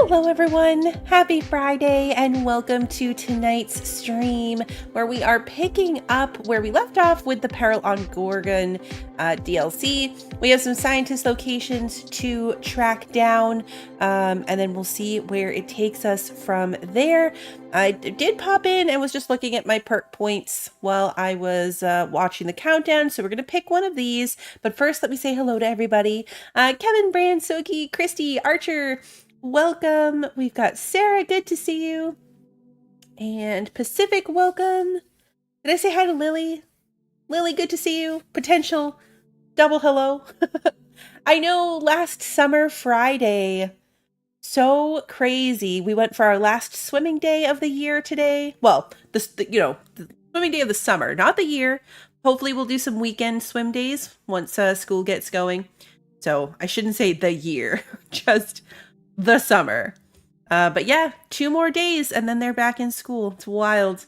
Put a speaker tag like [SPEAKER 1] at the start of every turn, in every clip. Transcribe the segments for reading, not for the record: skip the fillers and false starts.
[SPEAKER 1] Hello everyone, happy Friday and welcome to tonight's stream where we are picking up where we left off with the Peril on Gorgon DLC. We have some scientist locations to track down and then we'll see where it takes us from there. I did pop in and was just looking at my perk points while I was watching the countdown, so we're going to pick one of these. But first, let me say hello to everybody. Kevin, Brand, Soki, Christy, Archer, welcome. We've got Sarah, good to see you. And Pacific, welcome. Did I say hi to Lily? Lily, good to see you. Potential double hello. I know last summer Friday, so crazy. We went for our last swimming day of the year today. Well, the swimming day of the summer, not the year. Hopefully we'll do some weekend swim days once school gets going. So I shouldn't say the year, just the summer. But yeah, 2 more days and then they're back in school. It's wild.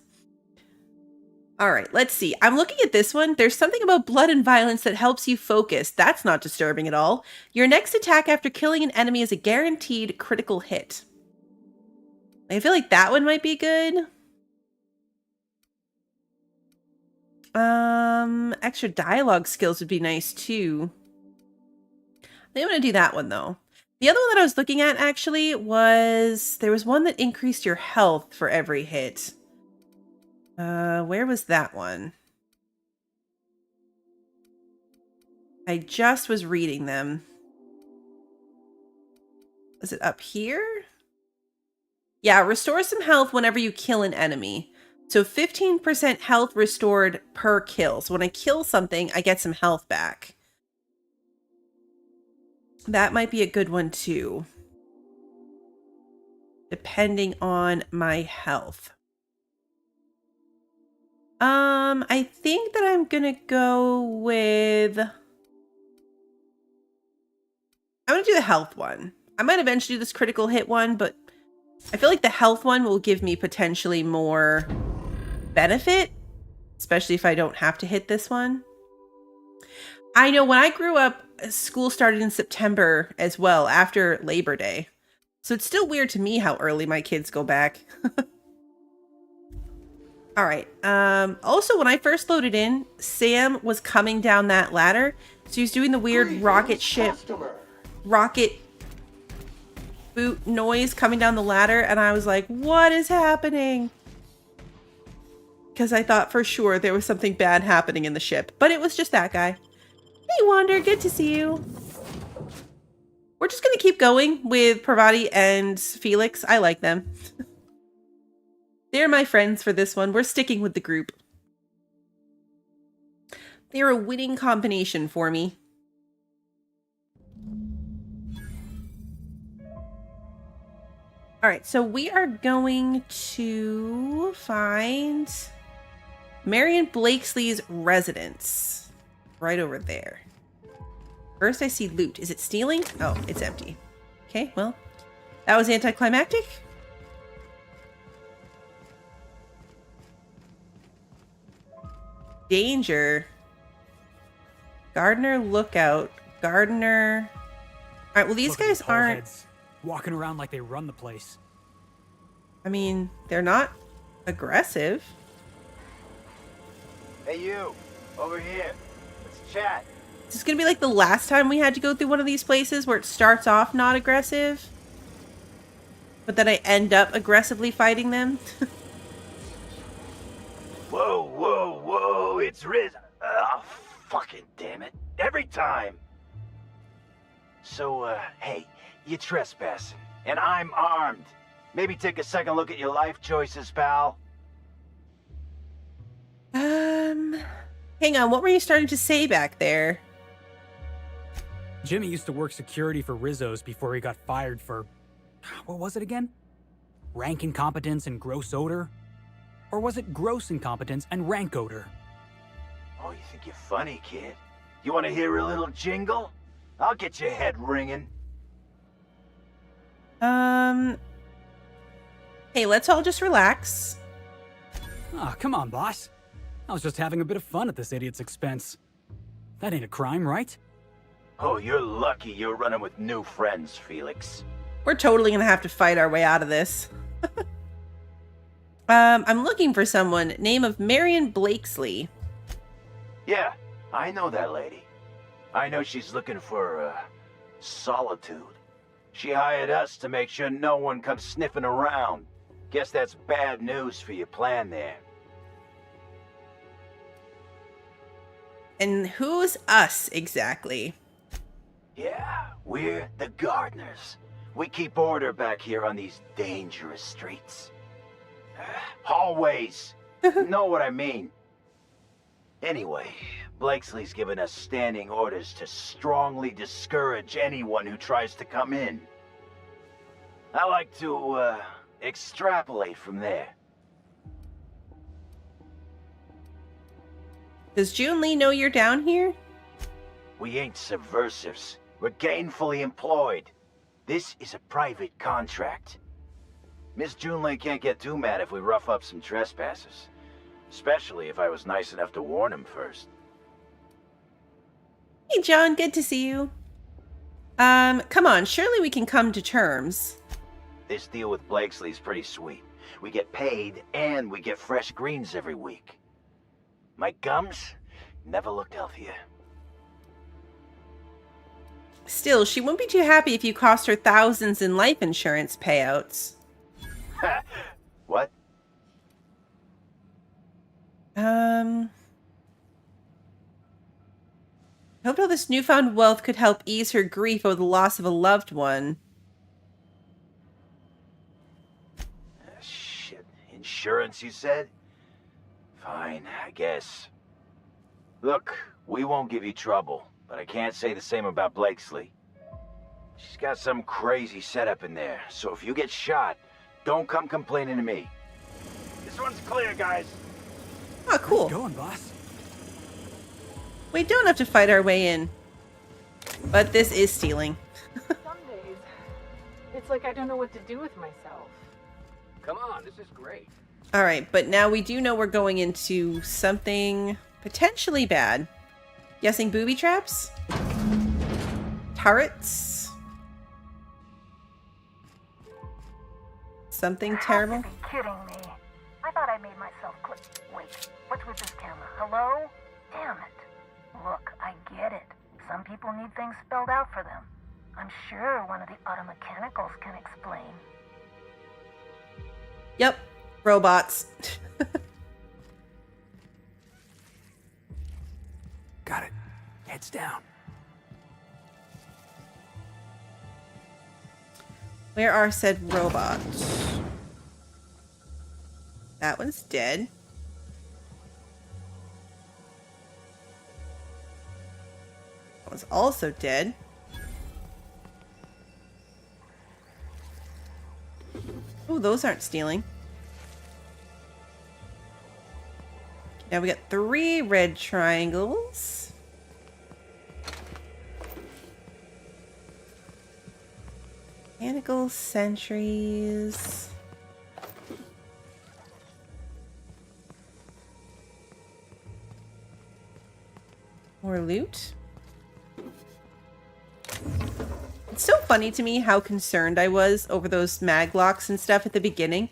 [SPEAKER 1] All right, let's see. I'm looking at this one. There's something about blood and violence that helps you focus. That's not disturbing at all. Your next attack after killing an enemy is a guaranteed critical hit. I feel like that one might be good. Extra dialogue skills would be nice too. I think I'm gonna do that one though. The other one that I was looking at actually was, there was one that increased your health for every hit. Where was that one? I just was reading them. Is it up here? Yeah, restore some health whenever you kill an enemy. So 15% health restored per kill. So when I kill something, I get some health back. That might be a good one too. Depending on my health. I think that I'm gonna go with... I'm gonna do the health one. I might eventually do this critical hit one, but I feel like the health one will give me potentially more benefit, especially if I don't have to hit this one. I know when I grew up, school started in September as well, after Labor Day. So it's still weird to me how early my kids go back. All right. Also, when I first loaded in, Sam was coming down that ladder. So he was doing the weird rocket ship, rocket boot noise coming down the ladder. And I was like, what is happening? Because I thought for sure there was something bad happening in the ship. But it was just that guy. Hey, Wander, good to see you. We're just going to keep going with Parvati and Felix. I like them. They're my friends for this one. We're sticking with the group. They're a winning combination for me. All right, so we are going to find Marion Blakesley's residence. Right over there. First I see loot. Is it stealing? Oh, it's empty. Okay, well, that was anticlimactic. Danger. Gardener lookout. Gardener. All right, well, these guys aren't
[SPEAKER 2] walking around like they run the place.
[SPEAKER 1] I mean, they're not aggressive.
[SPEAKER 3] Hey, you. Over here. Let's chat.
[SPEAKER 1] Is this gonna be like the last time we had to go through one of these places where it starts off not aggressive, but then I end up aggressively fighting them?
[SPEAKER 3] Whoa, whoa, whoa. It's risen. Oh, fucking damn it. Every time. So, hey, you trespassing, and I'm armed. Maybe take a second look at your life choices, pal.
[SPEAKER 1] Hang on, what were you starting to say back there?
[SPEAKER 2] Jimmy used to work security for Rizzo's before he got fired for... what was it again? Rank incompetence and gross odor? Or was it gross incompetence and rank odor?
[SPEAKER 3] Oh, you think you're funny, kid? You want to hear a little jingle? I'll get your head ringing.
[SPEAKER 1] Hey, let's all just relax.
[SPEAKER 2] Oh, come on, boss. I was just having a bit of fun at this idiot's expense. That ain't a crime, right?
[SPEAKER 3] Oh, you're lucky you're running with new friends, Felix.
[SPEAKER 1] We're totally gonna have to fight our way out of this. I'm looking for someone. Name of Marion Blakesley.
[SPEAKER 3] Yeah, I know that lady. I know she's looking for, solitude. She hired us to make sure no one comes sniffing around. Guess that's bad news for your plan there.
[SPEAKER 1] And who's us exactly?
[SPEAKER 3] Yeah, we're the gardeners. We keep order back here on these dangerous streets. Hallways. Know what I mean? Anyway, Blakesley's given us standing orders to strongly discourage anyone who tries to come in. I like to, extrapolate from there.
[SPEAKER 1] Does June Lee know you're down here?
[SPEAKER 3] We ain't subversives. We're gainfully employed. This is a private contract. Miss Junlei can't get too mad if we rough up some trespassers. Especially if I was nice enough to warn him first.
[SPEAKER 1] Hey, John, good to see you. Come on, surely we can come to terms.
[SPEAKER 3] This deal with Blakesley's pretty sweet. We get paid and we get fresh greens every week. My gums never looked healthier.
[SPEAKER 1] Still, she won't be too happy if you cost her thousands in life insurance payouts.
[SPEAKER 3] What?
[SPEAKER 1] Hoped all this newfound wealth could help ease her grief over the loss of a loved one.
[SPEAKER 3] Shit. Insurance, you said? Fine, I guess. Look, we won't give you trouble, but I can't say the same about Blakesley. She's got some crazy setup in there, so if you get shot, don't come complaining to me. This one's clear, guys.
[SPEAKER 1] Oh, cool.
[SPEAKER 2] How's it going, boss?
[SPEAKER 1] We don't have to fight our way in. But this is stealing.
[SPEAKER 4] Some days, it's like I don't know what to do with myself.
[SPEAKER 5] Come on, this is great.
[SPEAKER 1] Alright, but now we do know we're going into something potentially bad. Guessing booby traps? Turrets? Something terrible?
[SPEAKER 6] You have to be kidding me. I thought I made myself click. Wait, what's with this camera? Hello? Damn it. Look, I get it. Some people need things spelled out for them. I'm sure one of the automechanicals can explain.
[SPEAKER 1] Yep. Robots.
[SPEAKER 2] Got it. Heads down.
[SPEAKER 1] Where are said robots? That one's dead. That one's also dead. Oh, those aren't stealing. Now we got 3 red triangles. Mechanical sentries. More loot. It's so funny to me how concerned I was over those maglocks and stuff at the beginning.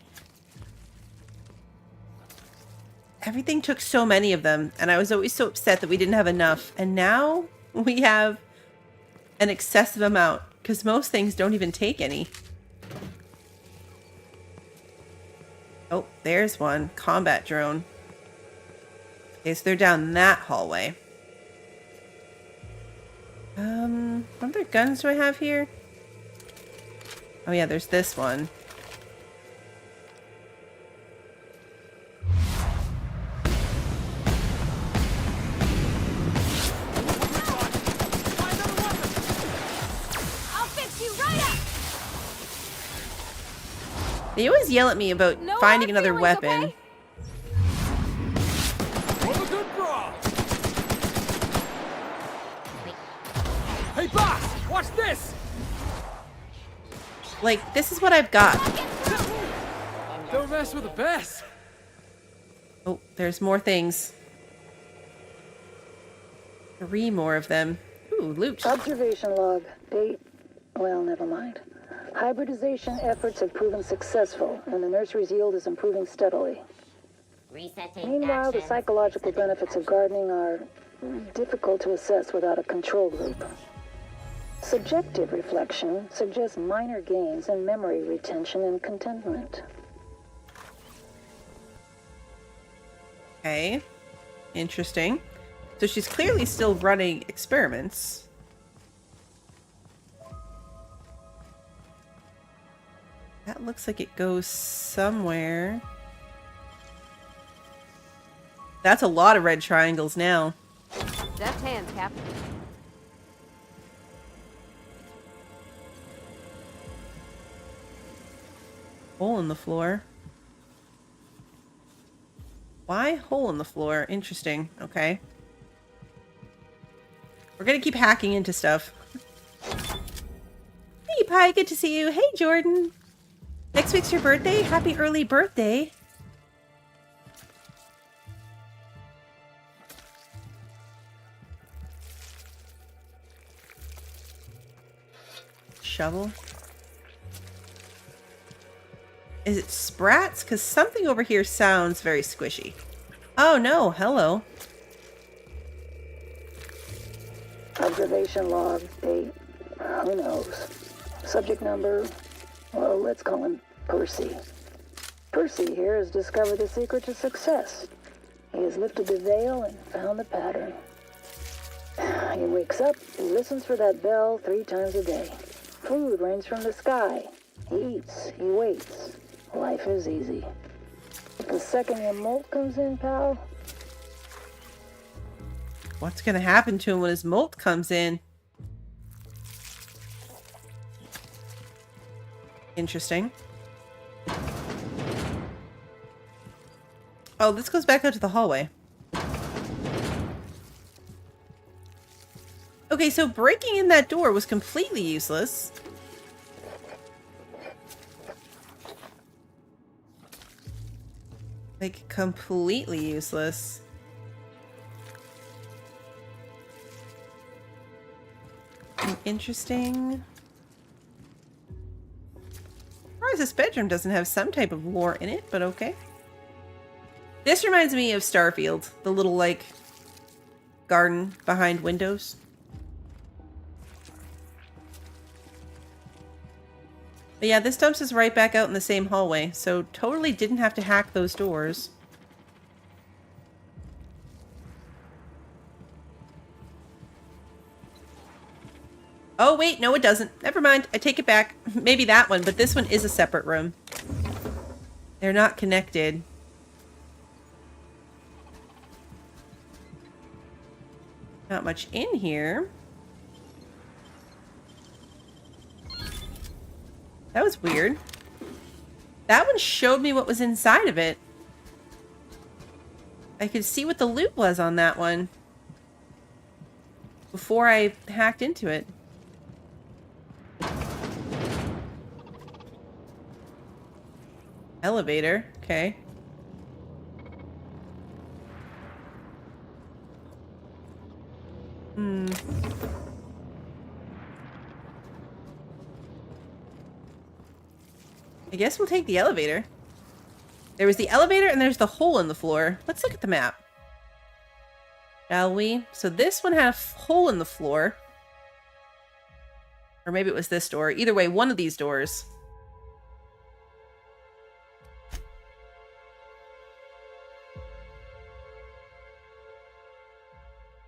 [SPEAKER 1] Everything took so many of them, and I was always so upset that we didn't have enough. And now we have an excessive amount, because most things don't even take any. Oh, there's one. Combat drone. Okay, so they're down that hallway. What other guns do I have here? Oh yeah, there's this one. They always yell at me about
[SPEAKER 4] No
[SPEAKER 1] finding
[SPEAKER 4] hard
[SPEAKER 1] another
[SPEAKER 4] feelings,
[SPEAKER 1] weapon.
[SPEAKER 4] okay?
[SPEAKER 5] Hey, boss, watch this!
[SPEAKER 1] Like, this is what I've got.
[SPEAKER 5] Don't mess with the best.
[SPEAKER 1] Oh, there's more things. 3 more of them. Ooh, loot.
[SPEAKER 6] Observation log. Date. Well, never mind. Hybridization efforts have proven successful, and the nursery's yield is improving steadily. Meanwhile, the psychological benefits of gardening are difficult to assess without a control group. Subjective reflection suggests minor gains in memory retention and contentment.
[SPEAKER 1] Okay. Interesting. So she's clearly still running experiments. That looks like it goes somewhere. That's a lot of red triangles now.
[SPEAKER 7] Deft hands, Cap.
[SPEAKER 1] Hole in the floor. Why hole in the floor? Interesting. Okay. We're gonna keep hacking into stuff. Hey, Pi, good to see you. Hey, Jordan. Next week's your birthday? Happy early birthday. Shovel. Is it sprats? Because something over here sounds very squishy. Oh no, hello.
[SPEAKER 6] Observation log, date, who knows. Subject number, well, let's call him Percy. Percy here has discovered the secret to success. He has lifted the veil and found the pattern. He wakes up, he listens for that bell 3 times a day. Food rains from the sky. He eats, he waits. Life is easy. But the second your molt comes in, pal,
[SPEAKER 1] What's gonna happen to him when his molt comes in? Interesting. Oh, this goes back out to the hallway. Okay, so breaking in that door was completely useless. Like, completely useless. Interesting. As far as this bedroom doesn't have some type of lore in it, but okay. This reminds me of Starfield, the little, like, garden behind windows. But yeah, this dumps us right back out in the same hallway, so totally didn't have to hack those doors. Oh wait, no it doesn't. Never mind, I take it back. Maybe that one, but this one is a separate room. They're not connected. Not much in here. That was weird. That one showed me what was inside of it. I could see what the loot was on that one before I hacked into it. Elevator, okay. I guess we'll take the elevator. There was the elevator and there's the hole in the floor. Let's look at the map. Shall we? So this one had a hole in the floor. Or maybe it was this door. Either way, one of these doors.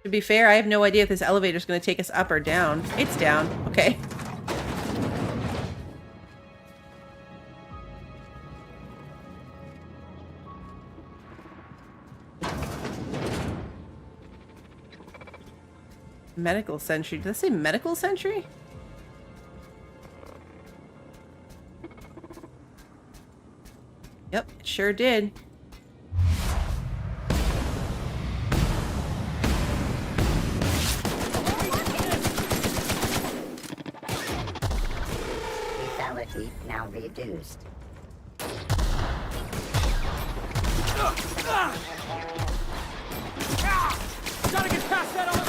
[SPEAKER 1] To be fair, I have no idea if this elevator is going to take us up or down. It's down. Okay. Medical sentry. Did that say medical sentry? Yep, it sure did.
[SPEAKER 8] Lethality now reduced.
[SPEAKER 5] Gotta get past that armor!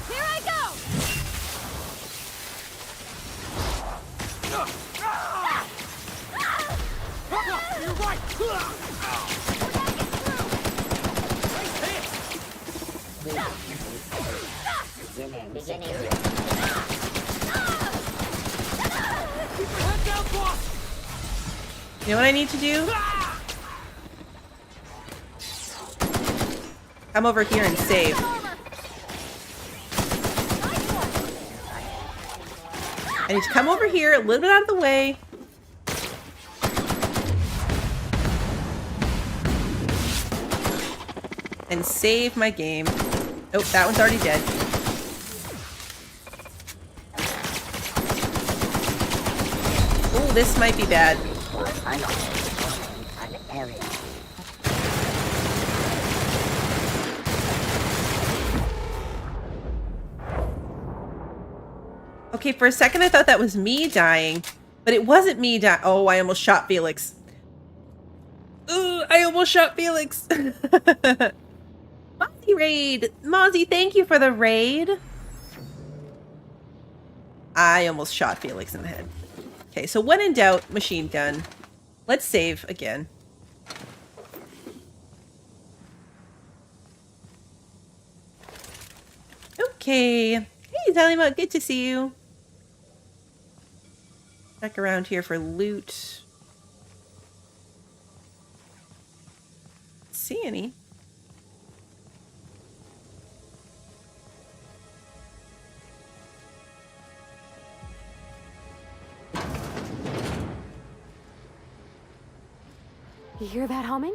[SPEAKER 7] Here I go!
[SPEAKER 8] Beginning.
[SPEAKER 1] You know what I need to do? Come over here and save. I need to come over here, a little bit out of the way. And save my game. Oh, that one's already dead. Oh, this might be bad. Okay, for a second I thought that was me dying, but it wasn't me dying. Oh, I almost shot Felix. Ooh, I almost shot Felix. Mozzie raid. Mozzie, thank you for the raid. I almost shot Felix in the head. Okay, so when in doubt, machine gun. Let's save again. Okay. Hey, Zalima, good to see you. Check around here for loot. See any?
[SPEAKER 7] You hear that humming?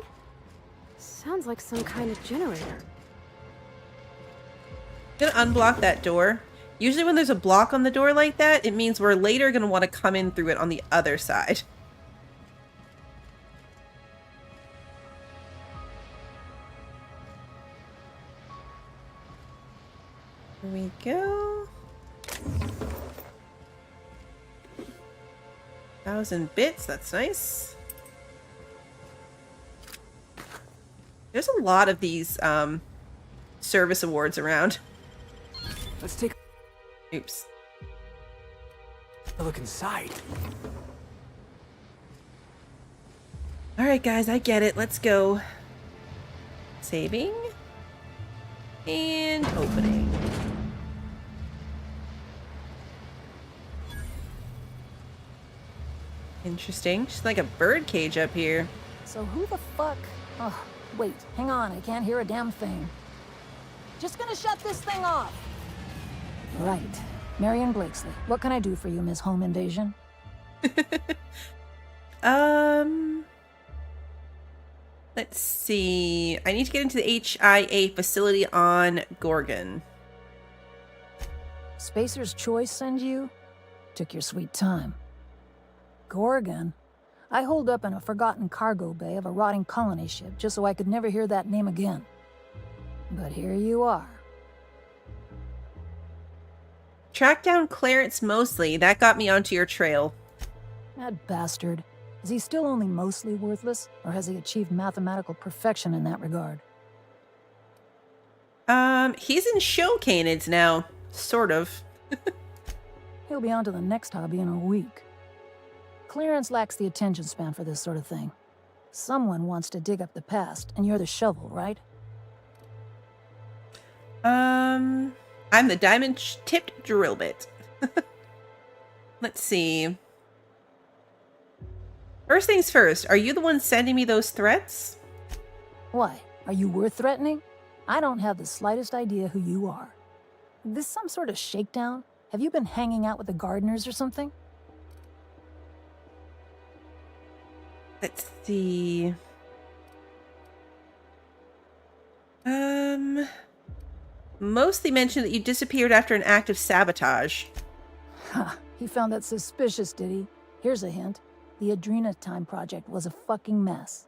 [SPEAKER 7] Sounds like some kind of generator.
[SPEAKER 1] I'm gonna unblock that door. Usually when there's a block on the door like that, it means we're later gonna want to come in through it on the other side. Here we go. 1,000 bits, that's nice. There's a lot of these service awards around.
[SPEAKER 2] Let's take
[SPEAKER 1] Oops.
[SPEAKER 2] a look inside.
[SPEAKER 1] Alright guys, I get it. Let's go. Saving. And opening. Interesting. Just like a bird cage up here.
[SPEAKER 9] So who the fuck? Oh, wait, hang on, I can't hear a damn thing. Just gonna shut this thing off. Right. Marion Blakesley, what can I do for you, Ms. Home Invasion?
[SPEAKER 1] Let's see. I need to get into the HIA facility on Gorgon.
[SPEAKER 9] Spacer's Choice send you? Took your sweet time. Gorgon? I holed up in a forgotten cargo bay of a rotting colony ship just so I could never hear that name again. But here you are.
[SPEAKER 1] Track down Clarence Mosley. That got me onto your trail.
[SPEAKER 9] That bastard. Is he still only mostly worthless, or has he achieved mathematical perfection in that regard?
[SPEAKER 1] He's in show canids now. Sort of.
[SPEAKER 9] He'll be on to the next hobby in a week. Clarence lacks the attention span for this sort of thing. Someone wants to dig up the past, and you're the shovel, right?
[SPEAKER 1] I'm the diamond-tipped drill bit. Let's see. First things first, are you the one sending me those threats?
[SPEAKER 9] Why? Are you worth threatening? I don't have the slightest idea who you are. This some sort of shakedown? Have you been hanging out with the gardeners or something?
[SPEAKER 1] Let's see. Mostly mentioned that you disappeared after an act of sabotage.
[SPEAKER 9] Ha, he found that suspicious, did he? Here's a hint. The Adrena Time project was a fucking mess.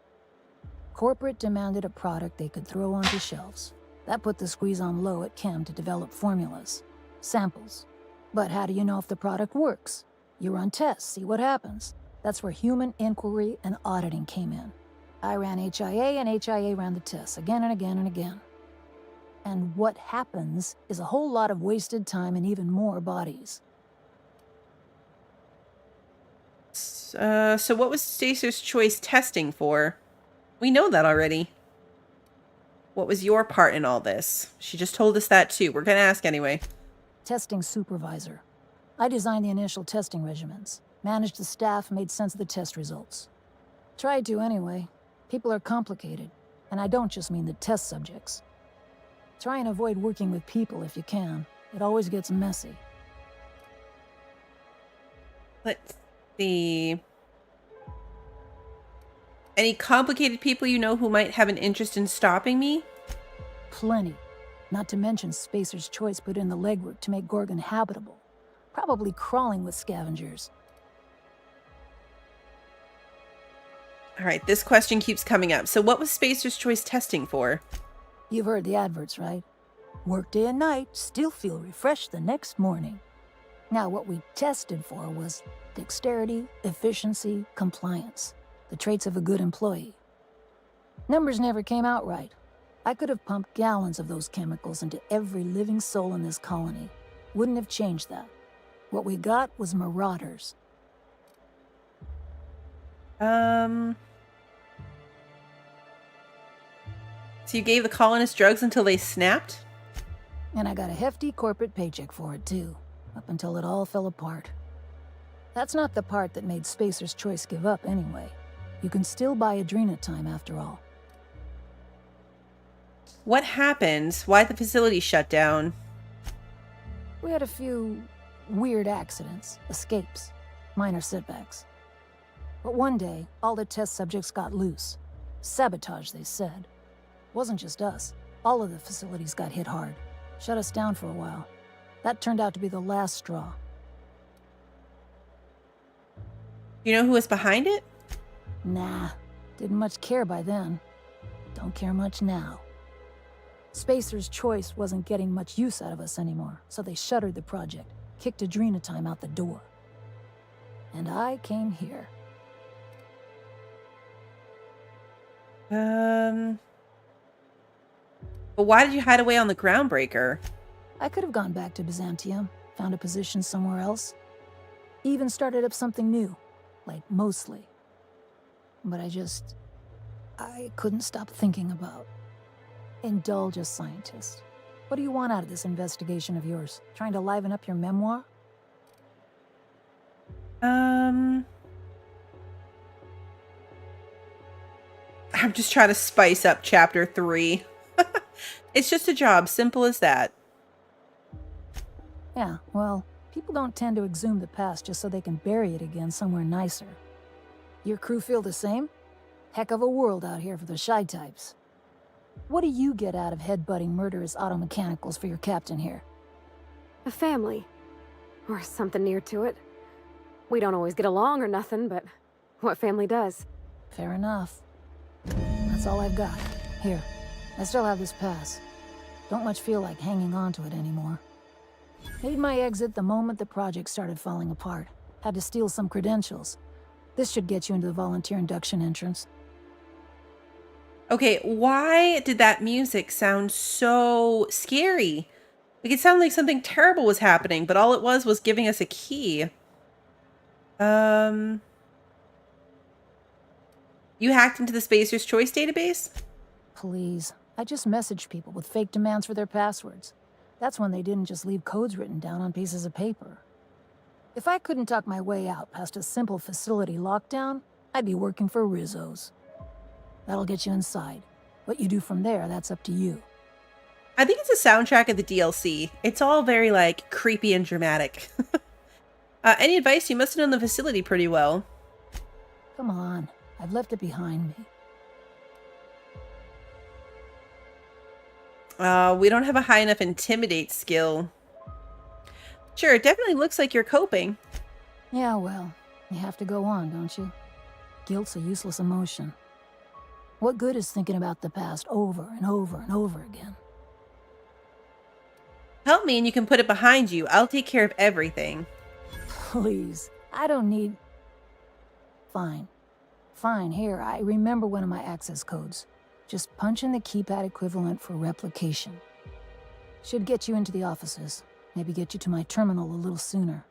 [SPEAKER 9] Corporate demanded a product they could throw onto shelves. That put the squeeze on low at Chem to develop formulas. Samples. But how do you know if the product works? You run tests, see what happens. That's where human inquiry and auditing came in. I ran HIA and HIA ran the tests again and again and again. And what happens is a whole lot of wasted time and even more bodies.
[SPEAKER 1] So what was Stacer's choice testing for? We know that already. What was your part in all this? She just told us that too. We're gonna ask anyway.
[SPEAKER 9] Testing supervisor. I designed the initial testing regimens, managed the staff, made sense of the test results. Tried to anyway. People are complicated, and I don't just mean the test subjects. Try and avoid working with people if you can. It always gets messy.
[SPEAKER 1] Let's see. Any complicated people you know who might have an interest in stopping me?
[SPEAKER 9] Plenty. Not to mention Spacer's Choice put in the legwork to make Gorgon habitable. Probably crawling with scavengers.
[SPEAKER 1] All right, this question keeps coming up. So what was Spacer's Choice testing for?
[SPEAKER 9] You've heard the adverts, right? Work day and night, still feel refreshed the next morning. Now, what we tested for was dexterity, efficiency, compliance. The traits of a good employee. Numbers never came out right. I could have pumped gallons of those chemicals into every living soul in this colony. Wouldn't have changed that. What we got was marauders.
[SPEAKER 1] So you gave the colonists drugs until they snapped?
[SPEAKER 9] And I got a hefty corporate paycheck for it, too. Up until it all fell apart. That's not the part that made Spacer's Choice give up, anyway. You can still buy Adrena time, after all.
[SPEAKER 1] What happened? Why'd the facility shut down?
[SPEAKER 9] We had a few weird accidents, escapes, minor setbacks. But one day, all the test subjects got loose. Sabotage, they said. Wasn't just us. All of the facilities got hit hard. Shut us down for a while. That turned out to be the last straw.
[SPEAKER 1] You know who was behind it?
[SPEAKER 9] Nah, didn't much care by then. Don't care much now. Spacer's Choice wasn't getting much use out of us anymore, so they shuttered the project, kicked Adrena time out the door. And I came here.
[SPEAKER 1] But why did you hide away on the Groundbreaker?
[SPEAKER 9] I could have gone back to Byzantium, found a position somewhere else. Even started up something new, like mostly. But I couldn't stop thinking about. Indulge a scientist. What do you want out of this investigation of yours? Trying to liven up your memoir?
[SPEAKER 1] I'm just trying to spice up chapter 3. It's just a job, simple as that.
[SPEAKER 9] Yeah, well, people don't tend to exhume the past just so they can bury it again somewhere nicer. Your crew feel the same? Heck of a world out here for the shy types. What do you get out of headbutting murderous auto mechanicals for your captain here?
[SPEAKER 7] A family. Or something near to it. We don't always get along or nothing, but what family does?
[SPEAKER 9] Fair enough. That's all I've got. Here, I still have this pass. Don't much feel like hanging on to it anymore. Made my exit the moment the project started falling apart. Had to steal some credentials. This should get you into the volunteer induction entrance.
[SPEAKER 1] Okay, why did that music sound so scary? Like it sounded like something terrible was happening, but all it was giving us a key. You hacked into the Spacer's Choice database?
[SPEAKER 9] Please. I just messaged people with fake demands for their passwords. That's when they didn't just leave codes written down on pieces of paper. If I couldn't talk my way out past a simple facility lockdown, I'd be working for Rizzo's. That'll get you inside. What you do from there, that's up to you.
[SPEAKER 1] I think it's a soundtrack of the DLC. It's all very, like, creepy and dramatic. Any advice? You must have known the facility pretty well.
[SPEAKER 9] Come on. I've left it behind me.
[SPEAKER 1] We don't have a high enough intimidate skill. Sure, it definitely looks like you're coping.
[SPEAKER 9] Yeah, well, you have to go on, don't you? Guilt's a useless emotion. What good is thinking about the past over and over and over again?
[SPEAKER 1] Help me and you can put it behind you. I'll take care of everything.
[SPEAKER 9] Please, I don't need... Fine. Fine, here, I remember one of my access codes. Just punch in the keypad equivalent for replication. Should get you into the offices. Maybe get you to my terminal a little sooner.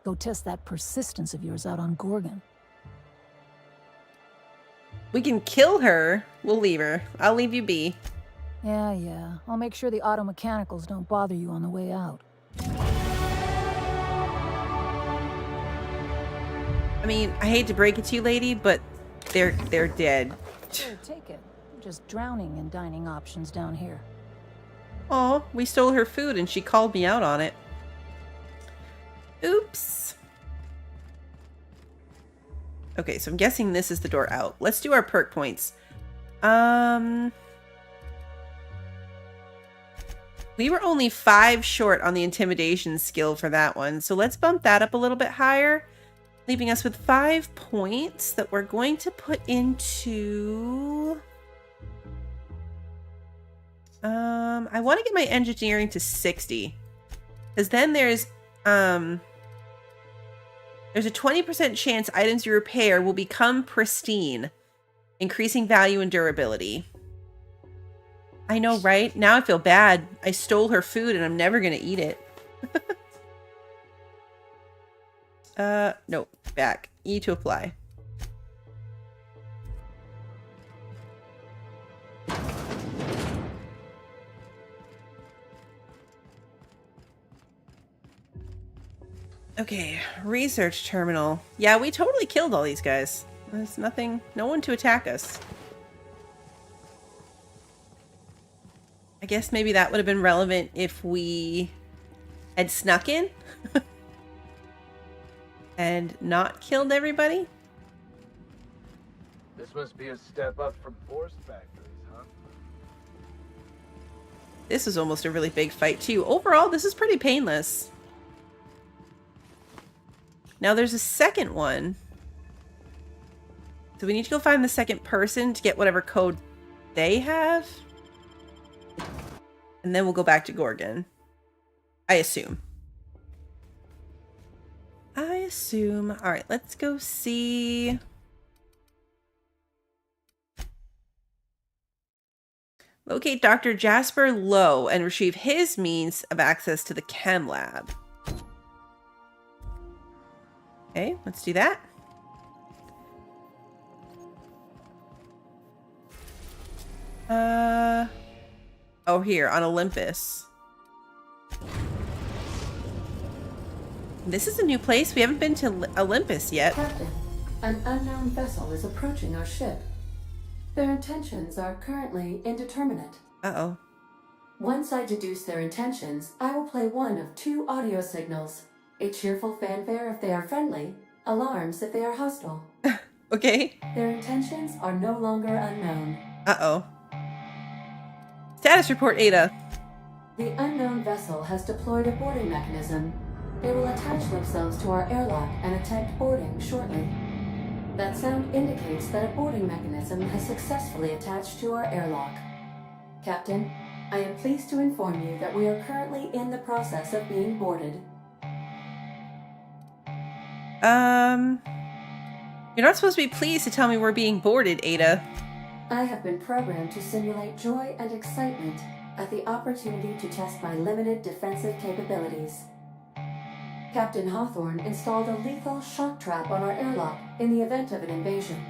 [SPEAKER 9] Go test that persistence of yours out on Gorgon.
[SPEAKER 1] We can kill her. We'll leave her. I'll leave you be.
[SPEAKER 9] Yeah. I'll make sure the auto mechanicals don't bother you on the way out.
[SPEAKER 1] I mean, I hate to break it to you, lady, but they're dead.
[SPEAKER 9] Here, take it. Just drowning in dining options down here.
[SPEAKER 1] Oh, we stole her food and she called me out on it. Oops. Okay, so I'm guessing this is the door out. Let's do our perk points. We were only 5 short on the intimidation skill for that one. So let's bump that up a little bit higher, leaving us with 5 points that we're going to put into... I want to get my engineering to 60. Because then there's a 20% chance items you repair will become pristine, increasing value and durability. I know, right? Now I feel bad. I stole her food and I'm never going to eat it. No, back. E to apply. Okay, research terminal. Yeah, we totally killed all these guys. There's nothing, no one to attack us. I guess maybe that would have been relevant if we had snuck in and not killed everybody.
[SPEAKER 3] This must be a step up from forest factories, huh?
[SPEAKER 1] This was almost a really big fight too. Overall, this is pretty painless. Now there's a second one. So we need to go find the second person to get whatever code they have. And then we'll go back to Gorgon. I assume. Alright, let's go see. Locate Dr. Jasper Lowe and retrieve his means of access to the chem lab. Okay, let's do that. Oh, here on Olympus. This is a new place. We haven't been to Olympus yet.
[SPEAKER 10] Captain, an unknown vessel is approaching our ship. Their intentions are currently indeterminate.
[SPEAKER 1] Uh-oh.
[SPEAKER 10] Once I deduce their intentions, I will play one of 2 audio signals. A cheerful fanfare if they are friendly, alarms if they are hostile.
[SPEAKER 1] Okay.
[SPEAKER 10] Their intentions are no longer unknown.
[SPEAKER 1] Uh-oh. Status report, Ada.
[SPEAKER 10] The unknown vessel has deployed a boarding mechanism. They will attach themselves to our airlock and attempt boarding shortly. That sound indicates that a boarding mechanism has successfully attached to our airlock. Captain, I am pleased to inform you that we are currently in the process of being boarded.
[SPEAKER 1] You're not supposed to be pleased to tell me we're being boarded, Ada.
[SPEAKER 10] I have been programmed to simulate joy and excitement at the opportunity to test my limited defensive capabilities. Captain Hawthorne installed a lethal shock trap on our airlock in the event of an invasion.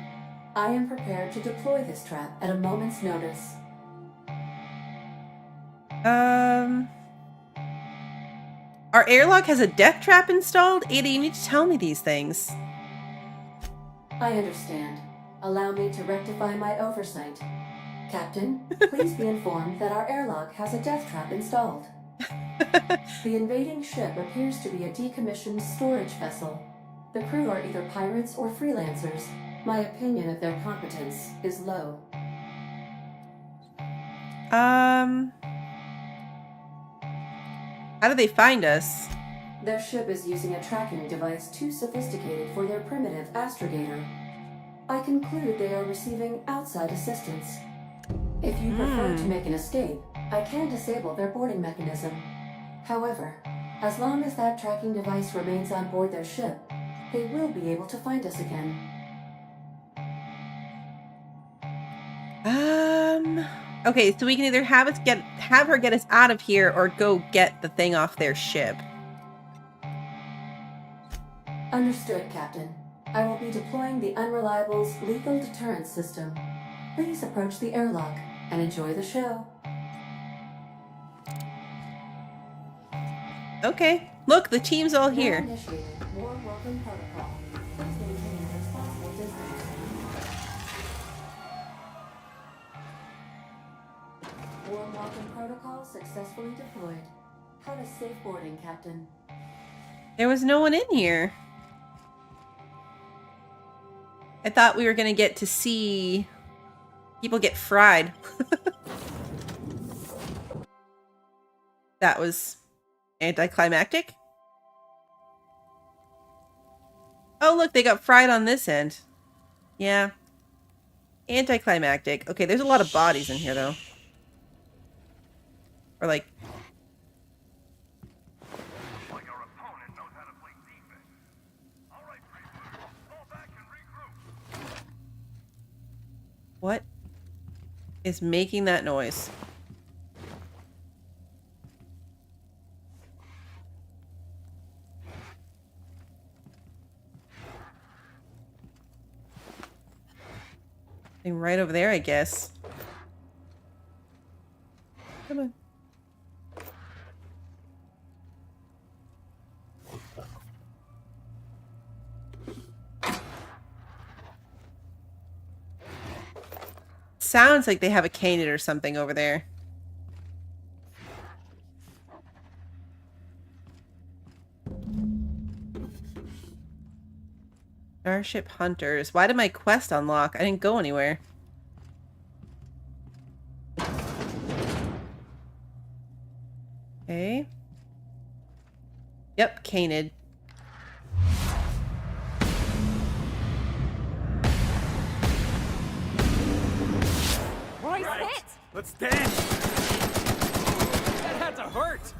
[SPEAKER 10] I am prepared to deploy this trap at a moment's notice.
[SPEAKER 1] Our airlock has a death trap installed? Ada, you need to tell me these things.
[SPEAKER 10] I understand. Allow me to rectify my oversight. Captain, please be informed that our airlock has a death trap installed. The invading ship appears to be a decommissioned storage vessel. The crew are either pirates or freelancers. My opinion of their competence is low.
[SPEAKER 1] How do they find us?
[SPEAKER 10] Their ship is using a tracking device too sophisticated for their primitive astrogator. I conclude they are receiving outside assistance. If you prefer to make an escape, I can disable their boarding mechanism. However, as long as that tracking device remains on board their ship, they will be able to find us again.
[SPEAKER 1] Okay, so we can either have her get us out of here or go get the thing off their ship.
[SPEAKER 10] Understood, Captain. I will be deploying the Unreliable's lethal deterrence system. Please approach the airlock and enjoy the show.
[SPEAKER 1] Okay. Look, the team's all here.
[SPEAKER 10] Now initiated. Warm welcome protocol. Please maintain responsible distance. Warm welcome protocol successfully deployed. Have a safe boarding, Captain.
[SPEAKER 1] There was no one in here. I thought we were going to get to see people get fried. That was anticlimactic. Oh, look, they got fried on this end. Yeah. Anticlimactic. Okay, there's a lot of bodies in here, though. Or, like... What is making that noise? Thing right over there, I guess. Come on. Sounds like they have a canid or something over there. Starship Hunters. Why did my quest unlock? I didn't go anywhere. Okay. Yep, canid.
[SPEAKER 5] Let's dance! That had to hurt!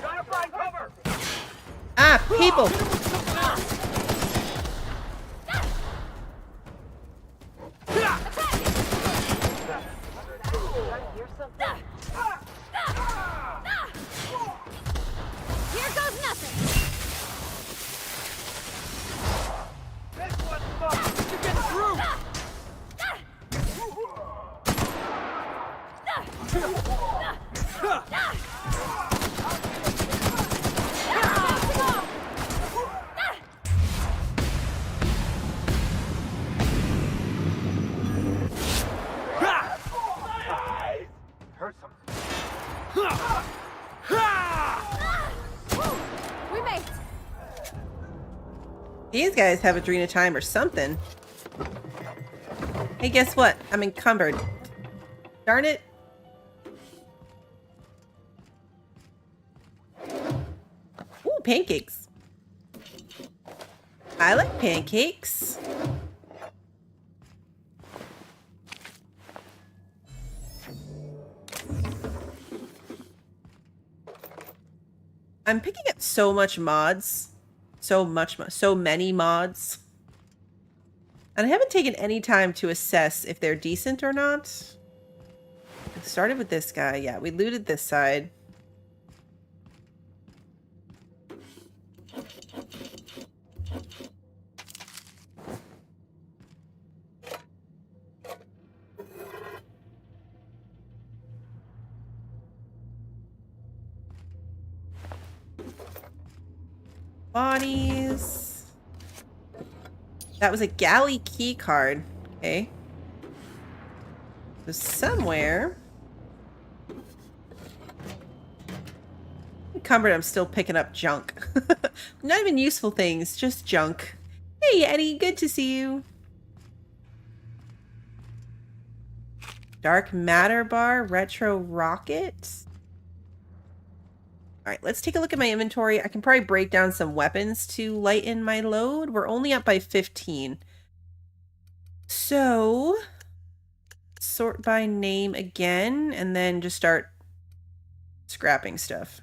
[SPEAKER 5] Gotta find cover!
[SPEAKER 1] Ah, people!
[SPEAKER 7] Here goes nothing!
[SPEAKER 5] This one's fun! You're getting through!
[SPEAKER 3] Hurt some.
[SPEAKER 7] We made it!
[SPEAKER 1] These guys have Adrena time or something. Hey, guess what? I'm encumbered. Darn it. Ooh, pancakes. I like pancakes. I'm picking up so much mods. So many mods. And I haven't taken any time to assess if they're decent or not. We started with this guy. Yeah, we looted this side. Bodies. That was a galley key card. Okay. So somewhere. Encumbered, I'm still picking up junk. Not even useful things, just junk. Hey, Eddie, good to see you. Dark matter bar, retro rocket. All right, let's take a look at my inventory. I can probably break down some weapons to lighten my load. We're only up by 15. So, sort by name again, and then just start scrapping stuff.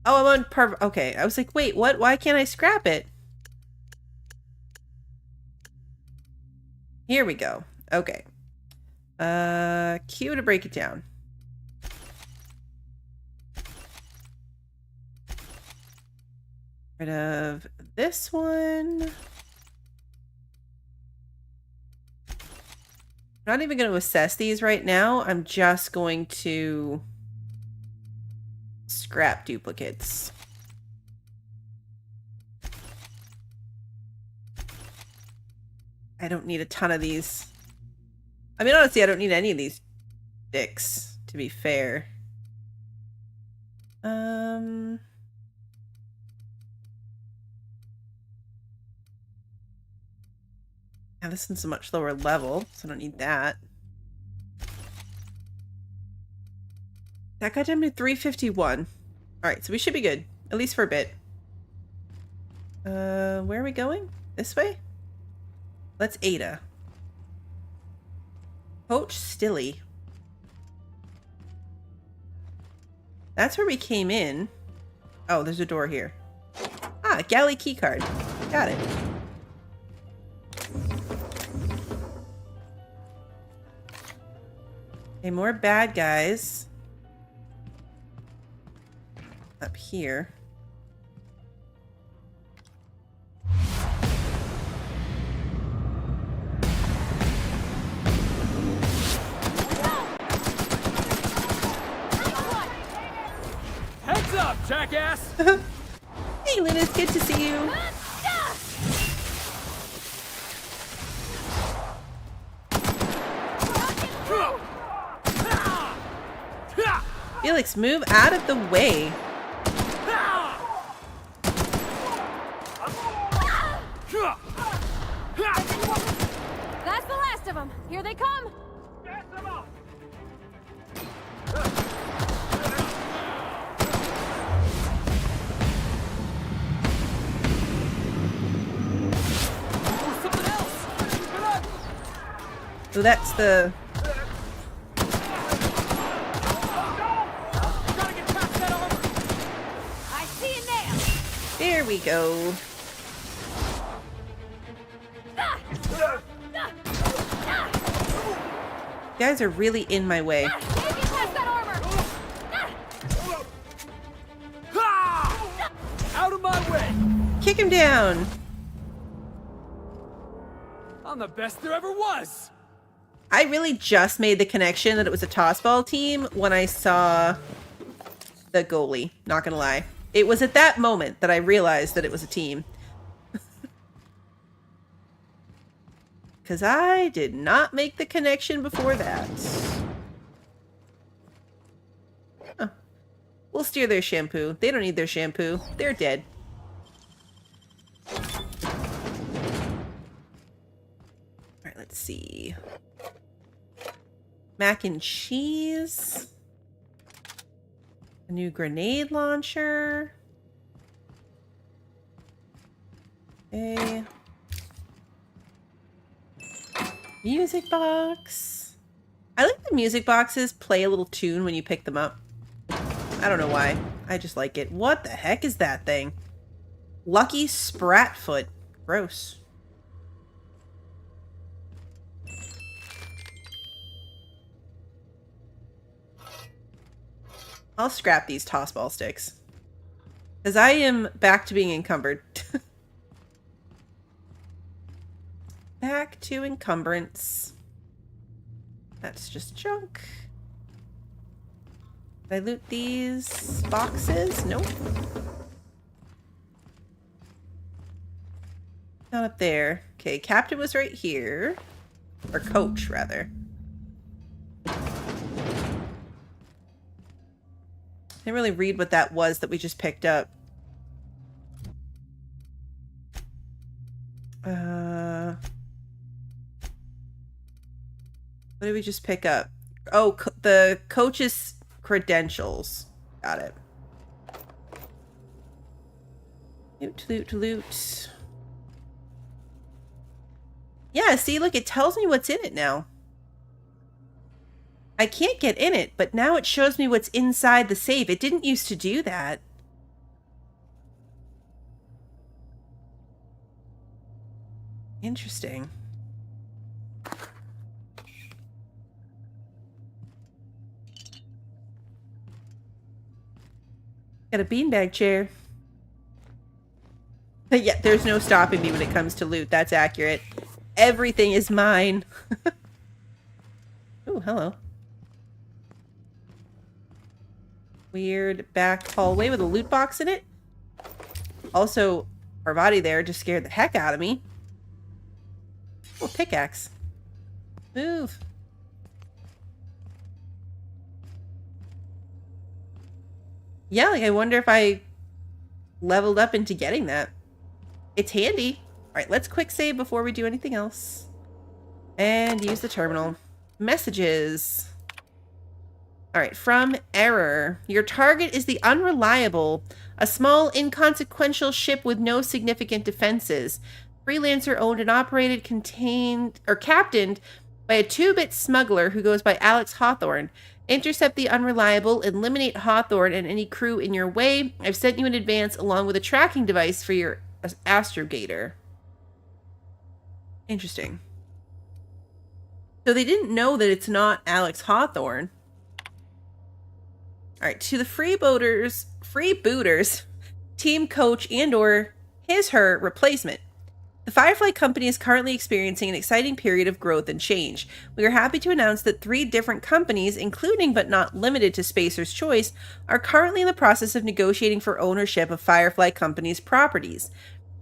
[SPEAKER 1] Oh, I'm on okay, I was like, wait, what? Why can't I scrap it? Here we go. Okay. Q to break it down. Rid of this one. I'm not even going to assess these right now. I'm just going to scrap duplicates. I don't need a ton of these. I mean, honestly, I don't need any of these dicks, to be fair. Now this one's a much lower level, so I don't need that. That got down to 351. Alright, so we should be good. At least for a bit. Where are we going? This way? Let's Ada. Coach Stilly. That's where we came in. Oh, there's a door here. Ah, galley keycard. Got it. Okay, more bad guys. Up here.
[SPEAKER 5] Heads up, jackass!
[SPEAKER 1] Hey, Lynn, it's good to see you. Felix, move out of the way.
[SPEAKER 7] That's the last of them. Here they come.
[SPEAKER 1] So that's the...
[SPEAKER 7] I see you now.
[SPEAKER 1] There we go. You guys are really in my way.
[SPEAKER 5] Out of my way!
[SPEAKER 1] Kick him down.
[SPEAKER 5] I'm the best there ever was!
[SPEAKER 1] I really just made the connection that it was a tossball team when I saw the goalie. Not gonna lie. It was at that moment that I realized that it was a team. Because I did not make the connection before that. Huh. We'll steer their shampoo. They don't need their shampoo. They're dead. Alright, let's see. Mac and cheese. A new grenade launcher. Okay. Music box. I like the music boxes play a little tune when you pick them up. I don't know why. I just like it. What the heck is that thing? Lucky Spratfoot. Gross. I'll scrap these tossball sticks. Because I am back to being encumbered. Back to encumbrance. That's just junk. Did I loot these boxes? Nope. Not up there. Okay, Captain was right here. Or Coach, rather. Didn't really read what that was that we just picked up. What did we just pick up? Oh, the coach's credentials. Got it. Loot, loot, loot. Yeah, see, look, it tells me what's in it now. I can't get in it, but now it shows me what's inside the safe. It didn't used to do that. Interesting. Got a beanbag chair. Yeah, there's no stopping me when it comes to loot. That's accurate. Everything is mine. Ooh, hello. Weird back hallway with a loot box in it. Also, our body there just scared the heck out of me. Oh, pickaxe. Move. Yeah, like I wonder if I leveled up into getting that. It's handy. All right, let's quick save before we do anything else. And use the terminal. Messages. All right, from Error. Your target is the Unreliable, a small, inconsequential ship with no significant defenses. Freelancer owned and operated, captained by a 2-bit smuggler who goes by Alex Hawthorne. Intercept the Unreliable, eliminate Hawthorne and any crew in your way. I've sent you in advance along with a tracking device for your astrogator. Interesting. So they didn't know that it's not Alex Hawthorne. All right, to the freebooters, team coach and or her replacement. The Firefly Company is currently experiencing an exciting period of growth and change. We are happy to announce that 3 different companies, including but not limited to Spacer's Choice, are currently in the process of negotiating for ownership of Firefly Company's properties.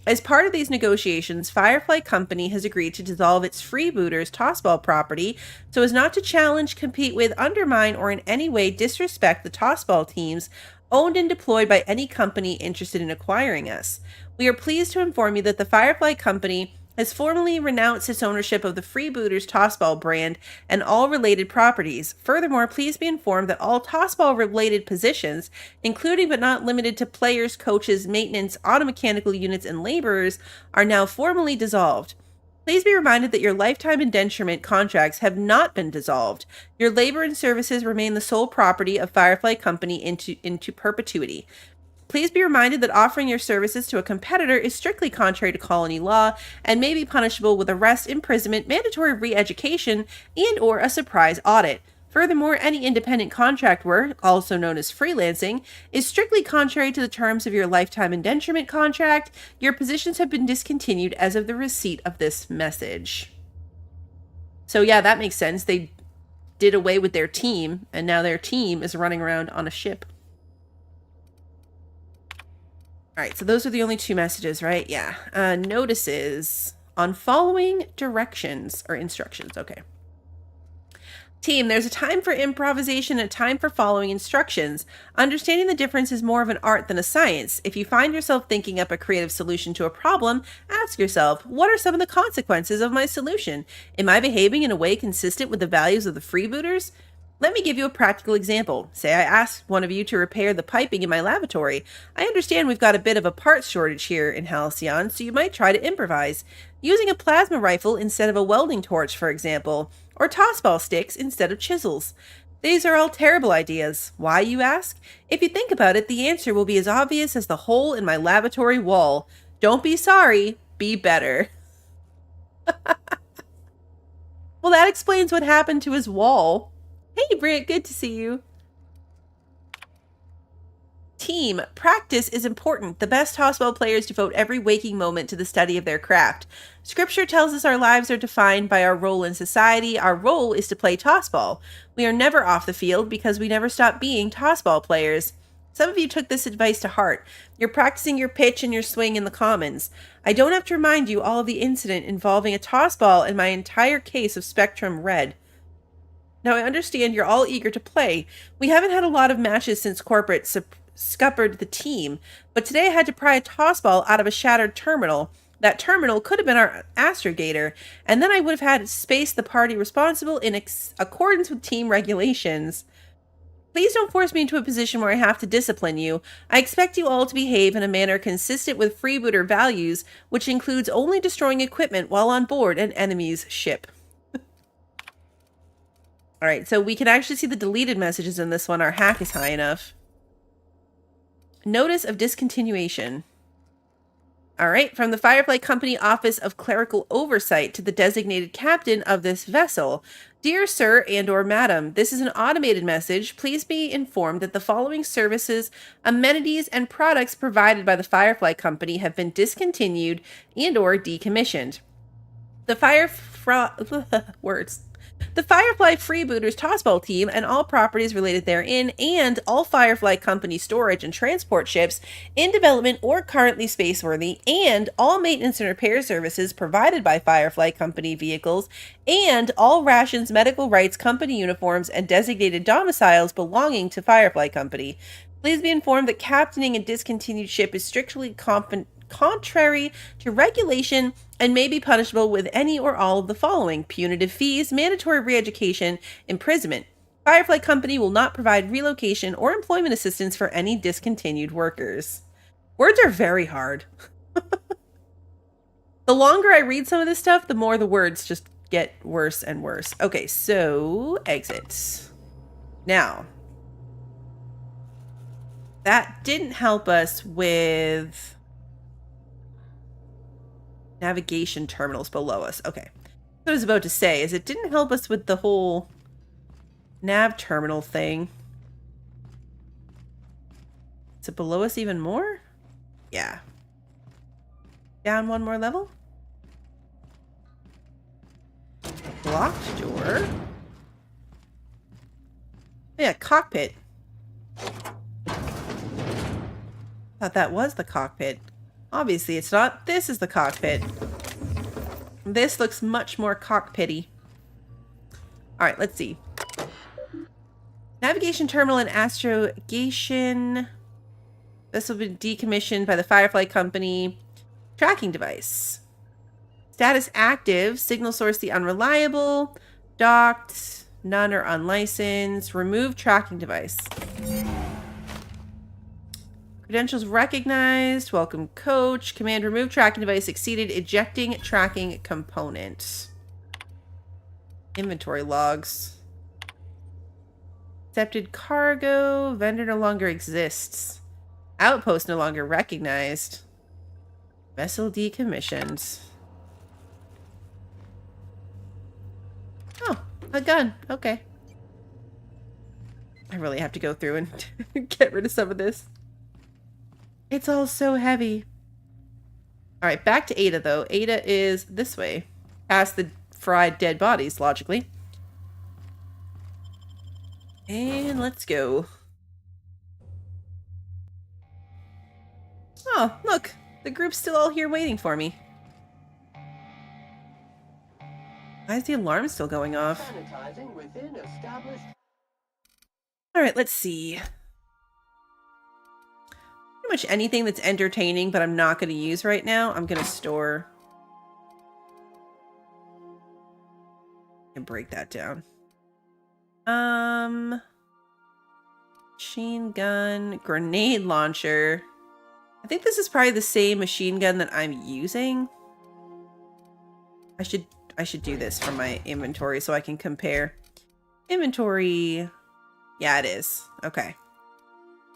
[SPEAKER 1] As part of these negotiations, Firefly Company has agreed to dissolve its Freebooters Tossball property so as not to challenge, compete with, undermine, or in any way disrespect the Tossball teams owned and deployed by any company interested in acquiring us. We are pleased to inform you that the Firefly Company has formally renounced its ownership of the Freebooters Tossball brand and all related properties. Furthermore, please be informed that all Tossball-related positions, including but not limited to players, coaches, maintenance, automechanical units, and laborers, are now formally dissolved. Please be reminded that your lifetime indenturement contracts have not been dissolved. Your labor and services remain the sole property of Firefly Company into perpetuity. Please be reminded that offering your services to a competitor is strictly contrary to colony law and may be punishable with arrest, imprisonment, mandatory re-education, and or a surprise audit. Furthermore, any independent contract work, also known as freelancing, is strictly contrary to the terms of your lifetime indenturement contract. Your positions have been discontinued as of the receipt of this message. So yeah, that makes sense. They did away with their team, and now their team is running around on a ship. All right, so those are the only 2 messages, right? Yeah. Notices on following directions or instructions. Okay. Team, there's a time for improvisation and a time for following instructions. Understanding the difference is more of an art than a science. If you find yourself thinking up a creative solution to a problem, ask yourself, what are some of the consequences of my solution? Am I behaving in a way consistent with the values of the freebooters? Let me give you a practical example. Say I ask one of you to repair the piping in my lavatory. I understand we've got a bit of a parts shortage here in Halcyon, so you might try to improvise. Using a plasma rifle instead of a welding torch, for example, or tossball sticks instead of chisels. These are all terrible ideas. Why, you ask? If you think about it, the answer will be as obvious as the hole in my lavatory wall. Don't be sorry, be better. Well, that explains what happened to his wall. Hey, Britt, good to see you. Team, practice is important. The best tossball players devote every waking moment to the study of their craft. Scripture tells us our lives are defined by our role in society. Our role is to play tossball. We are never off the field because we never stop being tossball players. Some of you took this advice to heart. You're practicing your pitch and your swing in the commons. I don't have to remind you all of the incident involving a tossball and my entire case of Spectrum Red. Now, I understand you're all eager to play. We haven't had a lot of matches since corporate scuppered the team, but today I had to pry a tossball out of a shattered terminal. That terminal could have been our astrogator, and then I would have had to space the party responsible in accordance with team regulations. Please don't force me into a position where I have to discipline you. I expect you all to behave in a manner consistent with freebooter values, which includes only destroying equipment while on board an enemy's ship. All right, so we can actually see the deleted messages in this one. Our hack is high enough. Notice of discontinuation. All right, from the Firefly Company Office of Clerical Oversight to the designated captain of this vessel. Dear Sir and/or Madam, this is an automated message. Please be informed that the following services, amenities, and products provided by the Firefly Company have been discontinued and/or decommissioned. The The Firefly Freebooters Tossball team and all properties related therein, and all Firefly Company storage and transport ships in development or currently spaceworthy, and all maintenance and repair services provided by Firefly Company vehicles, and all rations, medical rights, company uniforms, and designated domiciles belonging to Firefly Company. Please be informed that captaining a discontinued ship is strictly contrary to regulation and may be punishable with any or all of the following: punitive fees, mandatory re-education, imprisonment. Firefly Company will not provide relocation or employment assistance for any discontinued workers. Words are very hard. The longer I read some of this stuff, the more the words just get worse and worse. Okay, so exit. Now, that didn't help us with navigation terminals below us. Okay. What I was about to say is it didn't help us with the whole nav terminal thing. Is it below us even more? Yeah. Down one more level. Locked door. Yeah, cockpit. Thought that was the cockpit. Obviously it's not. This is the cockpit. This looks much more cockpity. Alright, let's see. Navigation terminal and astrogation. This will be decommissioned by the Firefly Company. Tracking device. Status active. Signal source the unreliable. Docked. None or unlicensed. Remove tracking device. Credentials recognized. Welcome coach. Command remove tracking device exceeded ejecting tracking component. Inventory logs. Accepted cargo. Vendor no longer exists. Outpost no longer recognized. Vessel decommissioned. Oh, a gun. Okay. I really have to go through and get rid of some of this. It's all so heavy. Alright, back to Ada, though. Ada is this way. Past the fried dead bodies, logically. And let's go. Oh, look. The group's still all here waiting for me. Why is the alarm still going off? Alright, let's see. Pretty much anything that's entertaining but I'm not going to use right now, I'm going to store. And break that down. Machine gun, grenade launcher. I think this is probably the same machine gun that I'm using. I should do this from my inventory so I can compare. Inventory. Yeah, it is. Okay.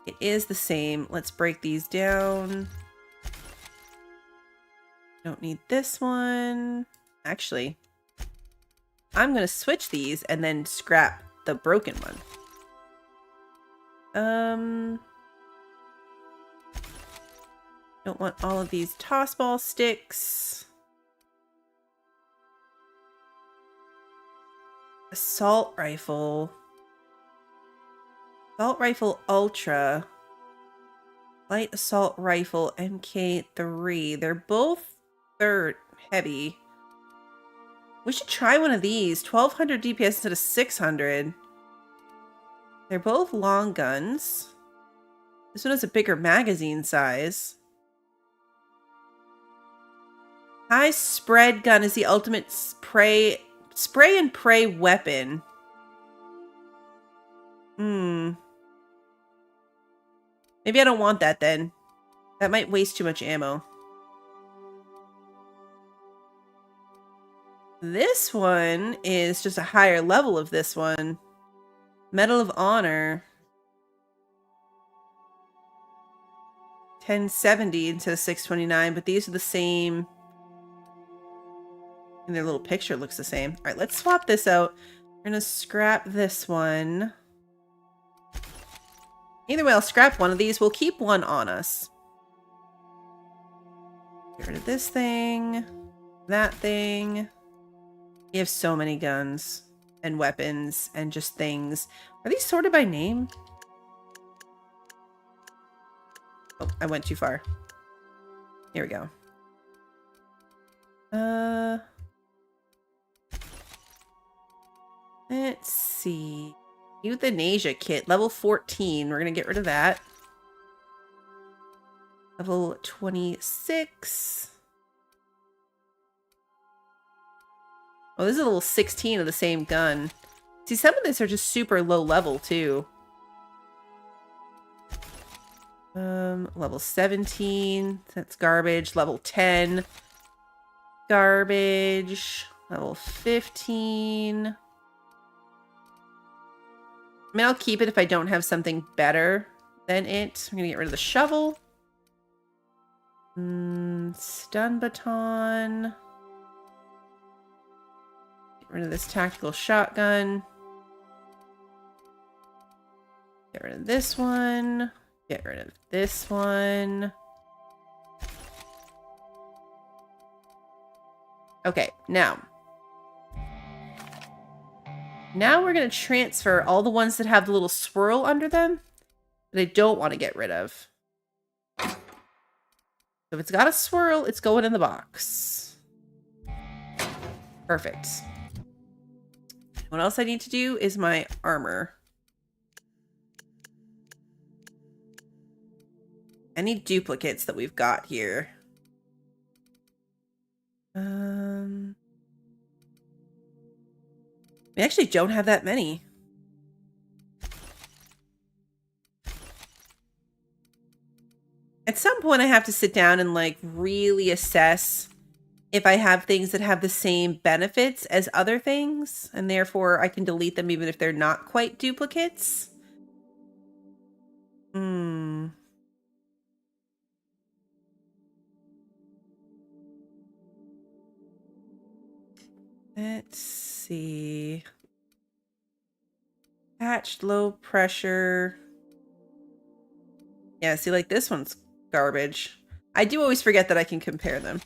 [SPEAKER 1] It is the same. Let's break these down. Don't need this one. Actually, I'm going to switch these and then scrap the broken one. Don't want all of these tossball sticks. Assault rifle. Assault rifle ultra. Light assault rifle MK3. They're both third heavy. We should try one of these. 1200 DPS instead of 600. They're both long guns. This one has a bigger magazine size. High spread gun is the ultimate spray and pray weapon. Maybe I don't want that then. That might waste too much ammo. This one is just a higher level of this one. Medal of Honor. 1070 instead of 629, but these are the same. And their little picture looks the same. All right, let's swap this out. We're gonna scrap this one. Either way, I'll scrap one of these. We'll keep one on us. Get rid of this thing. That thing. You have so many guns and weapons and just things. Are these sorted by name? Oh, I went too far. Here we go. Let's see. Euthanasia kit, level 14. We're gonna get rid of that. Level 26. Oh, this is a level 16 of the same gun. See, some of these are just super low level too. Level 17. That's garbage. Level 10. Garbage. Level 15. I mean, I'll keep it if I don't have something better than it. I'm gonna get rid of the shovel. Stun baton. Get rid of this tactical shotgun. Get rid of this one. Get rid of this one. Okay, now we're going to transfer all the ones that have the little swirl under them that I don't want to get rid of. So if it's got a swirl, it's going in the box. Perfect. What else I need to do is my armor. Any duplicates that we've got here? We actually don't have that many. At some point, I have to sit down and like really assess if I have things that have the same benefits as other things, and therefore I can delete them even if they're not quite duplicates. Let's see. Patched low pressure. Yeah, see, like this one's garbage. I do always forget that I can compare them.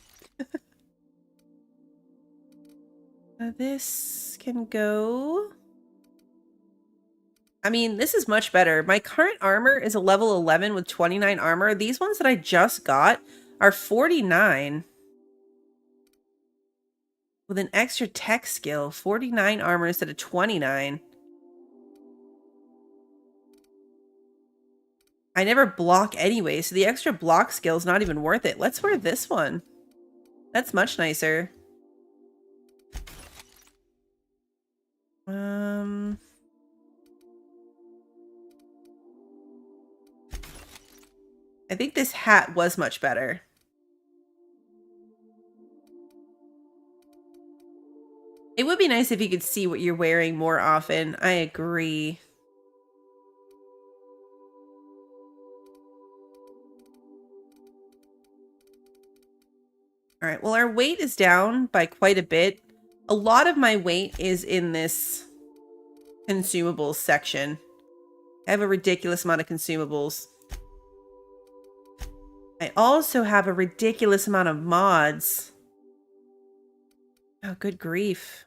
[SPEAKER 1] This can go. I mean, this is much better. My current armor is a level 11 with 29 armor. These ones that I just got are 49. With an extra tech skill, 49 armor instead of 29. I never block anyway, so the extra block skill is not even worth it. Let's wear this one. That's much nicer. I think this hat was much better. It would be nice if you could see what you're wearing more often. I agree. All right, well, our weight is down by quite a bit. A lot of my weight is in this consumables section. I have a ridiculous amount of consumables. I also have a ridiculous amount of mods. Oh, good grief.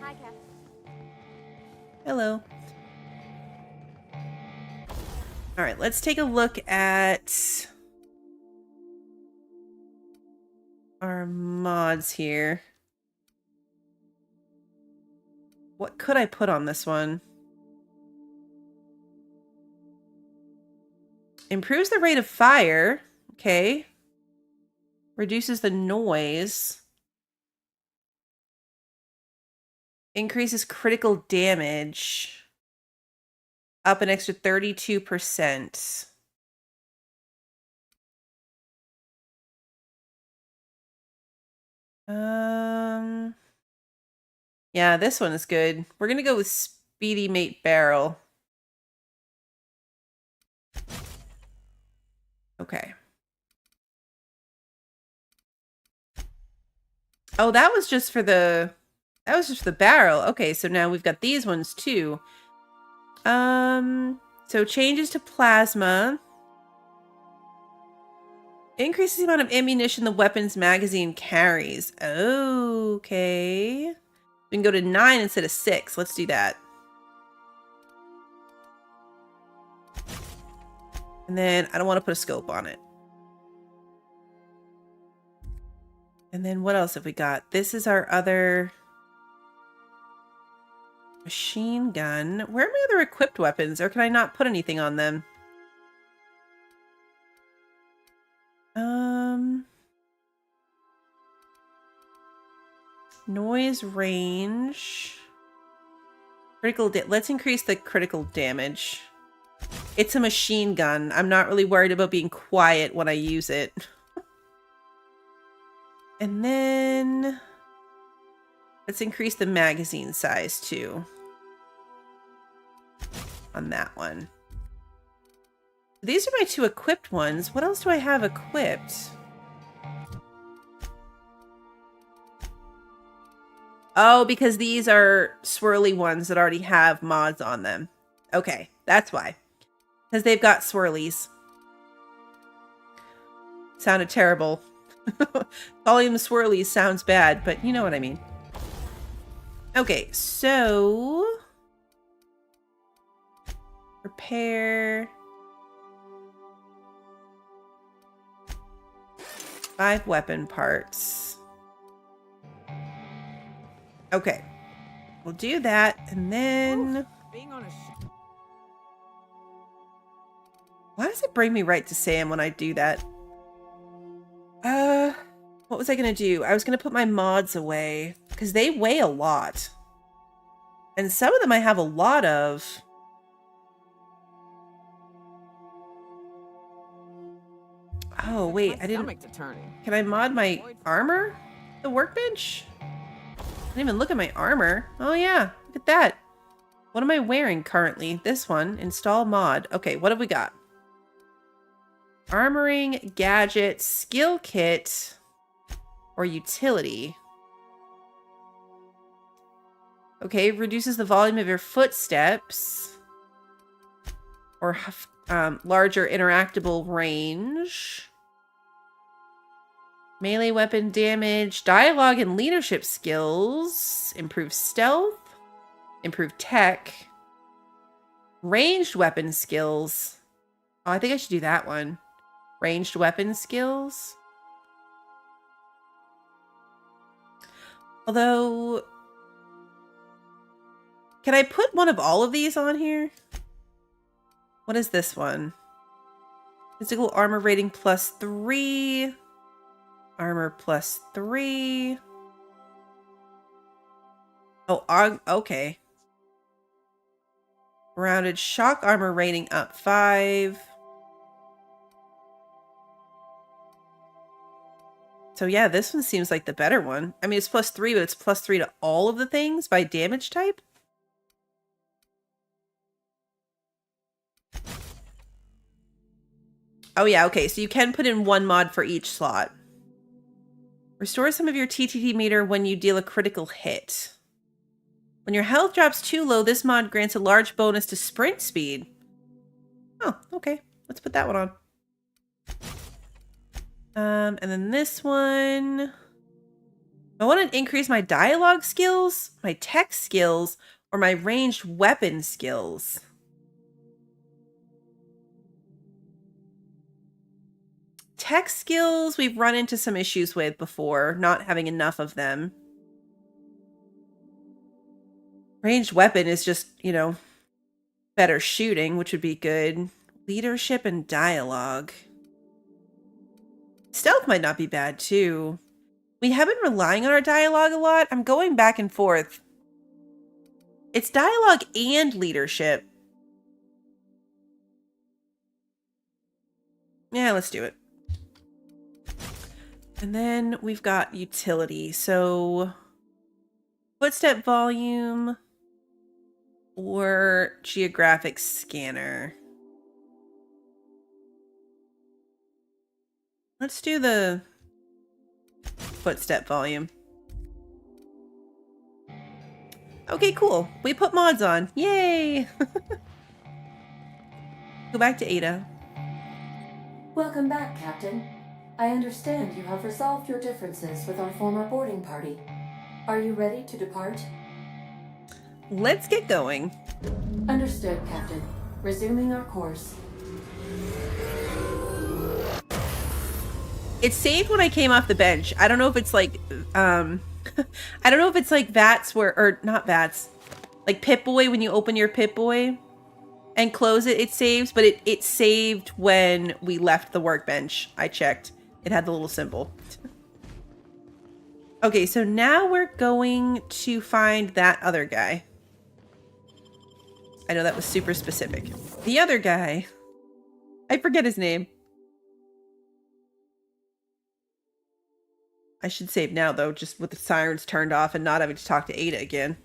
[SPEAKER 6] Hi, Cap.
[SPEAKER 1] Hello. All right, let's take a look at our mods here. What could I put on this one? Improves the rate of fire. Okay. Reduces the noise. Increases critical damage. Up an extra 32%. Yeah, this one is good. We're gonna go with Speedy Mate Barrel. Okay. Oh, that was just for the barrel. Okay, so now we've got these ones too. So changes to plasma. Increases the amount of ammunition the weapon's magazine carries. Okay. We can go to 9 instead of 6. Let's do that. And then I don't want to put a scope on it. And then what else have we got? This is our other machine gun. Where are my other equipped weapons? Or can I not put anything on them? Noise range. Let's increase the critical damage. It's a machine gun. I'm not really worried about being quiet when I use it. And then let's increase the magazine size too. On that one. These are my 2 equipped ones. What else do I have equipped? Oh, because these are swirly ones that already have mods on them. Okay, that's why. Because they've got swirlies. Sounded terrible. Calling them swirlies sounds bad, but you know what I mean. Okay, so... repair... 5 weapon parts. Okay. We'll do that, and then... Why does it bring me right to Sam when I do that? What was I gonna do? I was gonna put my mods away, because they weigh a lot. And some of them I have a lot of. Oh, wait, I didn't... Can I mod my armor? The workbench? I didn't even look at my armor. Oh yeah, look at that. What am I wearing currently? This one. Install mod. Okay, what have we got? Armoring, gadget, skill kit, or utility. Okay, reduces the volume of your footsteps. Or larger interactable range. Melee weapon damage, dialogue and leadership skills. Improve stealth. Improve tech. Ranged weapon skills. Oh, I think I should do that one. Ranged weapon skills. Although... Can I put one of all of these on here? What is this one? Physical armor rating +3. Armor +3. Oh, okay. Rounded shock armor rating up 5. So yeah, this one seems like the better one. I mean, it's +3, but it's +3 to all of the things by damage type. Oh yeah, okay, so you can put in 1 mod for each slot. Restore some of your TTT meter when you deal a critical hit. When your health drops too low, this mod grants a large bonus to sprint speed. Oh, okay. Let's put that one on. And then this one. I want to increase my dialogue skills, my tech skills, or my ranged weapon skills. Tech skills we've run into some issues with before, not having enough of them. Ranged weapon is just, you know, better shooting, which would be good. Leadership and dialogue. Stealth might not be bad, too. We have been relying on our dialogue a lot. I'm going back and forth. It's dialogue and leadership. Yeah, let's do it. And then we've got utility. So, footstep volume or geographic scanner. Let's do the footstep volume. Okay, cool. We put mods on. Yay! Go back to Ada.
[SPEAKER 10] Welcome back, Captain. I understand you have resolved your differences with our former boarding party. Are you ready to depart?
[SPEAKER 1] Let's get going.
[SPEAKER 10] Understood, Captain. Resuming our course.
[SPEAKER 1] It saved when I came off the bench. I don't know if it's like, I don't know if it's like VATS where, or not VATS, like Pip-Boy when you open your Pip-Boy and close it, it saves, but it saved when we left the workbench. I checked. It had the little symbol. Okay, so now we're going to find that other guy. I know that was super specific. The other guy. I forget his name. I should save now, though, just with the sirens turned off and not having to talk to Ada again.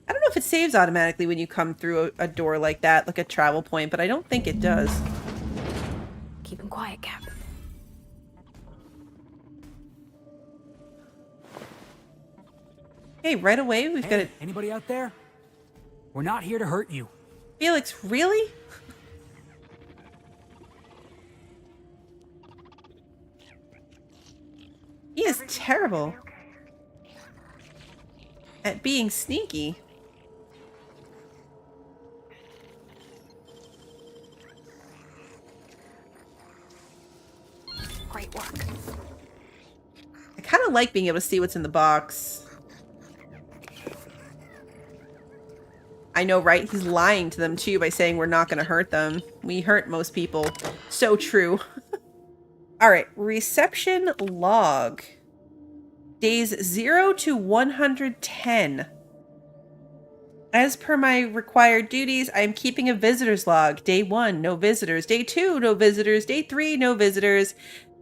[SPEAKER 1] I don't know if it saves automatically when you come through a door like that, like a travel point, but I don't think it does.
[SPEAKER 7] Keep him quiet, Cap.
[SPEAKER 1] Hey, right away, we've got it.
[SPEAKER 2] Anybody out there? We're not here to hurt you.
[SPEAKER 1] Felix, really? He is terrible at being sneaky.
[SPEAKER 7] Great work.
[SPEAKER 1] I kind of like being able to see what's in the box. I know, right? He's lying to them, too, by saying we're not going to hurt them. We hurt most people. So true. Alright, reception log. Days 0 to 110. As per my required duties, I am keeping a visitor's log. Day 1, no visitors. Day 2, no visitors. Day 3, no visitors.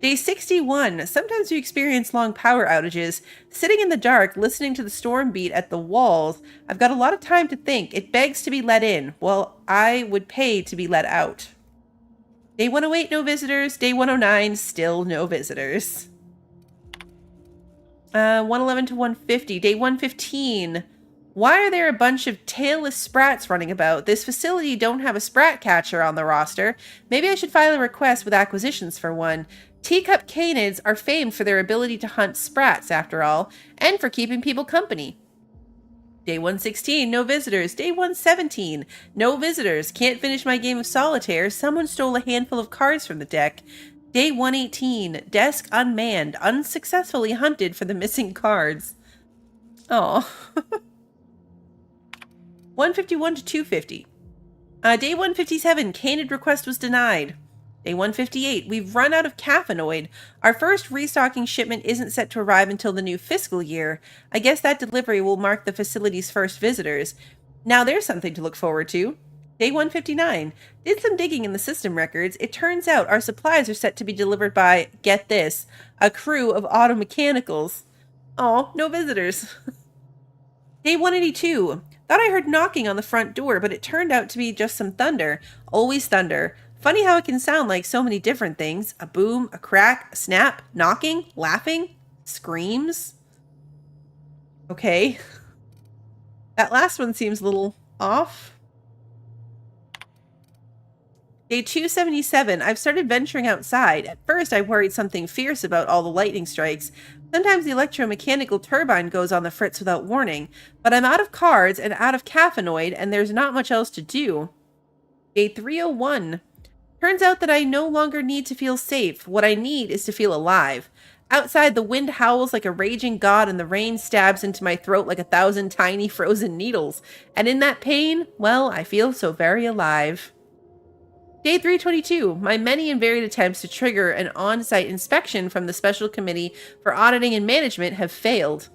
[SPEAKER 1] Day 61. Sometimes we experience long power outages. Sitting in the dark, listening to the storm beat at the walls, I've got a lot of time to think. It begs to be let in. Well, I would pay to be let out. Day 108, no visitors. Day 109, still no visitors. 111 to 150. Day 115. Why are there a bunch of tailless sprats running about? This facility don't have a sprat catcher on the roster. Maybe I should file a request with acquisitions for one. Teacup canids are famed for their ability to hunt sprats, after all, and for keeping people company. Day 116, no visitors. Day 117, no visitors. Can't finish my game of solitaire. Someone stole a handful of cards from the deck. Day 118, desk unmanned. Unsuccessfully hunted for the missing cards. Oh. 151 to 250. Day 157, canid request was denied. Day 158, we've run out of caffeinoid. Our first restocking shipment isn't set to arrive until the new fiscal year. I guess that delivery will mark the facility's first visitors. Now there's something to look forward to. Day 159, did some digging in the system records. It turns out our supplies are set to be delivered by, get this, a crew of auto mechanicals. Aw, no visitors. Day 182, thought I heard knocking on the front door, but it turned out to be just some thunder. Always thunder. Funny how it can sound like so many different things. A boom, a crack, a snap, knocking, laughing, screams. Okay. That last one seems a little off. Day 277, I've started venturing outside. At first, I worried something fierce about all the lightning strikes. Sometimes the electromechanical turbine goes on the fritz without warning. But I'm out of cards and out of caffeinoid, and there's not much else to do. Day 301. Turns out that I no longer need to feel safe. What I need is to feel alive. Outside, the wind howls like a raging god and the rain stabs into my throat like 1,000 tiny frozen needles. And in that pain, well, I feel so very alive. Day 322. My many and varied attempts to trigger an on-site inspection from the Special Committee for Auditing and Management have failed.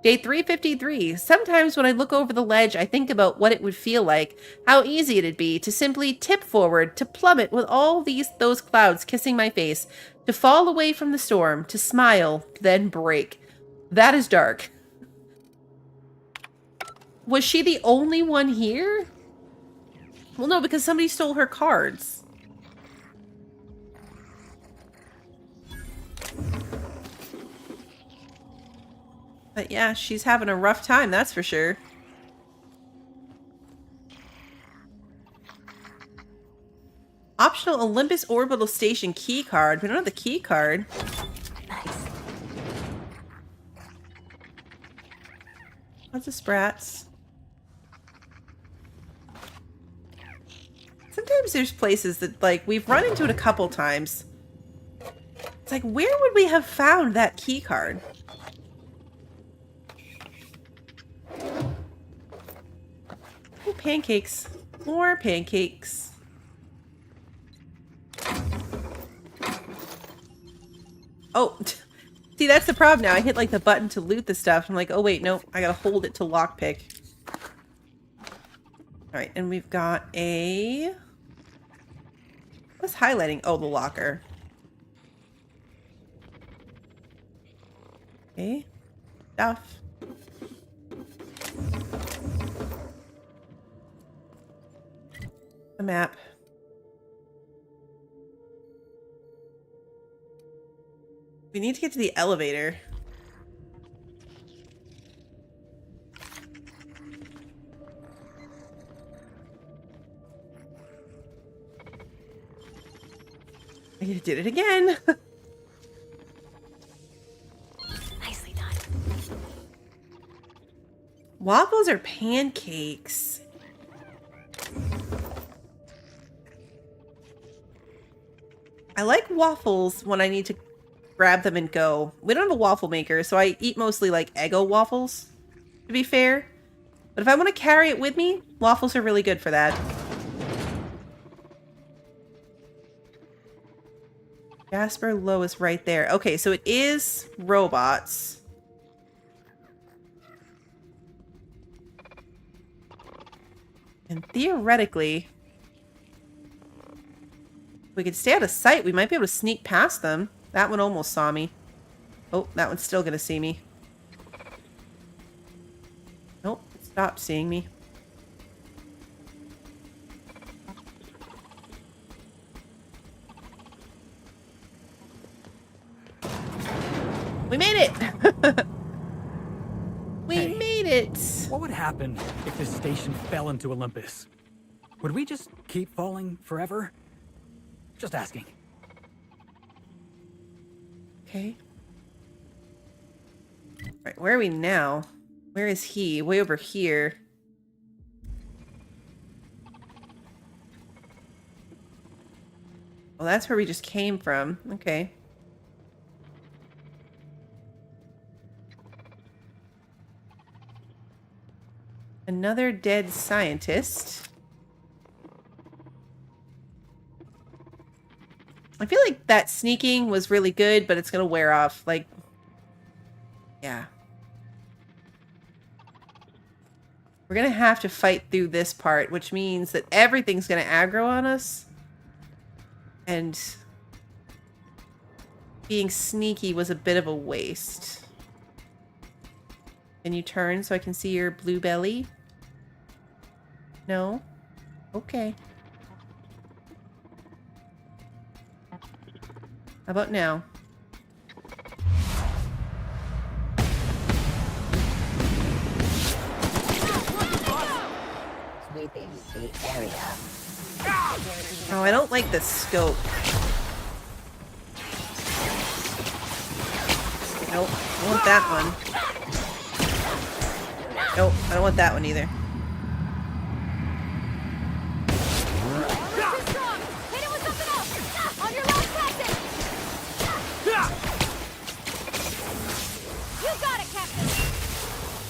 [SPEAKER 1] Day 353. Sometimes when I look over the ledge, I think about what it would feel like, how easy it'd be to simply tip forward, to plummet with all those clouds kissing my face, to fall away from the storm, to smile, then break. That is dark. Was she the only one here? Well, no, because somebody stole her cards. But yeah, she's having a rough time, that's for sure. Optional Olympus Orbital Station key card. We don't have the key card.
[SPEAKER 6] Nice.
[SPEAKER 1] Lots of sprats. Sometimes there's places that, like, we've run into it a couple times. It's like, where would we have found that key card? Ooh, pancakes. More pancakes. Oh, see, that's the problem now. I hit, like, the button to loot the stuff. I'm like, oh, wait, no. I gotta hold it to lockpick. Alright, and we've got a... What's highlighting? Oh, the locker. Okay. Stuff. A map. We need to get to the elevator. I did it again.
[SPEAKER 6] Nicely done.
[SPEAKER 1] Waffles or pancakes? I like waffles when I need to grab them and go. We don't have a waffle maker, so I eat mostly like Eggo waffles, to be fair. But if I want to carry it with me, waffles are really good for that. Jasper Low is right there. Okay, so it is robots. And theoretically, if we could stay out of sight, we might be able to sneak past them. That one almost saw me. Oh, that one's still gonna see me. Nope, stop seeing me. We made it! We made it!
[SPEAKER 2] What would happen if this station fell into Olympus? Would we just keep falling forever? Just asking.
[SPEAKER 1] Okay. Right, where are we now? Where is he? Way over here. Well, that's where we just came from. Okay. Another dead scientist. I feel like that sneaking was really good, but it's gonna wear off. Like, yeah. We're gonna have to fight through this part, which means that everything's gonna aggro on us. And being sneaky was a bit of a waste. Can you turn so I can see your blue belly? No? Okay. How about now?
[SPEAKER 8] Sweeping the area.
[SPEAKER 1] Oh, I don't like the scope. Nope, I don't want that one. Nope, I don't want that one either.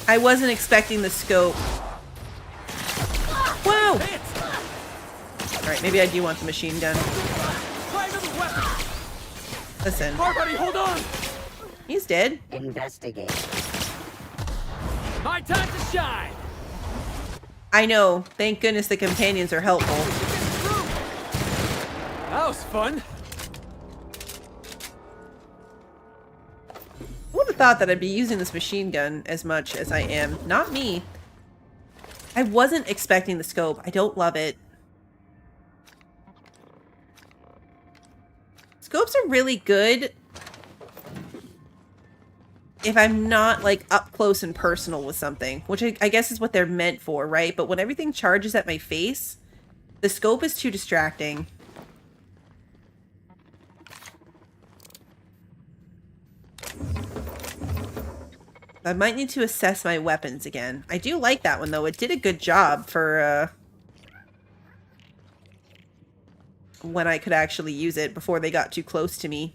[SPEAKER 1] I wasn't expecting the scope. Whoa! Alright, maybe I do want the machine gun. Listen.
[SPEAKER 5] Buddy, hold on!
[SPEAKER 1] He's dead.
[SPEAKER 8] Investigate.
[SPEAKER 5] My time to shine!
[SPEAKER 1] I know. Thank goodness the companions are helpful.
[SPEAKER 5] That was fun.
[SPEAKER 1] Who would have thought that I'd be using this machine gun as much as I am? Not me. I wasn't expecting the scope. I don't love it. Scopes are really good. if I'm not, like, up close and personal with something, which I guess is what they're meant for, right? But when everything charges at my face, the scope is too distracting. I might need to assess my weapons again. I do like that one, though. It did a good job for, when I could actually use it before they got too close to me.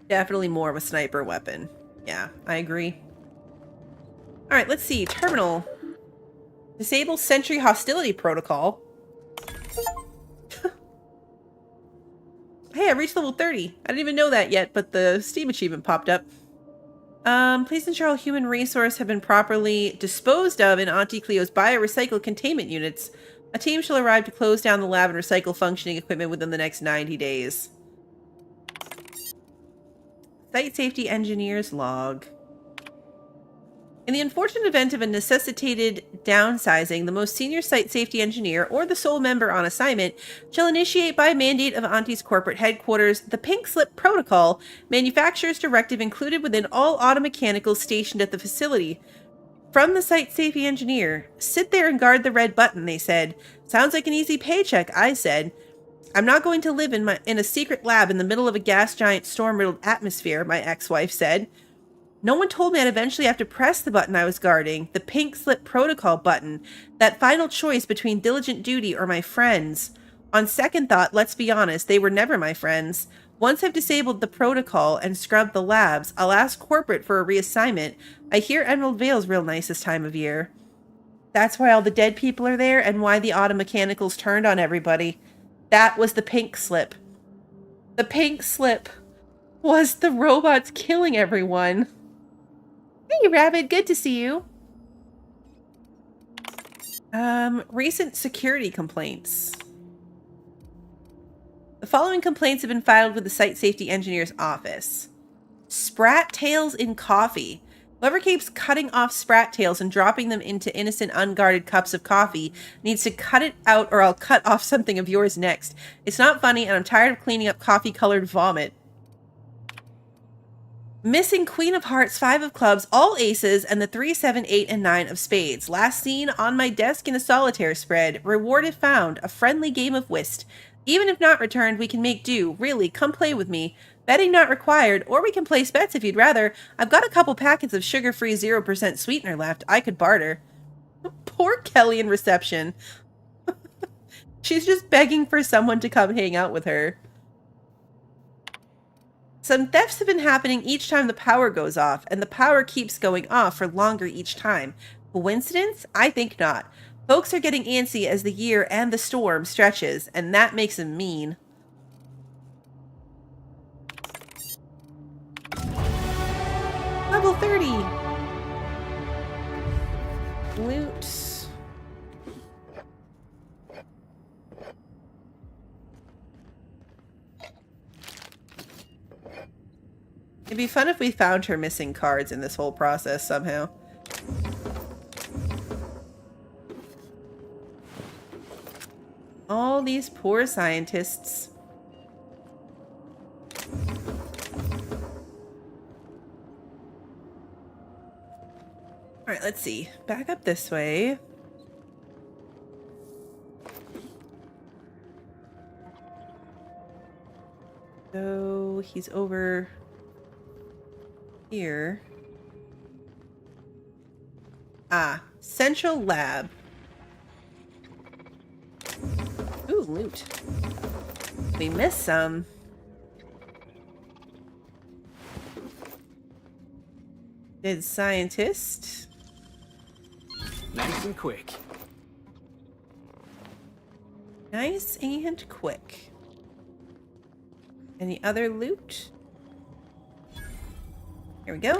[SPEAKER 1] Definitely more of a sniper weapon. Yeah, I agree. Alright, let's see. Terminal. Disable Sentry Hostility Protocol. Hey, I reached level 30. I didn't even know that yet, but the Steam achievement popped up. Please ensure all human resources have been properly disposed of in Auntie Cleo's biorecycle containment units. A team shall arrive to close down the lab and recycle functioning equipment within the next 90 days. Site Safety Engineer's Log. In the unfortunate event of a necessitated downsizing, the most senior site safety engineer or the sole member on assignment shall initiate by mandate of Auntie's corporate headquarters the Pink Slip Protocol, manufacturer's directive included within all auto mechanicals stationed at the facility. From the site safety engineer, sit there and guard the red button, they said. Sounds like an easy paycheck, I said. I'm not going to live in a secret lab in the middle of a gas giant storm-riddled atmosphere, my ex-wife said. No one told me I'd eventually have to press the button I was guarding, the Pink Slip Protocol button, that final choice between diligent duty or my friends. On second thought, let's be honest, they were never my friends. Once I've disabled the protocol and scrubbed the labs, I'll ask corporate for a reassignment. I hear Emerald Vale's real nice this time of year. That's why all the dead people are there and why the auto mechanicals turned on everybody. That was the Pink Slip. The Pink Slip was the robots killing everyone. Hey, Rabbit, good to see you. Recent security complaints. The following complaints have been filed with the Site Safety Engineer's office. Sprat tails in coffee. Whoever keeps cutting off sprat tails and dropping them into innocent, unguarded cups of coffee needs to cut it out or I'll cut off something of yours next. It's not funny and I'm tired of cleaning up coffee-colored vomit. Missing Queen of Hearts, 5 of Clubs, all aces, and the 3, 7, 8, and 9 of spades. Last seen on my desk in a solitaire spread. Reward if found. A friendly game of whist. Even if not returned, we can make do. Really, come play with me. Betting not required, or we can place bets if you'd rather. I've got a couple packets of sugar-free 0% sweetener left. I could barter. Poor Kelly in reception. She's just begging for someone to come hang out with her. Some thefts have been happening each time the power goes off, and the power keeps going off for longer each time. Coincidence? I think not. Folks are getting antsy as the year and the storm stretches, and that makes them mean. Level 30! Loot. It'd be fun if we found her missing cards in this whole process somehow. All these poor scientists. Alright, let's see. Back up this way. So he's over here. Ah, Central Lab. Ooh, loot. We missed some. Dead scientist.
[SPEAKER 2] Nice and quick.
[SPEAKER 1] Nice and quick. Any other loot? Here we go.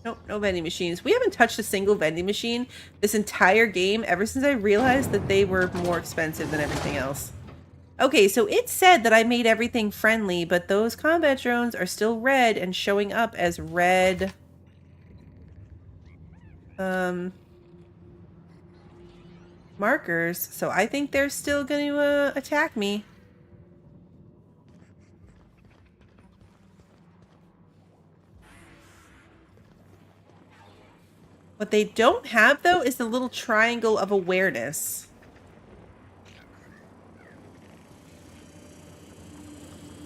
[SPEAKER 1] Nope, no vending machines. We haven't touched a single vending machine this entire game ever since I realized that they were more expensive than everything else. Okay, so it said that I made everything friendly, but those combat drones are still red and showing up as red. markers, so I think they're still going to attack me. What they don't have, though, is the little triangle of awareness.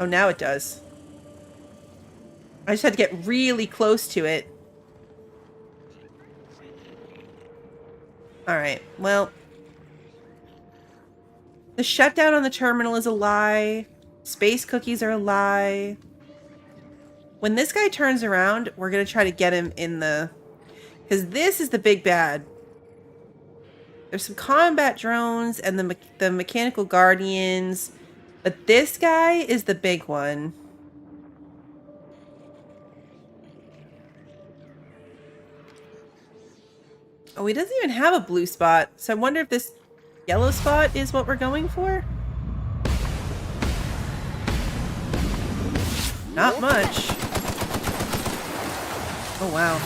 [SPEAKER 1] Oh, now it does. I just had to get really close to it. Alright, well. The shutdown on the terminal is a lie. Space cookies are a lie. When this guy turns around, we're going to try to get him in the... Because this is the big bad. There's some combat drones and the mechanical guardians. But this guy is the big one. Oh, he doesn't even have a blue spot. So I wonder if this yellow spot is what we're going for? Not much. Oh, wow.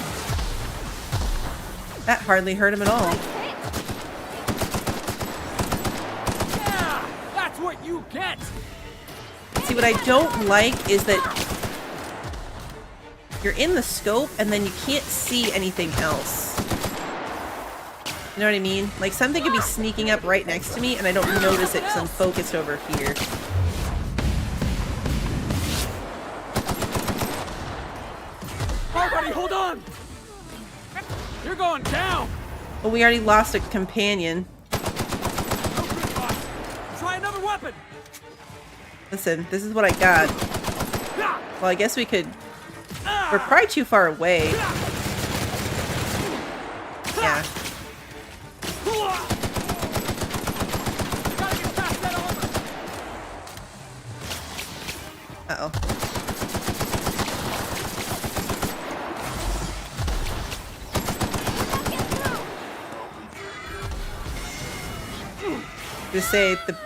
[SPEAKER 1] That hardly hurt him at all.
[SPEAKER 5] Yeah, that's what you get.
[SPEAKER 1] See, what I don't like is that you're in the scope and then you can't see anything else. You know what I mean? Like, something could be sneaking up right next to me and I don't notice it because I'm focused over here.
[SPEAKER 5] Hey, buddy, hold on. You're going down.
[SPEAKER 1] Well, we already lost a companion.
[SPEAKER 5] No good, boss. Try another weapon.
[SPEAKER 1] Listen, this is what I got. Well, I guess we could... We're probably too far away. Yeah. Uh-oh. Just say the...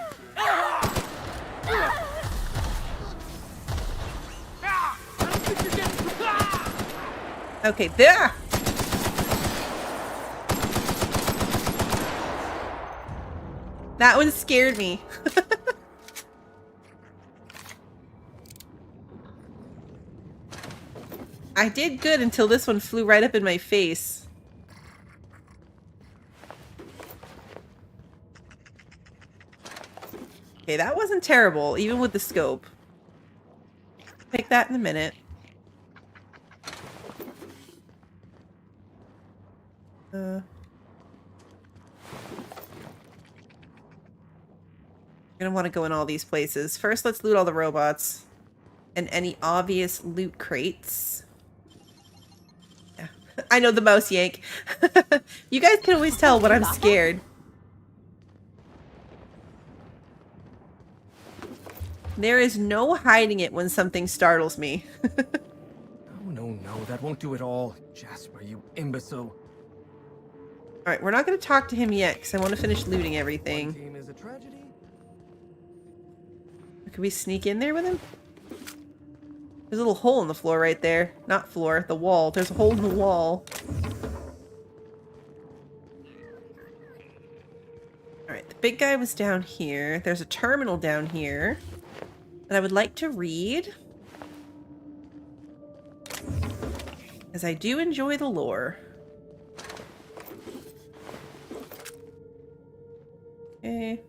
[SPEAKER 1] Okay, there! That one scared me. I did good until this one flew right up in my face. Okay, that wasn't terrible, even with the scope. Pick that in a minute. You're gonna want to go in all these places. First, let's loot all the robots. And any obvious loot crates. Yeah. I know the mouse yank. You guys can always tell when I'm scared. There is no hiding it when something startles me.
[SPEAKER 5] No, that won't do it all. Jasper, you imbecile.
[SPEAKER 1] Alright, we're not going to talk to him yet, because I want to finish looting everything.
[SPEAKER 5] Team is a tragedy.
[SPEAKER 1] Could we sneak in there with him? There's a little hole in the floor right there. Not floor, the wall. There's a hole in the wall. Alright, the big guy was down here. There's a terminal down here that I would like to read. Because I do enjoy the lore. Okay.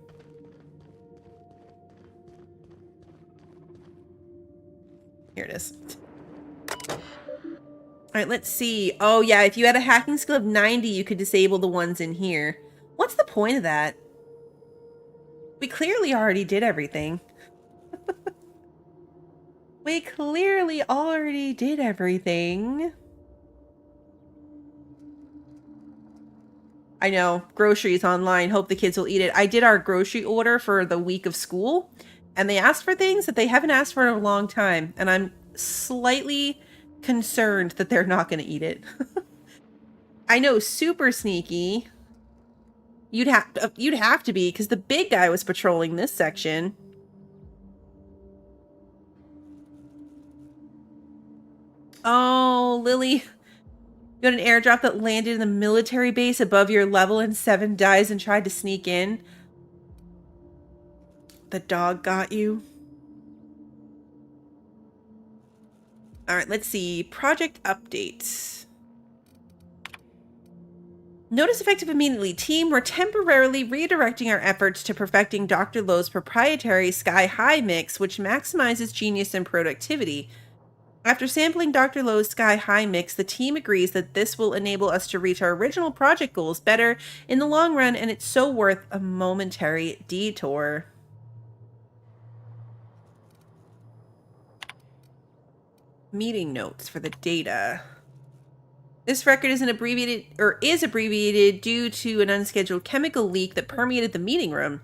[SPEAKER 1] Here it is. Alright, let's see. Oh yeah, if you had a hacking skill of 90, you could disable the ones in here. What's the point of that? We clearly already did everything. We clearly already did everything. I know, groceries online, hope the kids will eat it. I did our grocery order for the week of school, and they asked for things that they haven't asked for in a long time, and I'm slightly concerned that they're not going to eat it. I know, super sneaky. You'd have to be, because the big guy was patrolling this section. Oh, Lily. You had an airdrop that landed in the military base above your level and 7 dies and tried to sneak in. The dog got you. All right, let's see. Project updates. Notice effective immediately. Team, we're temporarily redirecting our efforts to perfecting Dr. Lowe's proprietary Sky High mix, which maximizes genius and productivity. After sampling Dr. Lowe's Sky High mix, the team agrees that this will enable us to reach our original project goals better in the long run, and it's so worth a momentary detour. Meeting notes for the data. This record is abbreviated due to an unscheduled chemical leak that permeated the meeting room.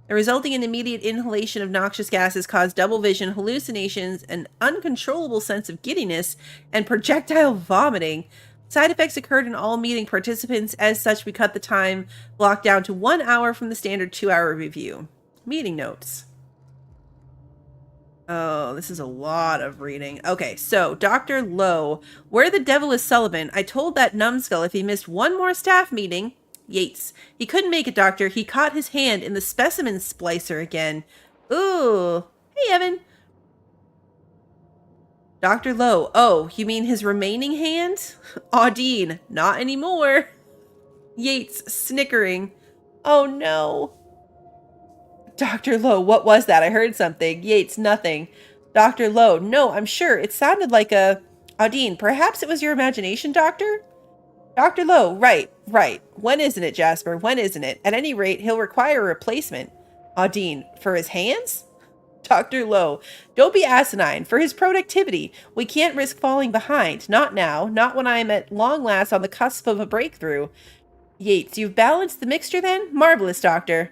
[SPEAKER 1] The resulting and immediate inhalation of noxious gases caused double vision, hallucinations, an uncontrollable sense of giddiness, and projectile vomiting. Side effects occurred in all meeting participants. As such, we cut the time block down to 1 hour from the standard 2-hour review. Meeting notes. Oh, this is a lot of reading. Okay, so Dr. Lowe, where the devil is Sullivan? I told that numbskull if he missed one more staff meeting, Yates. He couldn't make it, Doctor. He caught his hand in the specimen splicer again. Ooh. Hey, Evan. Dr. Lowe. Oh, you mean his remaining hand? Audine. Not anymore. Yates, snickering. Oh, no. Dr. Lowe, what was that? I heard something. Yates, nothing. Dr. Lowe, no, I'm sure. It sounded like a... Audine, perhaps it was your imagination, Doctor? Dr. Lowe, right. When isn't it, Jasper? When isn't it? At any rate, he'll require a replacement. Audine, for his hands? Dr. Lowe, don't be asinine. For his productivity. We can't risk falling behind. Not now. Not when I am at long last on the cusp of a breakthrough. Yates, you've balanced the mixture then? Marvelous, Doctor.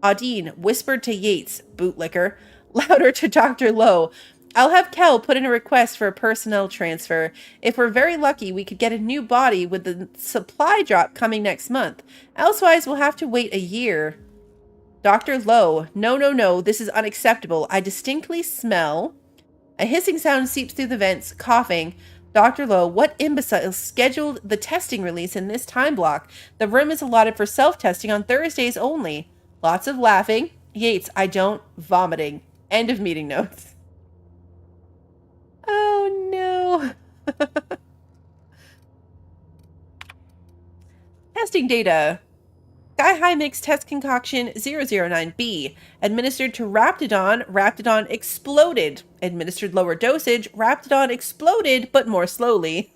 [SPEAKER 1] Audine whispered to Yates, bootlicker, louder to Dr. Lowe. I'll have Kel put in a request for a personnel transfer. If we're very lucky, we could get a new body with the supply drop coming next month. Elsewise, we'll have to wait a year. Dr. Lowe, no, this is unacceptable. I distinctly smell... A hissing sound seeps through the vents, coughing. Dr. Lowe, what imbecile scheduled the testing release in this time block? The room is allotted for self-testing on Thursdays only. Lots of laughing. Yates, I don't. Vomiting. End of meeting notes. Oh, no. Testing data. Sky High Mix Test Concoction 009B. Administered to Raptidon. Raptidon exploded. Administered lower dosage. Raptidon exploded, but more slowly.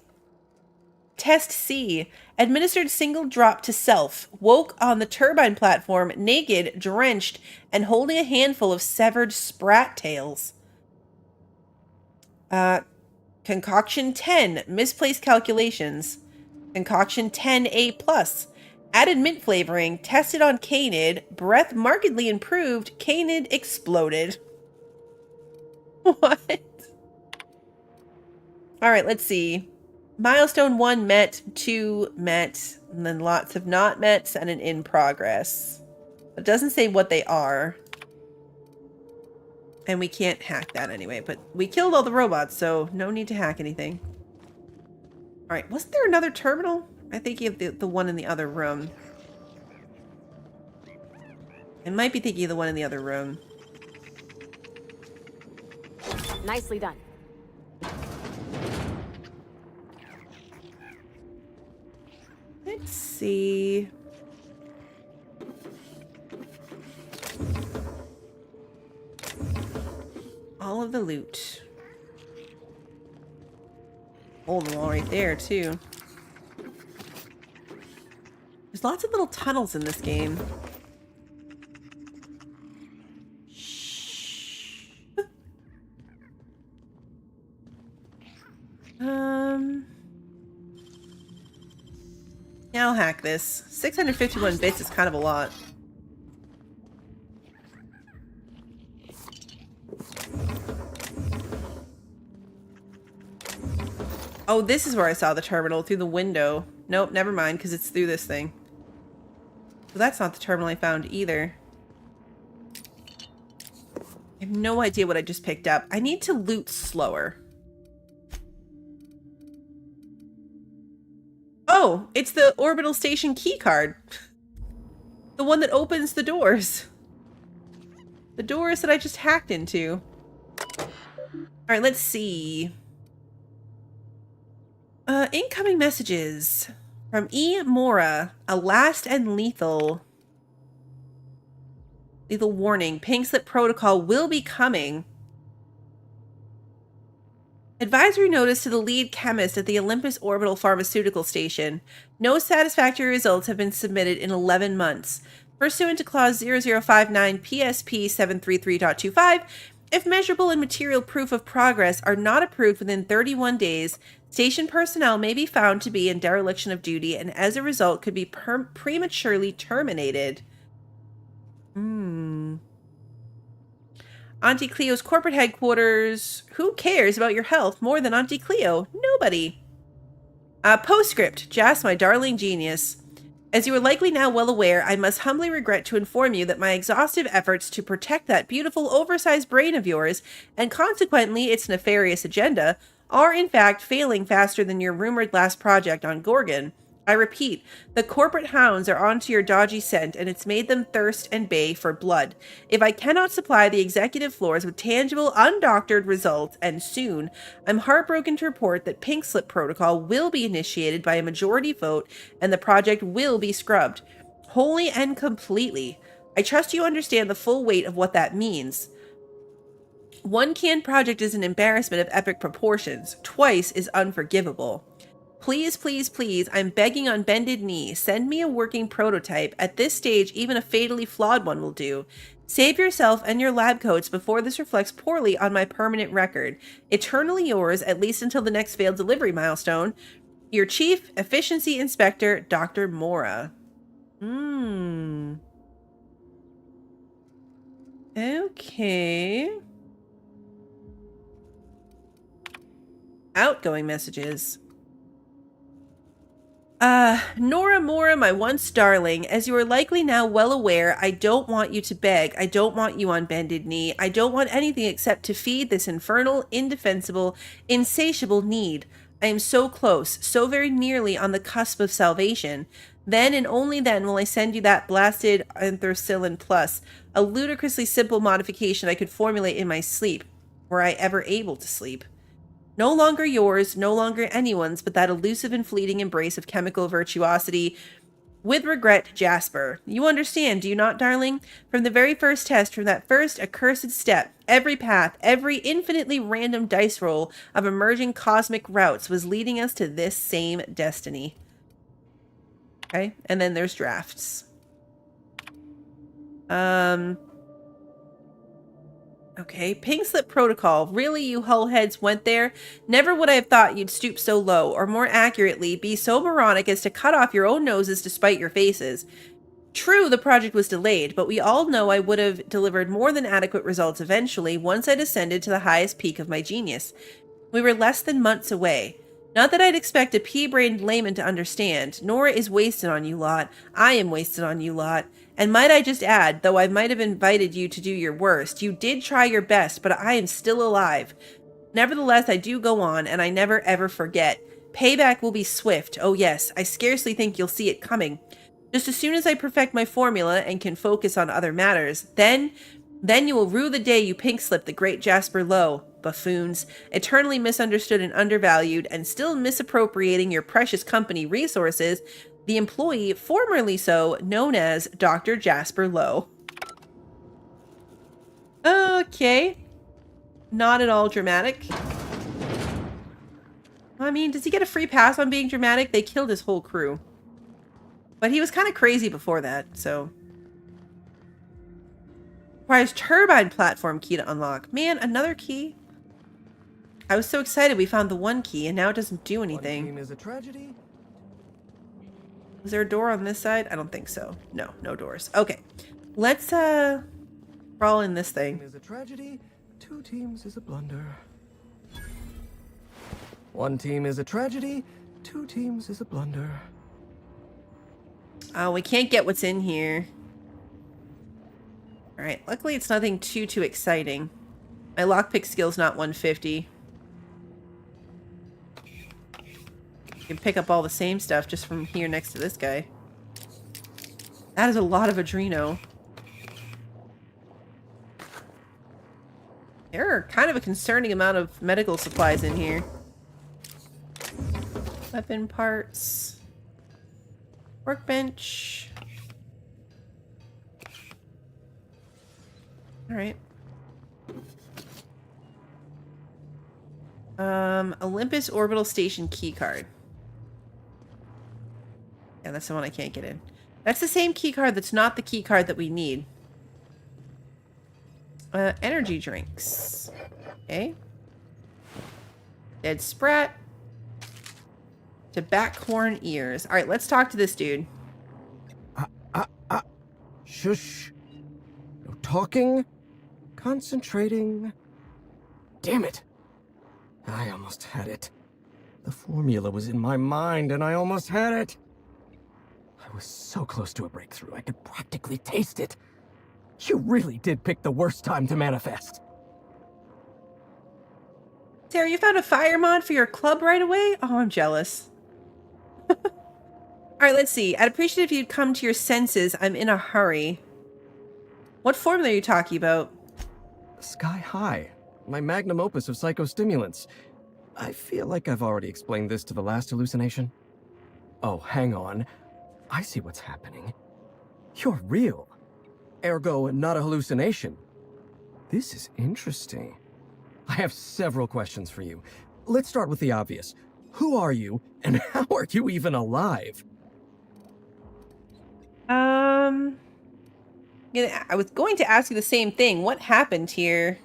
[SPEAKER 1] Test C. Administered single drop to self. Woke on the turbine platform, naked, drenched, and holding a handful of severed sprat tails. Concoction 10. Misplaced calculations. Concoction 10A+. Added mint flavoring. Tested on canid. Breath markedly improved. Canid exploded. What? Alright, let's see. Milestone 1 met, 2 met, and then lots of not met, and an in progress. It doesn't say what they are. And we can't hack that anyway, but we killed all the robots, so no need to hack anything. Alright, wasn't there another terminal? I think you have the one in the other room. I might be thinking of the one in the other room.
[SPEAKER 7] Nicely done.
[SPEAKER 1] Let's see. All of the loot. Old wall right there, too. There's lots of little tunnels in this game. Yeah, I'll hack this. 651 bits is kind of a lot. Oh, this is where I saw the terminal, through the window. Nope, never mind, because it's through this thing. So that's not the terminal I found either. I have no idea what I just picked up. I need to loot slower. Oh, it's the orbital station key card. The one that opens the doors. The doors that I just hacked into. Alright, let's see. Incoming messages. From E. Mora. A last and lethal. Lethal warning. Pink slip protocol will be coming. Advisory notice to the lead chemist at the Olympus Orbital Pharmaceutical Station. No satisfactory results have been submitted in 11 months. Pursuant to Clause 0059 PSP 733.25, if measurable and material proof of progress are not approved within 31 days, station personnel may be found to be in dereliction of duty and as a result could be prematurely terminated. Auntie Cleo's corporate headquarters. Who cares about your health more than Auntie Cleo? Nobody. Postscript. Jas, my darling genius. As you are likely now well aware, I must humbly regret to inform you that my exhaustive efforts to protect that beautiful oversized brain of yours, and consequently its nefarious agenda, are in fact failing faster than your rumored last project on Gorgon. I repeat, the corporate hounds are onto your dodgy scent, and it's made them thirst and bay for blood. If I cannot supply the executive floors with tangible, undoctored results, and soon, I'm heartbroken to report that Pink Slip Protocol will be initiated by a majority vote, and the project will be scrubbed. Wholly and completely. I trust you understand the full weight of what that means. One canned project is an embarrassment of epic proportions. Twice is unforgivable. Please, please, please, I'm begging on bended knee, send me a working prototype. At this stage, even a fatally flawed one will do. Save yourself and your lab coats before this reflects poorly on my permanent record. Eternally yours, at least until the next failed delivery milestone. Your Chief Efficiency Inspector, Dr. Mora. Okay. Outgoing messages. Nora Mora, my once darling, as you are likely now well aware, I don't want you to beg. I don't want you on bended knee. I don't want anything except to feed this infernal, indefensible, insatiable need. I am so close, so very nearly on the cusp of salvation. Then and only then will I send you that blasted Anthracillin Plus, a ludicrously simple modification I could formulate in my sleep, were I ever able to sleep. No longer yours, no longer anyone's, but that elusive and fleeting embrace of chemical virtuosity. With regret, Jasper. You understand, do you not, darling? From the very first test, from that first accursed step, every path, every infinitely random dice roll of emerging cosmic routes was leading us to this same destiny. Okay, and then there's drafts. Okay, Pink Slip Protocol. Really, you hullheads went there? Never would I have thought you'd stoop so low, or more accurately, be so moronic as to cut off your own noses to spite your faces. True, the project was delayed, but we all know I would have delivered more than adequate results eventually once I descended to the highest peak of my genius. We were less than months away. Not that I'd expect a pea-brained layman to understand. Nora is wasted on you lot. I am wasted on you lot. And might I just add, though I might have invited you to do your worst, you did try your best, but I am still alive. Nevertheless, I do go on, and I never ever forget. Payback will be swift. Oh yes, I scarcely think you'll see it coming. Just as soon as I perfect my formula and can focus on other matters, then you will rue the day you pink-slipped the great Jasper Lowe. Buffoons, eternally misunderstood and undervalued, and still misappropriating your precious company resources, the employee formerly so known as Dr. Jasper Lowe. Okay. Not at all dramatic. I mean, does he get a free pass on being dramatic? They killed his whole crew. But he was kind of crazy before that, so. Requires turbine platform key to unlock. Man, another key? I was so excited we found the one key, and now it doesn't do anything.
[SPEAKER 5] One team is a tragedy.
[SPEAKER 1] Is there a door on this side? I don't think so. No, no doors. Okay. Let's, crawl in this thing.
[SPEAKER 5] One team is a tragedy. Two teams is a blunder. One team is a tragedy. Two teams is a blunder.
[SPEAKER 1] Oh, we can't get what's in here. Alright, luckily it's nothing too exciting. My lockpick skill's not 150. You can pick up all the same stuff just from here next to this guy. That is a lot of Adreno. There are kind of a concerning amount of medical supplies in here. Weapon parts. Workbench. Alright. Olympus Orbital Station keycard. Yeah, that's the one I can't get in. That's the same keycard that's not the keycard that we need. Energy drinks. Okay. Dead sprat. Tobaccorn ears. Alright, let's talk to this dude.
[SPEAKER 11] Shush. No talking. Concentrating. Damn it. I almost had it. The formula was in my mind and I almost had it. I was so close to a breakthrough, I could practically taste it. You really did pick the worst time to manifest.
[SPEAKER 1] Sarah, you found a fire mod for your club right away? Oh, I'm jealous. Alright, let's see. I'd appreciate if you'd come to your senses. I'm in a hurry. What formula are you talking about?
[SPEAKER 11] Sky High. My magnum opus of psychostimulants. I feel like I've already explained this to the last hallucination. Oh, hang on. I see what's happening. You're real. Ergo, not a hallucination. This is interesting. I have several questions for you. Let's start with the obvious. Who are you, and how are you even alive?
[SPEAKER 1] Yeah, I was going to ask you the same thing. What happened here?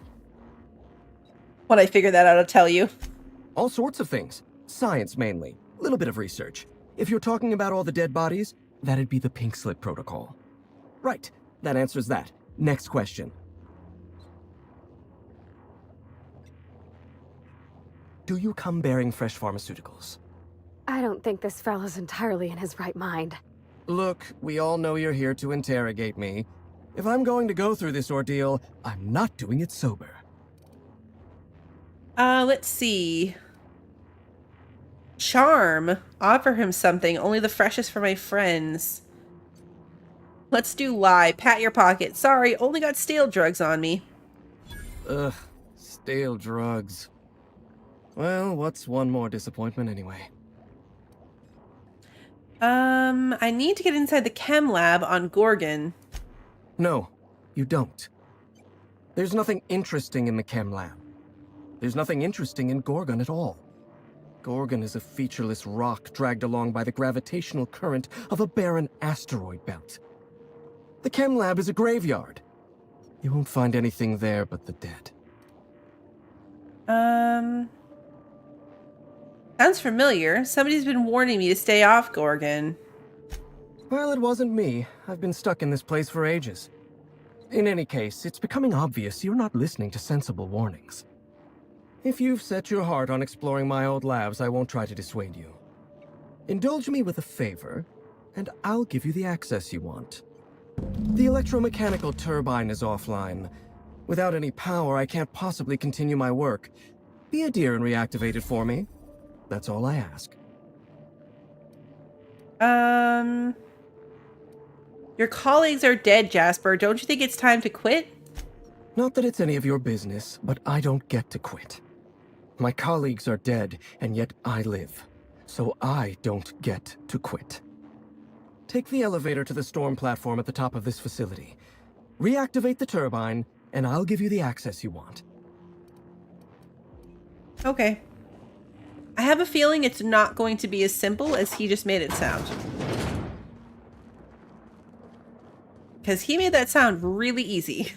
[SPEAKER 1] When I figure that out, I'll tell you.
[SPEAKER 11] All sorts of things. Science, mainly. A little bit of research. If you're talking about all the dead bodies, that'd be the Pink Slip Protocol. Right. That answers that. Next question. Do you come bearing fresh pharmaceuticals?
[SPEAKER 7] I don't think this fellow's entirely in his right mind.
[SPEAKER 11] Look, we all know you're here to interrogate me. If I'm going to go through this ordeal, I'm not doing it sober.
[SPEAKER 1] Let's see. Charm. Offer him something. Only the freshest for my friends. Let's do lie. Pat your pocket. Sorry, only got stale drugs on me.
[SPEAKER 11] Ugh, stale drugs. Well, what's one more disappointment anyway?
[SPEAKER 1] I need to get inside the chem lab on Gorgon.
[SPEAKER 11] No, you don't. There's nothing interesting in the chem lab. There's nothing interesting in Gorgon at all. Gorgon is a featureless rock dragged along by the gravitational current of a barren asteroid belt. The chem lab is a graveyard. You won't find anything there but the dead.
[SPEAKER 1] Sounds familiar. Somebody's been warning me to stay off Gorgon.
[SPEAKER 11] Well, it wasn't me. I've been stuck in this place for ages. In any case, it's becoming obvious you're not listening to sensible warnings. If you've set your heart on exploring my old labs, I won't try to dissuade you. Indulge me with a favor, and I'll give you the access you want. The electromechanical turbine is offline. Without any power, I can't possibly continue my work. Be a dear and reactivate it for me. That's all I ask.
[SPEAKER 1] Your colleagues are dead, Jasper. Don't you think it's time to quit?
[SPEAKER 11] Not that it's any of your business, but I don't get to quit. My colleagues are dead, and yet I live. So I don't get to quit. Take the elevator to the storm platform at the top of this facility. Reactivate the turbine, and I'll give you the access you want.
[SPEAKER 1] Okay. I have a feeling it's not going to be as simple as he just made it sound. Because he made that sound really easy.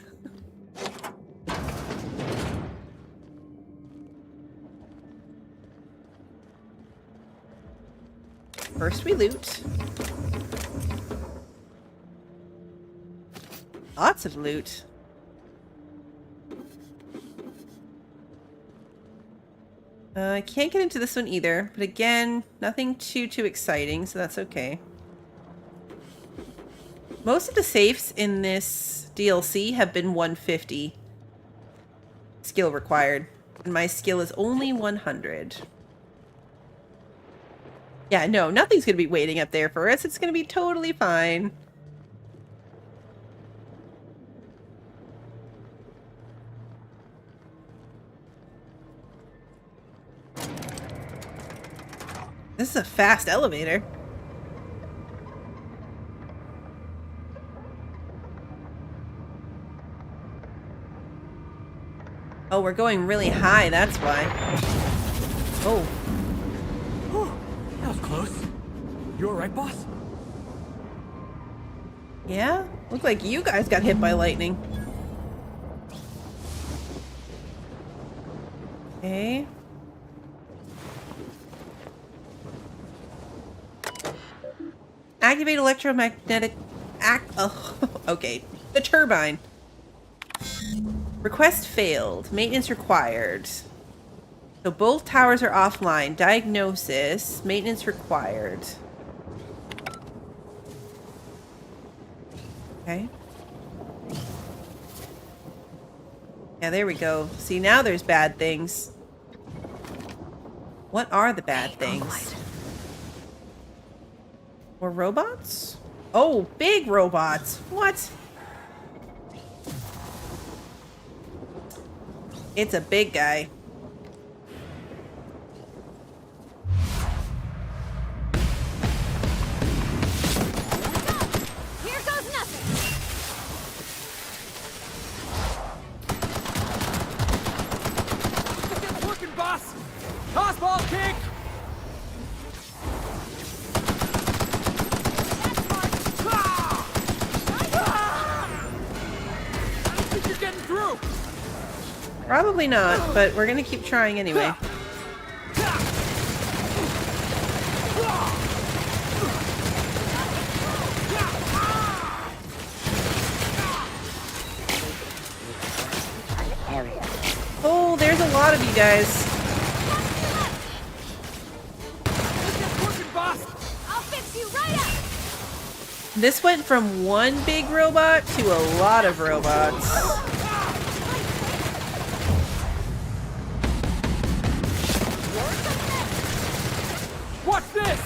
[SPEAKER 1] First we loot. Lots of loot. I can't get into this one either, but again, nothing too exciting, so that's okay. Most of the safes in this DLC have been 150 skill required, and my skill is only 100. Yeah, no, nothing's gonna be waiting up there for us. It's gonna be totally fine. This is a fast elevator. Oh, we're going really high, that's why. Oh.
[SPEAKER 2] Whew, that was close. You alright, boss?
[SPEAKER 1] Yeah? Looked like you guys got hit by lightning. Okay. Activate electromagnetic oh, okay. The turbine. Request failed. Maintenance required. So both towers are offline. Diagnosis. Maintenance required. Okay. Yeah, there we go. See, now there's bad things. What are the bad things? More robots? Oh, big robots. What? It's a big guy.
[SPEAKER 7] Here goes nothing.
[SPEAKER 5] It's working, boss! Toss ball kick!
[SPEAKER 1] Probably not, but we're gonna keep trying anyway. Oh, there's a lot of you guys.
[SPEAKER 7] I'll fix you right up.
[SPEAKER 1] This went from one big robot to a lot of robots.
[SPEAKER 5] What's this?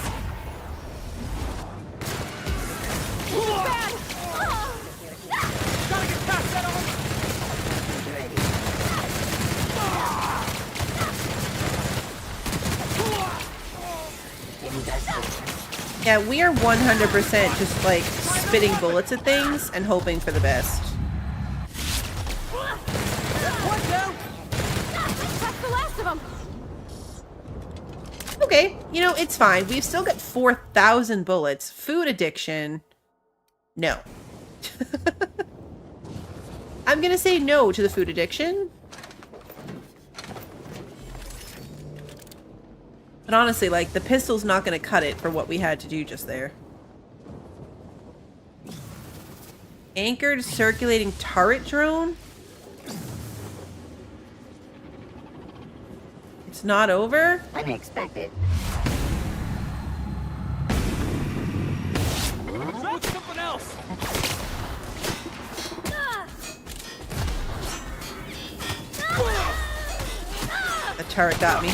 [SPEAKER 5] Gotta get past that armor!
[SPEAKER 1] Yeah, we are 100% just like spitting bullets at things and hoping for the best.
[SPEAKER 7] That's the last of them.
[SPEAKER 1] Okay, you know, it's fine. We've still got 4,000 bullets. Food addiction. No. I'm gonna say no to the food addiction. But honestly, like, the pistol's not gonna cut it for what we had to do just there. Anchored circulating turret drone? It's not over?
[SPEAKER 8] Unexpected.
[SPEAKER 5] What's something else?
[SPEAKER 1] The turret got me.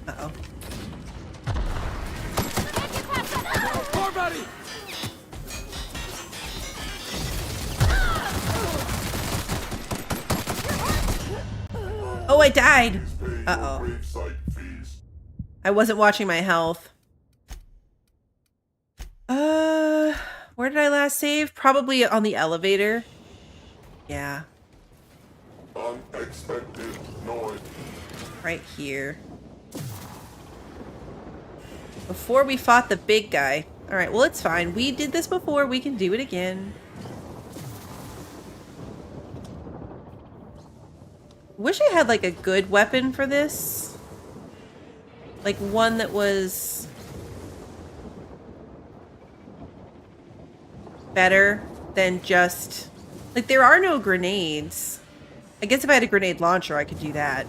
[SPEAKER 1] Uh-oh.
[SPEAKER 5] More buddy!
[SPEAKER 1] Oh, I died! Uh-oh. I wasn't watching my health. Where did I last save? Probably on the elevator. Yeah.
[SPEAKER 12] Unexpected noise.
[SPEAKER 1] Right here. Before we fought the big guy. Alright, well, it's fine. We did this before. We can do it again. Wish I had, like, a good weapon for this. Like, one that was better than just... Like, there are no grenades. I guess if I had a grenade launcher, I could do that.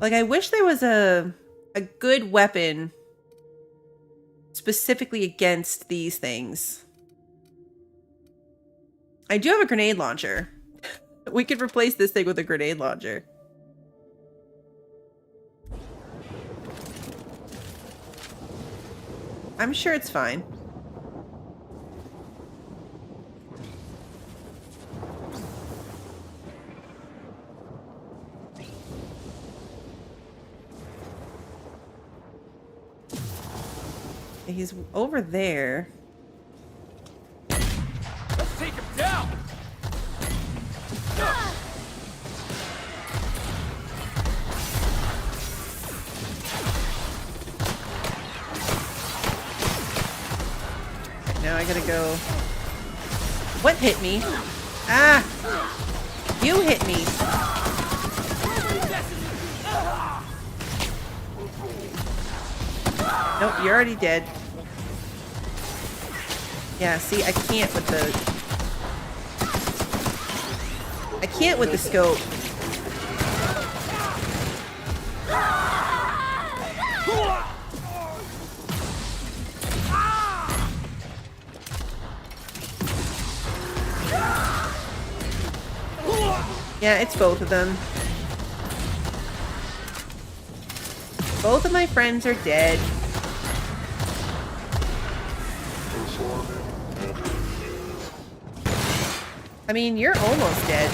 [SPEAKER 1] Like, I wish there was a good weapon specifically against these things. I do have a grenade launcher. We could replace this thing with a grenade launcher. I'm sure it's fine. He's over there.
[SPEAKER 5] Let's take him down.
[SPEAKER 1] Now I gotta go. What hit me? Ah! You hit me. Nope, you're already dead. Yeah, see, I can't with the... I can't with the scope. Yeah, it's both of them. Both of my friends are dead. I mean, you're almost dead.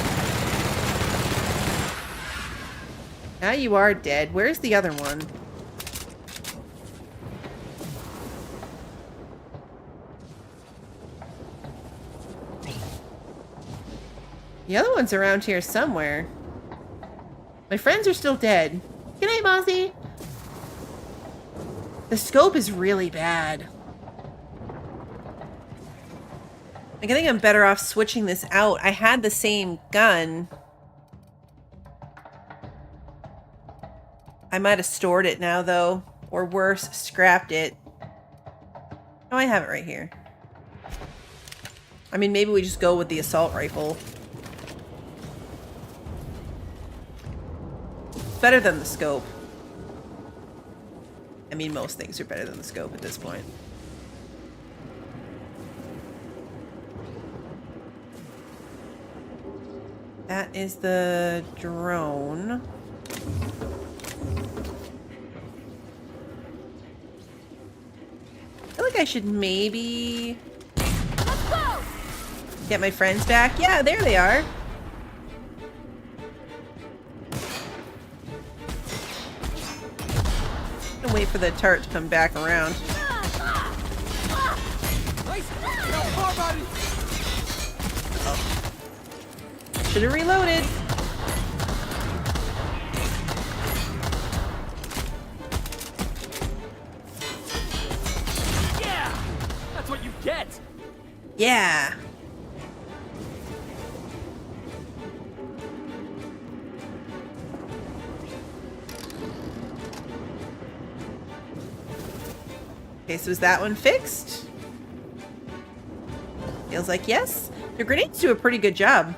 [SPEAKER 1] Now you are dead. Where's the other one? The other one's around here somewhere. My friends are still dead. Good night, Mossy. The scope is really bad. I think I'm better off switching this out. I had the same gun. I might have stored it now, though. Or worse, scrapped it. Oh, I have it right here. I mean, maybe we just go with the assault rifle. Better than the scope. I mean, most things are better than the scope at this point. That is the drone. I feel like I should maybe get my friends back. Yeah, there they are. I'll wait for the turret to come back around. Should have reloaded.
[SPEAKER 5] Yeah, that's what you get.
[SPEAKER 1] Yeah. Okay, so is that one fixed? Feels like yes. The grenades do a pretty good job.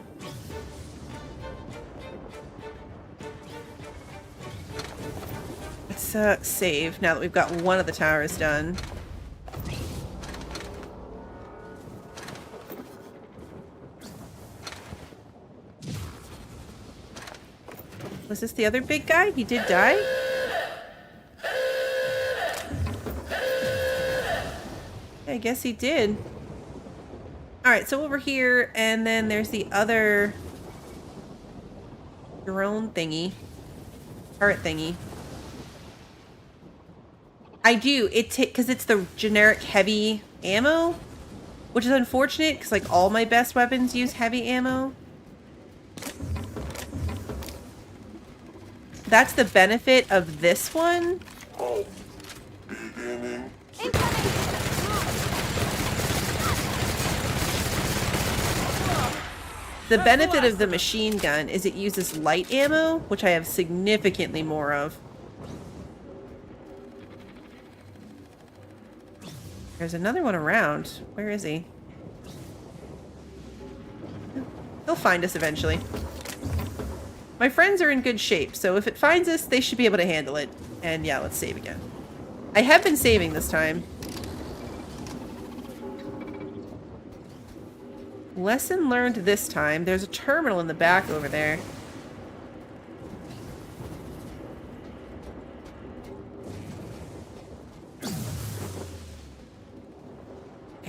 [SPEAKER 1] Let's save now that we've got one of the towers done. Was this the other big guy? He did die? I guess he did. Alright, so over here, and then there's the other drone thingy. Turret thingy. I do. Because it's the generic heavy ammo, which is unfortunate because like all my best weapons use heavy ammo. That's the benefit of this one. The benefit of the machine gun is it uses light ammo, which I have significantly more of. There's another one around. Where is he? He'll find us eventually. My friends are in good shape, so if it finds us, they should be able to handle it. And yeah, let's save again. I have been saving this time. Lesson learned this time. There's a terminal in the back over there.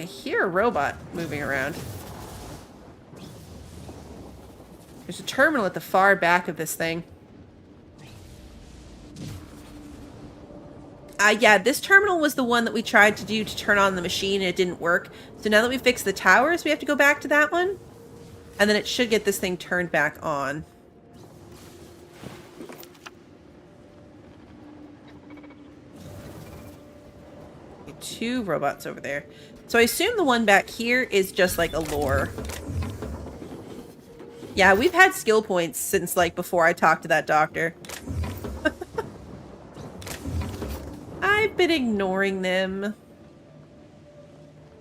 [SPEAKER 1] hear a robot moving around. There's a terminal at the far back of this thing. Yeah, this terminal was the one that we tried to do to turn on the machine and it didn't work. So now that we fixed the towers, we have to go back to that one. And then it should get this thing turned back on. Okay, 2 robots over there. So I assume the one back here is just like a lure. Yeah, we've had skill points since like before I talked to that doctor. I've been ignoring them.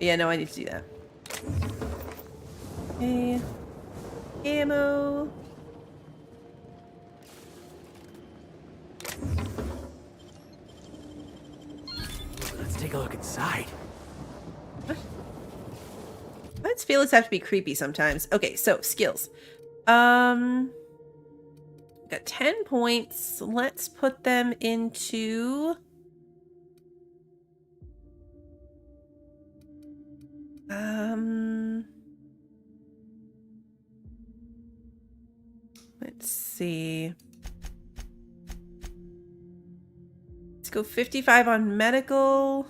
[SPEAKER 1] Yeah, no, I need to do that. Okay. Ammo.
[SPEAKER 2] Let's take a look inside.
[SPEAKER 1] What? Why does Felix have to be creepy sometimes? Okay, so skills. Got 10 points. Let's put them into let's see. Let's go 55 on medical.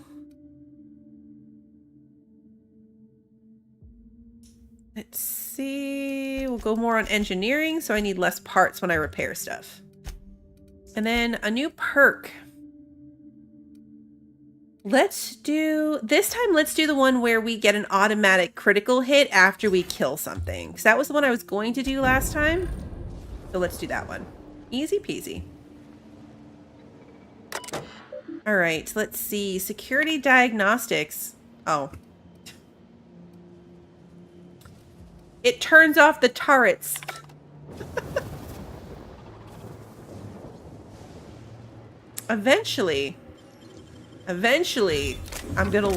[SPEAKER 1] Let's see. We'll go more on engineering, so I need less parts when I repair stuff. And then a new perk. Let's do the one where we get an automatic critical hit after we kill something. Because that was the one I was going to do last time. So let's do that one. Easy peasy. All right, let's see. Security diagnostics. Oh. It turns off the turrets. Eventually, I'm gonna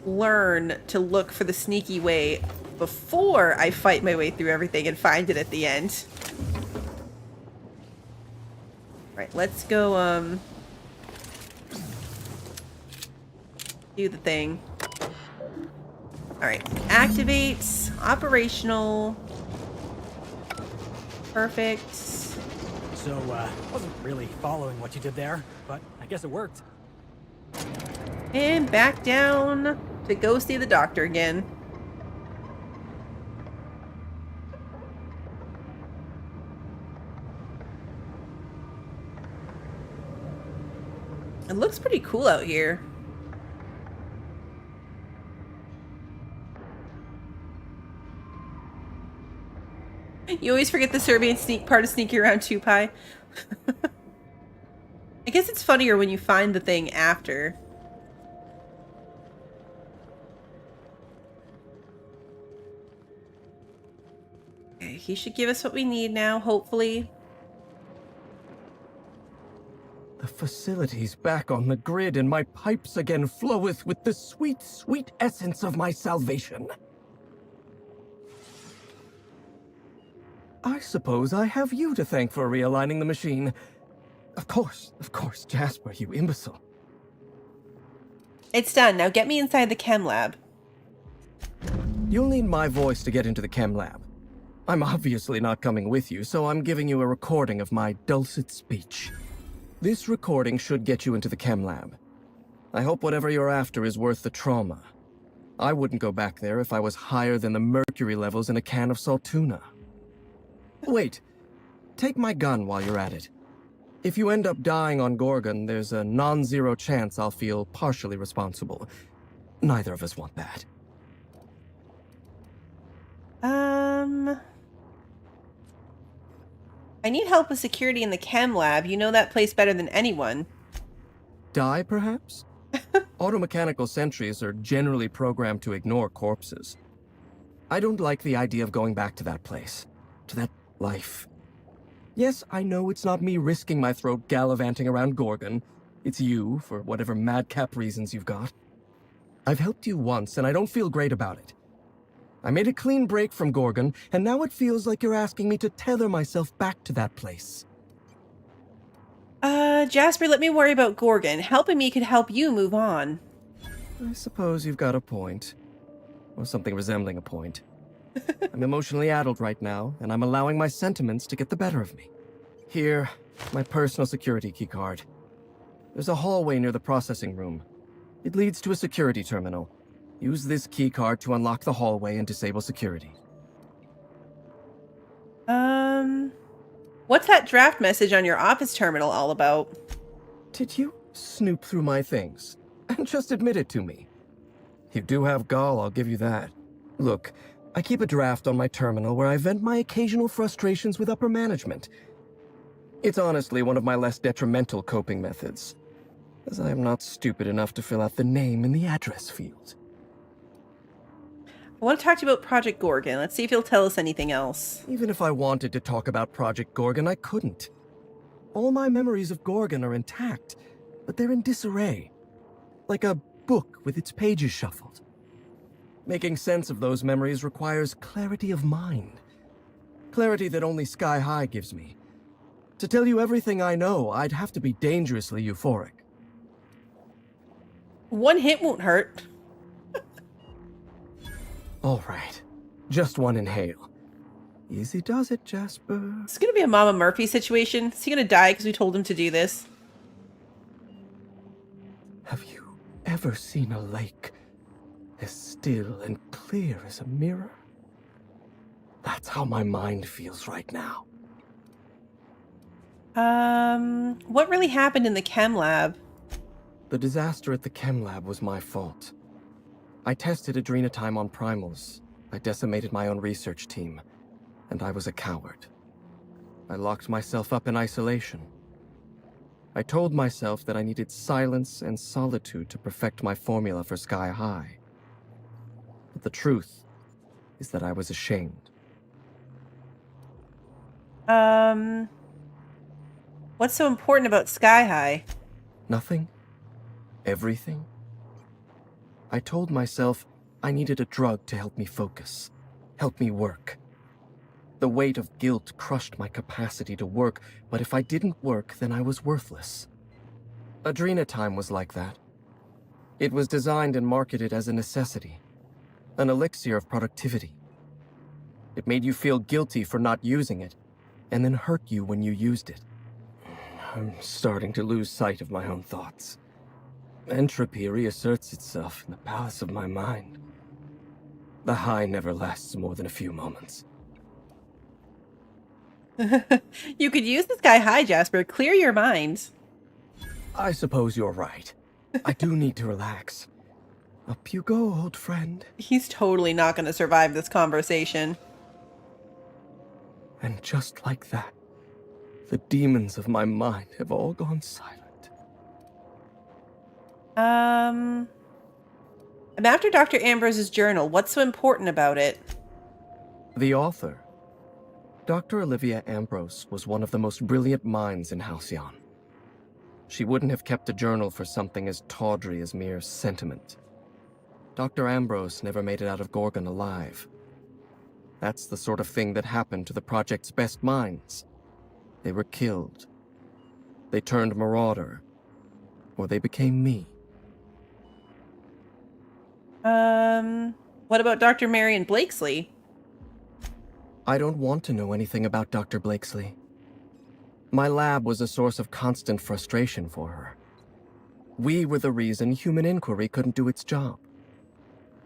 [SPEAKER 1] learn to look for the sneaky way before I fight my way through everything and find it at the end. Right, let's go, do the thing. Alright, activate, operational. Perfect.
[SPEAKER 2] So, wasn't really following what you did there, but I guess it worked.
[SPEAKER 1] And back down to go see the doctor again. It looks pretty cool out here. You always forget the Serbian part of sneaking around 2Pi. I guess it's funnier when you find the thing after. Okay, he should give us what we need now, hopefully.
[SPEAKER 11] The facility's back on the grid, and my pipes again floweth with the sweet, sweet essence of my salvation. I suppose I have you to thank for realigning the machine. Of course, Jasper, you imbecile.
[SPEAKER 1] It's done. Now get me inside the chem lab.
[SPEAKER 11] You'll need my voice to get into the chem lab. I'm obviously not coming with you, so I'm giving you a recording of my dulcet speech. This recording should get you into the chem lab. I hope whatever you're after is worth the trauma. I wouldn't go back there if I was higher than the mercury levels in a can of salt tuna. Wait, take my gun while you're at it. If you end up dying on Gorgon, there's a non-zero chance I'll feel partially responsible. Neither of us want that.
[SPEAKER 1] I need help with security in the chem lab. You know that place better than anyone.
[SPEAKER 11] Die, perhaps? Automechanical sentries are generally programmed to ignore corpses. I don't like the idea of going back to that place. To that life. Yes, I know it's not me risking my throat gallivanting around Gorgon. It's you, for whatever madcap reasons you've got. I've helped you once, and I don't feel great about it. I made a clean break from Gorgon, and now it feels like you're asking me to tether myself back to that place.
[SPEAKER 1] Jasper, let me worry about Gorgon. Helping me could help you move on.
[SPEAKER 11] I suppose you've got a point. or something resembling a point. I'm emotionally addled right now, and I'm allowing my sentiments to get the better of me. Here, my personal security keycard. There's a hallway near the processing room. It leads to a security terminal. Use this keycard to unlock the hallway and disable security.
[SPEAKER 1] What's that draft message on your office terminal all about?
[SPEAKER 11] Did you snoop through my things? And just admit it to me. You do have gall, I'll give you that. Look, I keep a draft on my terminal where I vent my occasional frustrations with upper management. It's honestly one of my less detrimental coping methods, as I am not stupid enough to fill out the name in the address field.
[SPEAKER 1] I want to talk to you about Project Gorgon. Let's see if you'll tell us anything else.
[SPEAKER 11] Even if I wanted to talk about Project Gorgon, I couldn't. All my memories of Gorgon are intact, but they're in disarray. Like a book with its pages shuffled. Making sense of those memories requires clarity of mind. Clarity that only Sky High gives me. To tell you everything I know, I'd have to be dangerously euphoric.
[SPEAKER 1] One hit won't hurt.
[SPEAKER 11] All right. Just one inhale. Easy does it, Jasper.
[SPEAKER 1] It's gonna be a Mama Murphy situation. Is he gonna die because we told him to do this?
[SPEAKER 11] Have you ever seen a lake as still and clear as a mirror? That's how my mind feels right now.
[SPEAKER 1] What really happened in the chem lab?
[SPEAKER 11] The disaster at the chem lab was my fault. I tested adrenatime on primals. I decimated my own research team. And I was a coward. I locked myself up in isolation. I told myself that I needed silence and solitude to perfect my formula for Sky High. But the truth is that I was ashamed.
[SPEAKER 1] What's so important about Sky High?
[SPEAKER 11] Nothing. Everything. I told myself I needed a drug to help me focus, help me work. The weight of guilt crushed my capacity to work, but if I didn't work, then I was worthless. Adrenatime was like that. It was designed and marketed as a necessity, an elixir of productivity. It made you feel guilty for not using it, and then hurt you when you used it. I'm starting to lose sight of my own thoughts. Entropy reasserts itself in the palace of my mind. The high never lasts more than a few moments.
[SPEAKER 1] You could use the Sky High, Jasper. Clear your mind.
[SPEAKER 11] I suppose you're right. I do need to relax. Up you go, old friend.
[SPEAKER 1] He's totally not going to survive this conversation.
[SPEAKER 11] And just like that, the demons of my mind have all gone silent.
[SPEAKER 1] I'm after Dr. Ambrose's journal. What's so important about it?
[SPEAKER 11] The author, Dr. Olivia Ambrose, was one of the most brilliant minds in Halcyon. She wouldn't have kept a journal for something as tawdry as mere sentiment. Dr. Ambrose never made it out of Gorgon alive. That's the sort of thing that happened to the project's best minds. They were killed. They turned marauder. Or they became me.
[SPEAKER 1] What about Dr. Marion Blakesley?
[SPEAKER 11] I don't want to know anything about Dr. Blakesley. My lab was a source of constant frustration for her. We were the reason human inquiry couldn't do its job.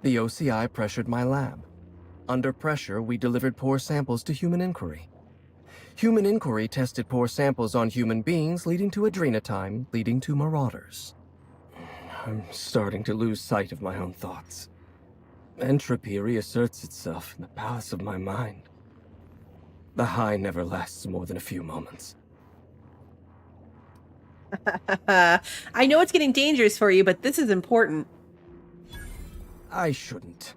[SPEAKER 11] The OCI pressured my lab. Under pressure, we delivered poor samples to human inquiry. Human inquiry tested poor samples on human beings, leading to adrenatime, leading to marauders. I'm starting to lose sight of my own thoughts. Entropy reasserts itself in the palace of my mind. The high never lasts more than a few moments.
[SPEAKER 1] I know it's getting dangerous for you, but this is important.
[SPEAKER 11] I shouldn't.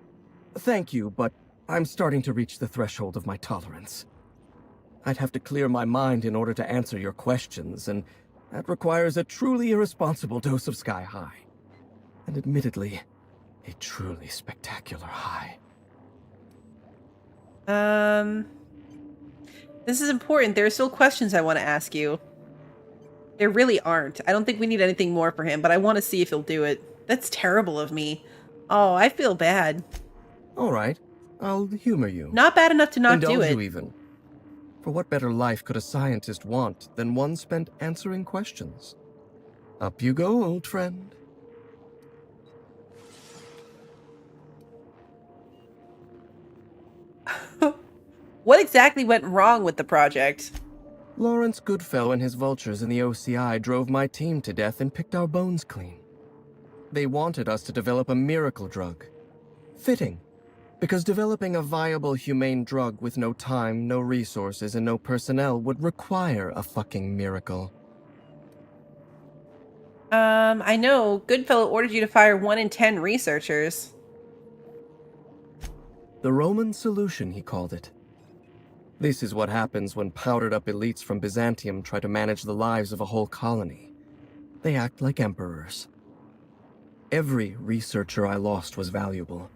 [SPEAKER 11] Thank you, but I'm starting to reach the threshold of my tolerance. I'd have to clear my mind in order to answer your questions, and that requires a truly irresponsible dose of Sky High. And admittedly, a truly spectacular high.
[SPEAKER 1] This is important. There are still questions I want to ask you. There really aren't. I don't think we need anything more for him, but I want to see if he'll do it. That's terrible of me. Oh, I feel bad.
[SPEAKER 11] All right, I'll humor you.
[SPEAKER 1] Not bad enough to not do
[SPEAKER 11] Indulge
[SPEAKER 1] it.
[SPEAKER 11] you even. For what better life could a scientist want than one spent answering questions? Up you go, old friend.
[SPEAKER 1] What exactly went wrong with the project?
[SPEAKER 11] Lawrence Goodfellow and his vultures in the OCI drove my team to death and picked our bones clean. They wanted us to develop a miracle drug. Fitting, because developing a viable humane drug with no time, no resources, and no personnel would require a fucking miracle.
[SPEAKER 1] I know. Goodfellow ordered you to fire 1 in 10 researchers.
[SPEAKER 11] The Roman solution, he called it. This is what happens when powdered-up elites from Byzantium try to manage the lives of a whole colony. They act like emperors. Every researcher I lost was valuable.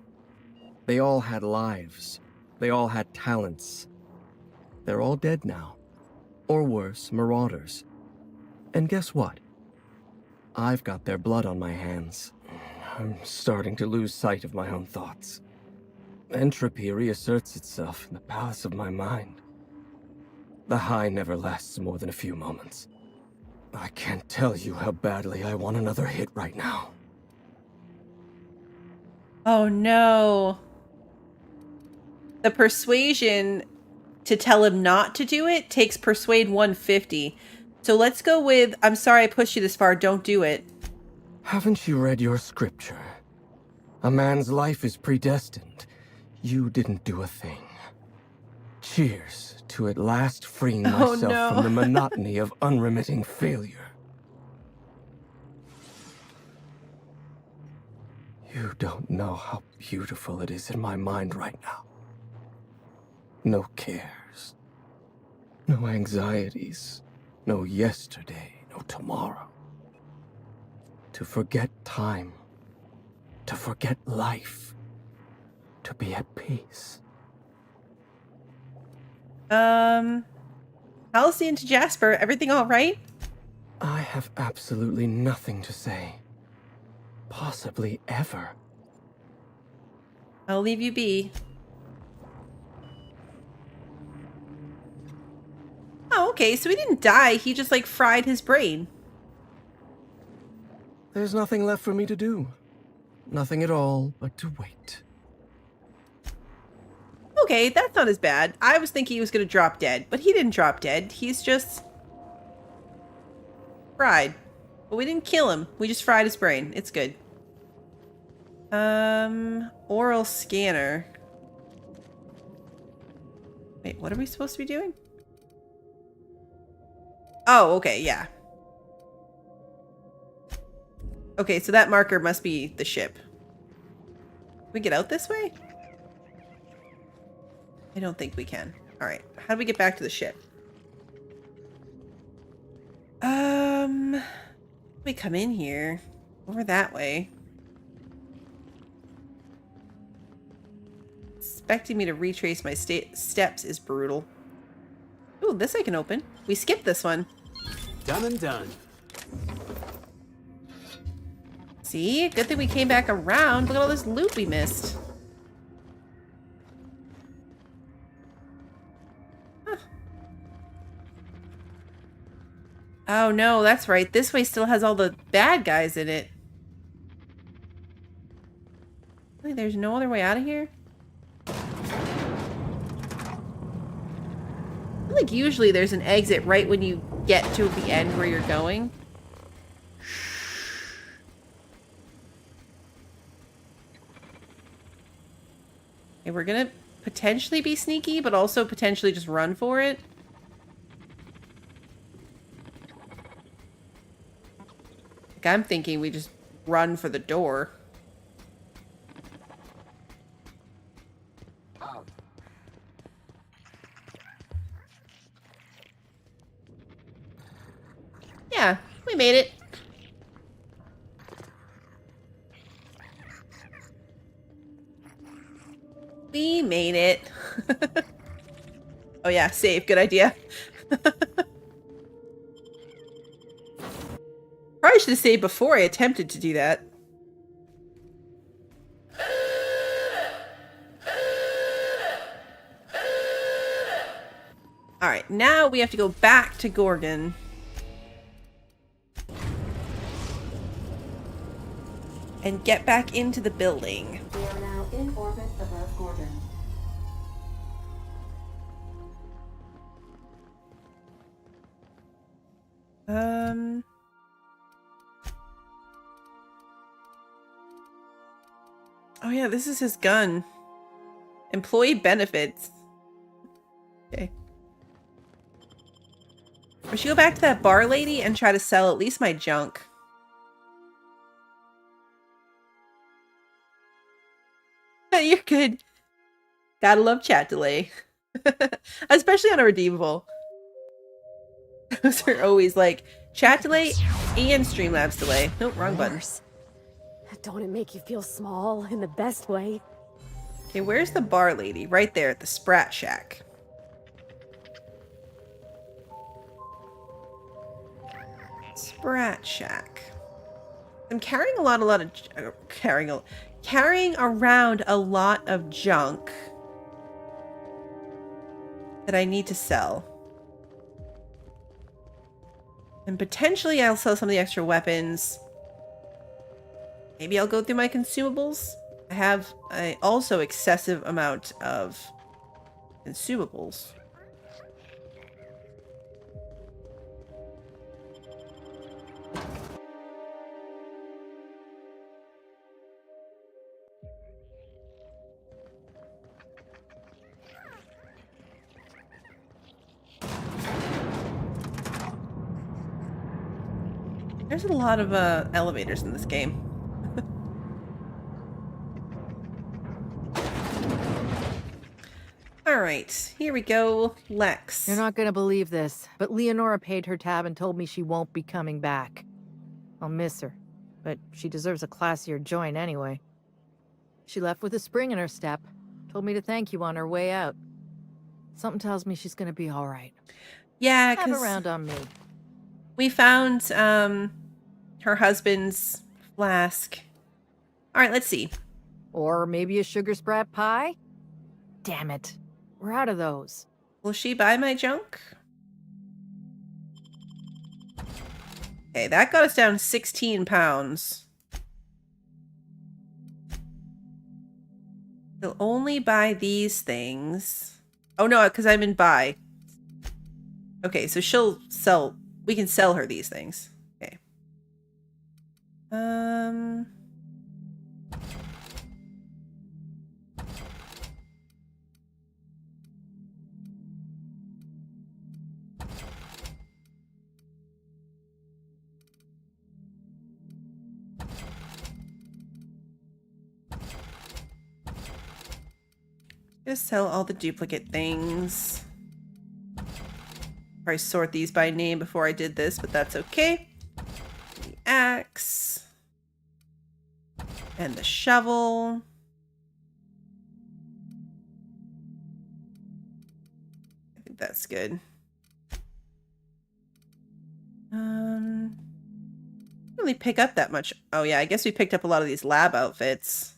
[SPEAKER 11] They all had lives. They all had talents. They're all dead now. Or worse, marauders. And guess what? I've got their blood on my hands. I'm starting to lose sight of my own thoughts. Entropy reasserts itself in the palace of my mind. The high never lasts more than a few moments. I can't tell you how badly I want another hit right now.
[SPEAKER 1] Oh no. The persuasion to tell him not to do it takes persuade 150. So let's go with, I'm sorry I pushed you this far, don't do it.
[SPEAKER 11] Haven't you read your scripture? A man's life is predestined. You didn't do a thing. Cheers to at last freeing myself from the monotony of unremitting failure. You don't know how beautiful it is in my mind right now. No cares. No anxieties. No yesterday. No tomorrow. To forget time. To forget life. To be at peace.
[SPEAKER 1] Halcyon to Jasper, everything all right?
[SPEAKER 11] I have absolutely nothing to say. Possibly ever.
[SPEAKER 1] I'll leave you be. Oh, okay, so he didn't die, he just like fried his brain.
[SPEAKER 11] There's nothing left for me to do. Nothing at all but to wait.
[SPEAKER 1] Okay, that's not as bad. I was thinking he was gonna drop dead, but he didn't drop dead. He's just fried. But we didn't kill him. We just fried his brain. It's good. Oral scanner. Wait, what are we supposed to be doing? Oh, okay, yeah. Okay, so that marker must be the ship. Can we get out this way? I don't think we can. Alright, how do we get back to the ship? We come in here. Over that way. Expecting me to retrace my steps is brutal. Ooh, this I can open. We skipped this one.
[SPEAKER 5] Done and done.
[SPEAKER 1] See? Good thing we came back around. Look at all this loot we missed. Huh. Oh no, that's right. This way still has all the bad guys in it. Really, there's no other way out of here? I feel like usually there's an exit right when you get to the end where you're going. Okay, we're gonna potentially be sneaky, but also potentially just run for it. Like, I'm thinking we just run for the door. Yeah, we made it. We made it. Oh yeah, save. Good idea. Probably should have saved before I attempted to do that. Alright, now we have to go back to Gorgon. And get back into the building.
[SPEAKER 10] We are now in orbit above Gorgon.
[SPEAKER 1] Oh yeah, this is his gun. Employee benefits. Okay. I should go back to that bar lady and try to sell at least my junk. You're good. Gotta love chat delay. Especially on a redeemable. Those are always like chat delay and Streamlabs delay. Nope, wrong button.
[SPEAKER 7] Don't it make you feel small in the best way?
[SPEAKER 1] Okay, where's the bar lady? Right there at the Sprat Shack. Sprat Shack. I'm carrying carrying around a lot of junk that I need to sell. And potentially I'll sell some of the extra weapons. Maybe I'll go through my consumables. I have also excessive amount of consumables. There's a lot of elevators in this game. Alright, here we go. Lex.
[SPEAKER 12] You're not gonna believe this, but Leonora paid her tab and told me she won't be coming back. I'll miss her, but she deserves a classier joint anyway. She left with a spring in her step, told me to thank you on her way out. Something tells me she's gonna be alright.
[SPEAKER 1] Yeah,
[SPEAKER 12] have her round on me.
[SPEAKER 1] We found her husband's flask. Alright, let's see.
[SPEAKER 12] Or maybe a sugar sprat pie? Damn it. We're out of those.
[SPEAKER 1] Will she buy my junk? Okay, that got us down 16 pounds. She'll only buy these things. Oh no, because I'm in buy. Okay, so she'll sell. We can sell her these things. Okay. Just sell all the duplicate things. Probably sort these by name before I did this, but that's okay. The axe. And the shovel. I think that's good. Didn't really pick up that much. Oh yeah, I guess we picked up a lot of these lab outfits.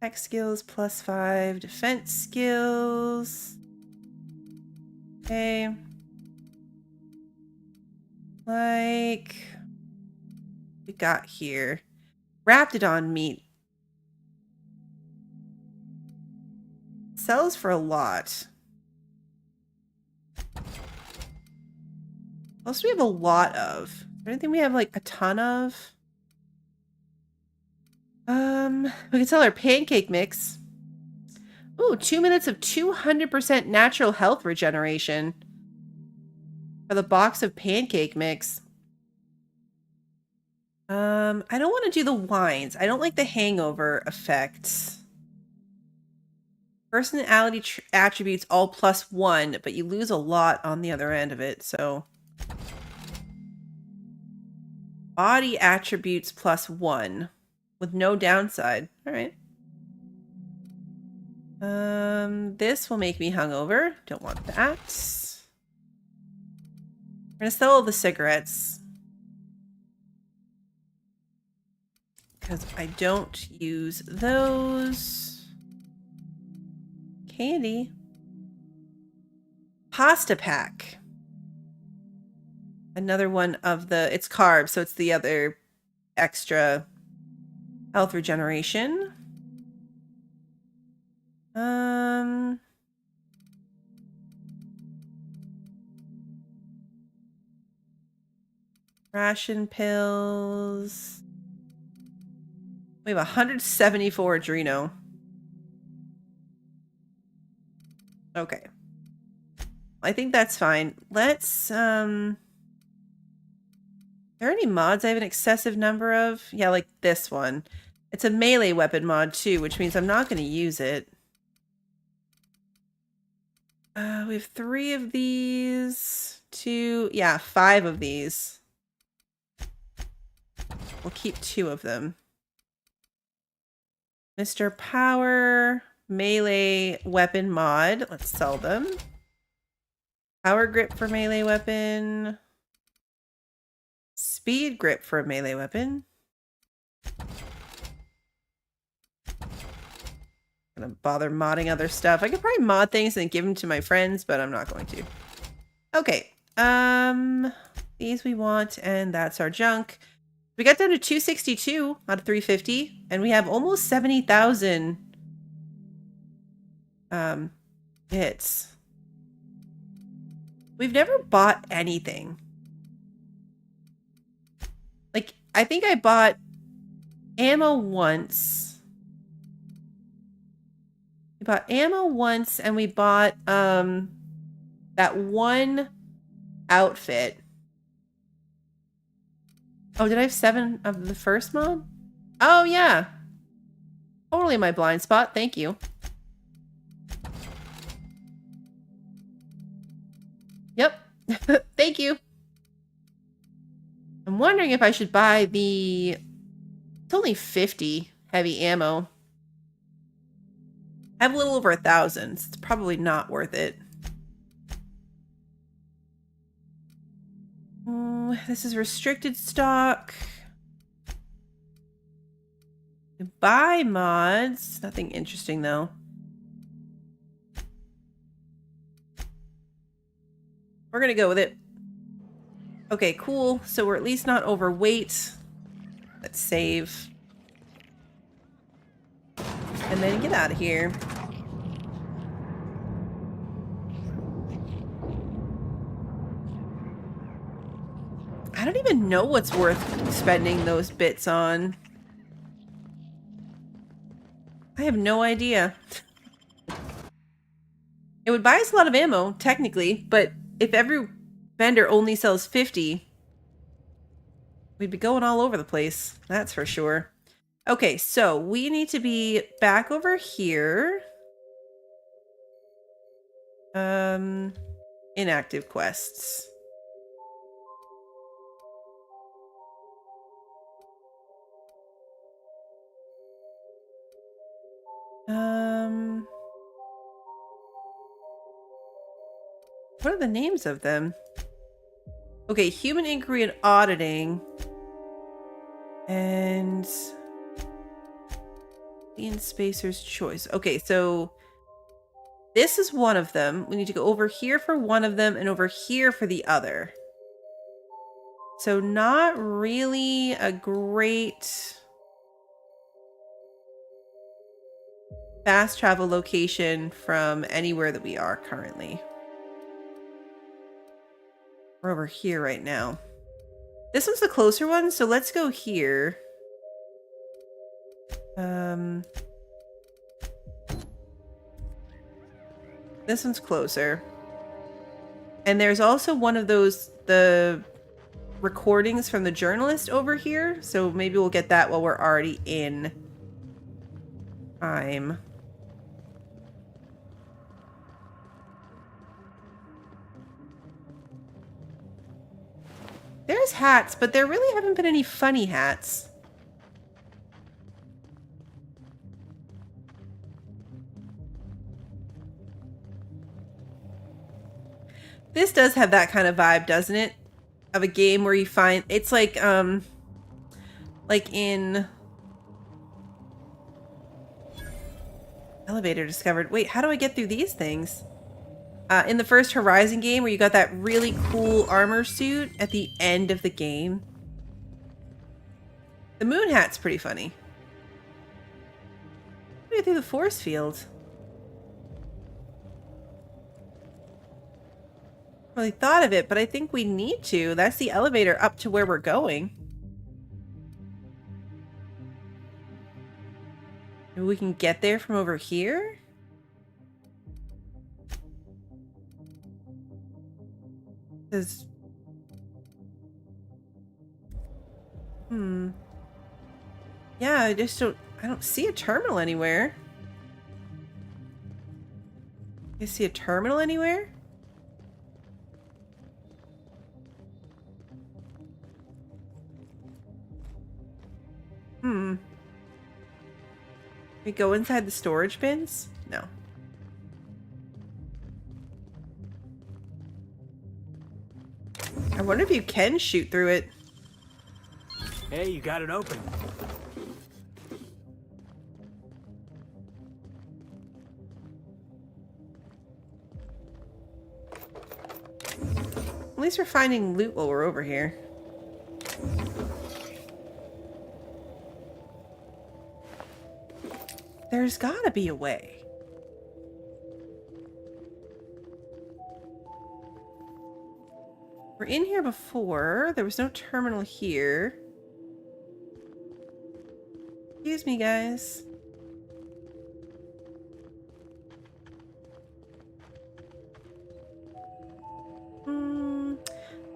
[SPEAKER 1] Tech skills +5, defense skills. Okay. Like we got here. Raptidon meat. Sells for a lot. Most we have a lot of. Is there anything we have like a ton of? We can sell our pancake mix. Ooh, 2 minutes of 200% natural health regeneration. For the box of pancake mix. I don't want to do the wines. I don't like the hangover effects. Personality attributes all +1, but you lose a lot on the other end of it, so. Body attributes +1. With no downside. Alright. This will make me hungover. Don't want that. We're gonna sell all the cigarettes. because I don't use those. Candy. Pasta pack. Another one of the, it's carbs, so it's the other extra health regeneration. Ration pills. We have 174 adreno. Okay. I think that's fine. Let's, are there any mods I have an excessive number of? Yeah, like this one. It's a melee weapon mod too, which means I'm not going to use it. We have 3 of these. 2, yeah, 5 of these. We'll keep 2 of them. Mr. Power melee weapon mod. Let's sell them. Power grip for melee weapon. Speed grip for a melee weapon. Gonna bother modding other stuff. I could probably mod things and give them to my friends, but I'm not going to. Okay. These we want, and that's our junk. We got down to 262 out of 350, and we have almost 70,000 hits. We've never bought anything. Like, I think I bought ammo once. We bought ammo once, and we bought that one outfit. Oh, did I have 7 of the first mod? Oh, yeah. Totally my blind spot. Thank you. Yep. Thank you. I'm wondering if I should buy the... It's only 50 heavy ammo. I have a little over 1,000. It's probably not worth it. This is restricted stock. Buy mods. Nothing interesting though. We're gonna go with it. Okay, cool. So we're at least not overweight. Let's save. And then get out of here. I don't even know what's worth spending those bits on. I have no idea. It would buy us a lot of ammo, technically, but if every vendor only sells 50, we'd be going all over the place. That's for sure. Okay, so we need to be back over here. Inactive quests. What are the names of them? Okay, human inquiry and auditing. And Ian Spacer's choice. Okay, so this is one of them. We need to go over here for one of them and over here for the other. So not really a great fast travel location from anywhere that we are currently. We're over here right now. This one's the closer one, so let's go here. This one's closer. And there's also one of those, the recordings from the journalist over here. So maybe we'll get that while we're already in time. There's hats, but there really haven't been any funny hats. This does have that kind of vibe, doesn't it? Of a game where you find... It's like in Elevator discovered. Wait, how do I get through these things? In the first Horizon game where you got that really cool armor suit at the end of the game. The moon hat's pretty funny. How do I get through the force field? Really thought of it, but I think we need to. That's the elevator up to where we're going. Maybe we can get there from over here? Because... Yeah, I don't see a terminal anywhere. You see a terminal anywhere? We go inside the storage bins? No. I wonder if you can shoot through it.
[SPEAKER 2] Hey, you got it open.
[SPEAKER 1] At least we're finding loot while we're over here. There's gotta be a way. We're in here before. There was no terminal here. Excuse me, guys.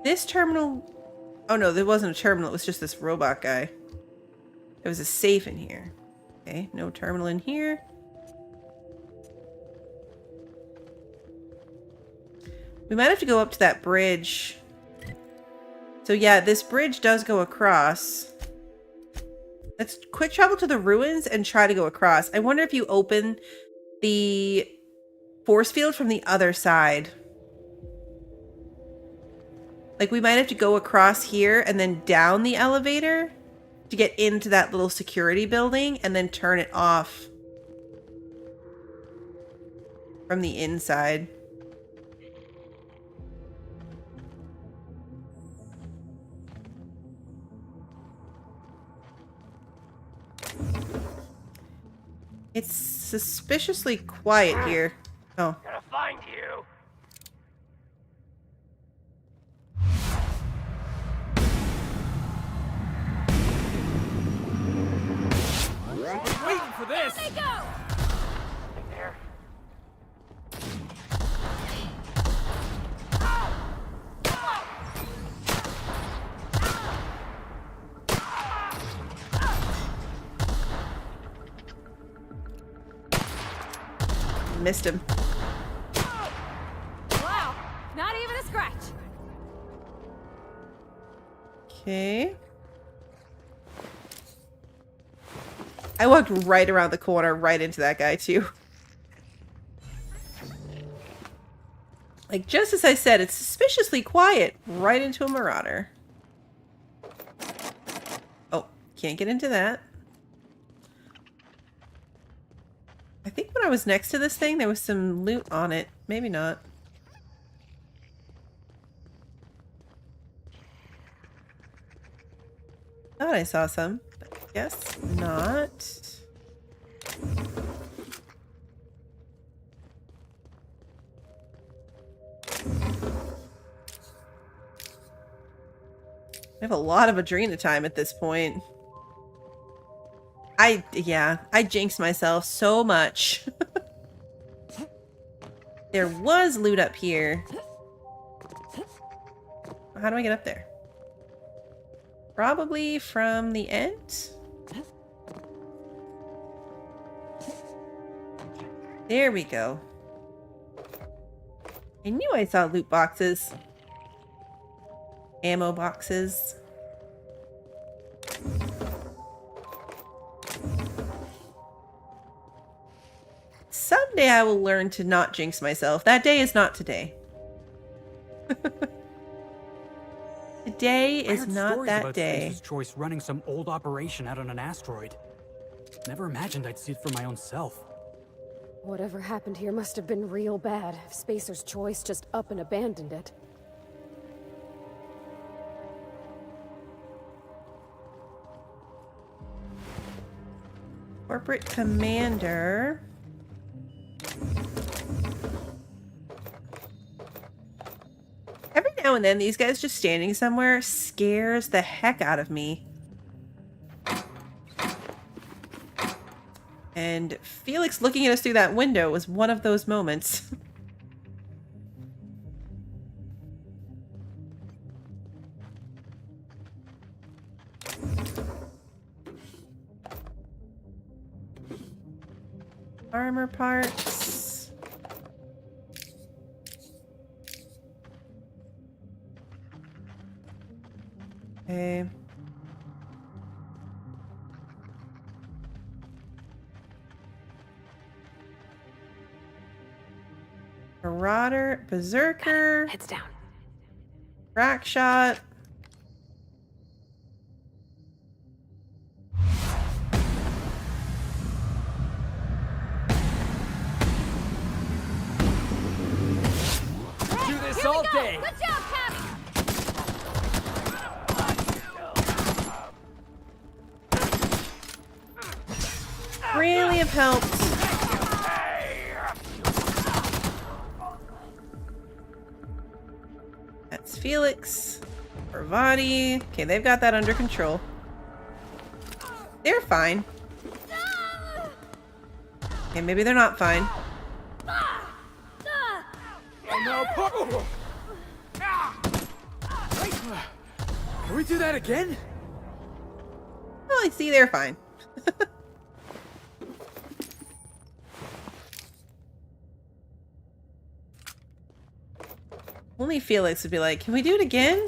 [SPEAKER 1] This terminal... Oh no, there wasn't a terminal. It was just this robot guy. There was a safe in here. Okay, no terminal in here. We might have to go up to that bridge. So yeah, this bridge does go across. Let's quick travel to the ruins and try to go across. I wonder if you open the force field from the other side. Like, we might have to go across here and then down the elevator to get into that little security building and then turn it off from the inside. It's suspiciously quiet here. Oh.
[SPEAKER 5] Gonna find you. Waiting for this.
[SPEAKER 4] There they go.
[SPEAKER 5] There.
[SPEAKER 1] Missed him.
[SPEAKER 4] Wow, not even a scratch.
[SPEAKER 1] Okay. I walked right around the corner, right into that guy, too. Like, just as I said, it's suspiciously quiet. Right into a marauder. Oh, can't get into that. I think when I was next to this thing, there was some loot on it. Maybe not. Thought I saw some. But guess not. I have a lot of Adrena time at this point. I jinxed myself so much. There was loot up here. How do I get up there? Probably from the end? There we go. I knew I saw loot boxes. Ammo boxes. Someday I will learn to not jinx myself. That day is not today. Today is not that day.
[SPEAKER 2] Space's Choice running some old operation out on an asteroid. Never imagined I'd see it for my own self.
[SPEAKER 7] Whatever happened here must have been real bad if Spacer's Choice just up and abandoned it.
[SPEAKER 1] Corporate commander. Every now and then, these guys just standing somewhere scares the heck out of me. And Felix looking at us through that window was one of those moments. Armor parts. Okay. Marauder, Berserker.
[SPEAKER 7] Heads down.
[SPEAKER 1] Crack shot.
[SPEAKER 5] Do this all day.
[SPEAKER 7] Good job, Cabby!
[SPEAKER 1] Really have helped. That's Felix. Bravati. Okay, they've got that under control. They're fine. Okay, maybe they're not fine.
[SPEAKER 5] Oh no! Wait, can we do that again?
[SPEAKER 1] Well, I see they're fine. Only Felix would be like, can we do it again?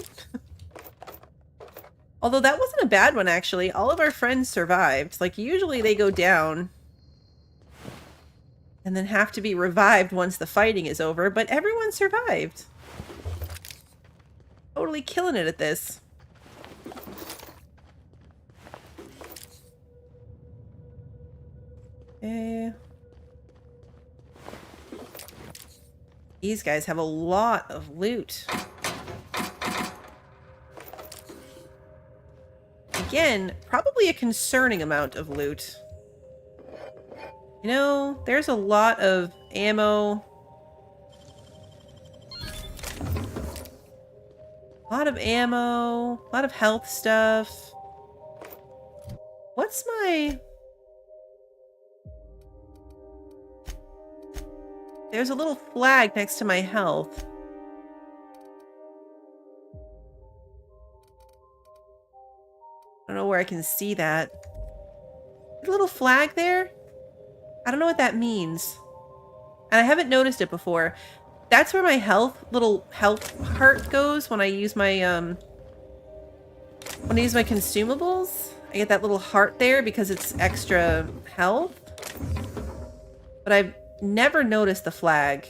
[SPEAKER 1] Although that wasn't a bad one, actually. All of our friends survived. Like, usually they go down and then have to be revived once the fighting is over, but everyone survived. Totally killing it at this. Okay. These guys have a lot of loot. Again, probably a concerning amount of loot. You know, there's a lot of ammo. A lot of ammo. A lot of health stuff. What's my... There's a little flag next to my health. I don't know where I can see that. A little flag there? I don't know what that means. And I haven't noticed it before. That's where my little health heart goes when I use my, consumables. I get that little heart there because it's extra health. But I've never noticed the flag.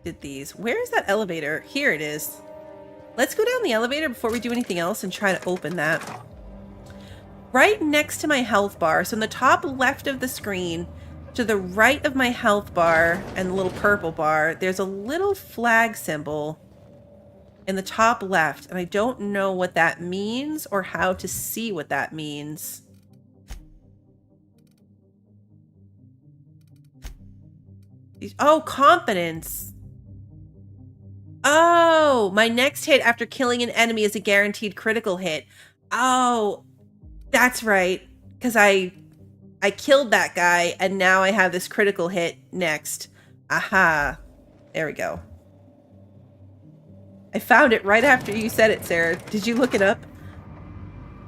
[SPEAKER 1] Did these. Where is that elevator? Here it is. Let's go down the elevator before we do anything else and try to open that. Right next to my health bar, so in the top left of the screen, to the right of my health bar and the little purple bar, there's a little flag symbol in the top left, and I don't know what that means or how to see what that means. Oh, confidence. Oh, my next hit after killing an enemy is a guaranteed critical hit. Oh, that's right. Because I killed that guy, and now I have this critical hit next. Aha. There we go. I found it right after you said it, Sarah. Did you look it up?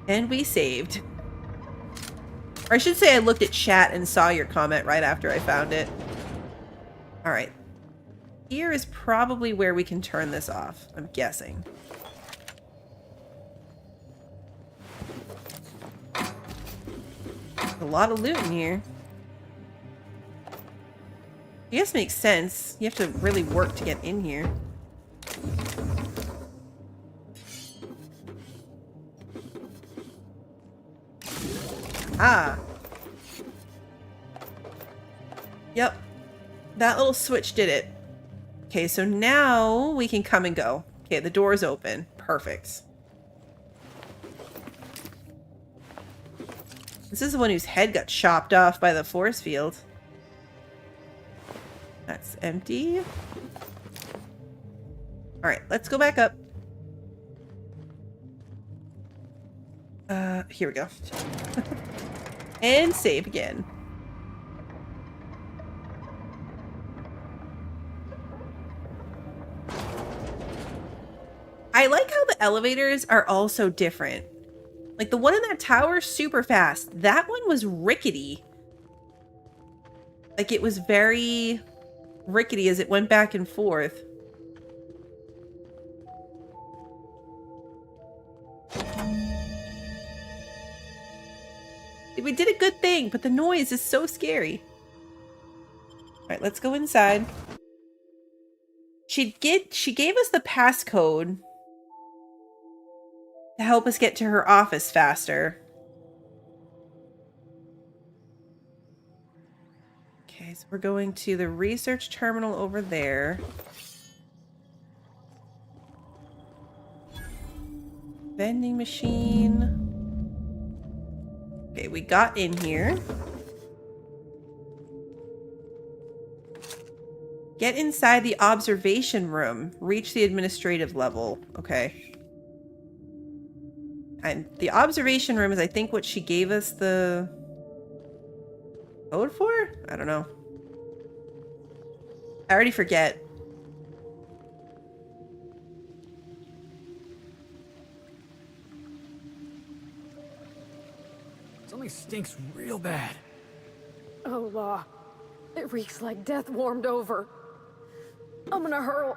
[SPEAKER 1] And we saved. Or I should say I looked at chat and saw your comment right after I found it. Alright. Here is probably where we can turn this off, I'm guessing. A lot of loot in here. I guess makes sense. You have to really work to get in here. Aha. Yep. That little switch did it. Okay, so now we can come and go. Okay, the door's open. Perfect. This is the one whose head got chopped off by the force field. That's empty. Alright, let's go back up. Here we go. And save again. I like how the elevators are all so different. Like the one in that tower, super fast. That one was rickety. Like it was very rickety as it went back and forth. We did a good thing, but the noise is so scary. All right, let's go inside. She gave us the passcode to help us get to her office faster. Okay, so we're going to the research terminal over there. Vending machine. Okay, we got in here. Get inside the observation room. Reach the administrative level. Okay. And the observation room is, I think, what she gave us the code for? I don't know. I already forget.
[SPEAKER 2] Something stinks real bad.
[SPEAKER 7] Oh, Law. It reeks like death warmed over. I'm gonna hurl.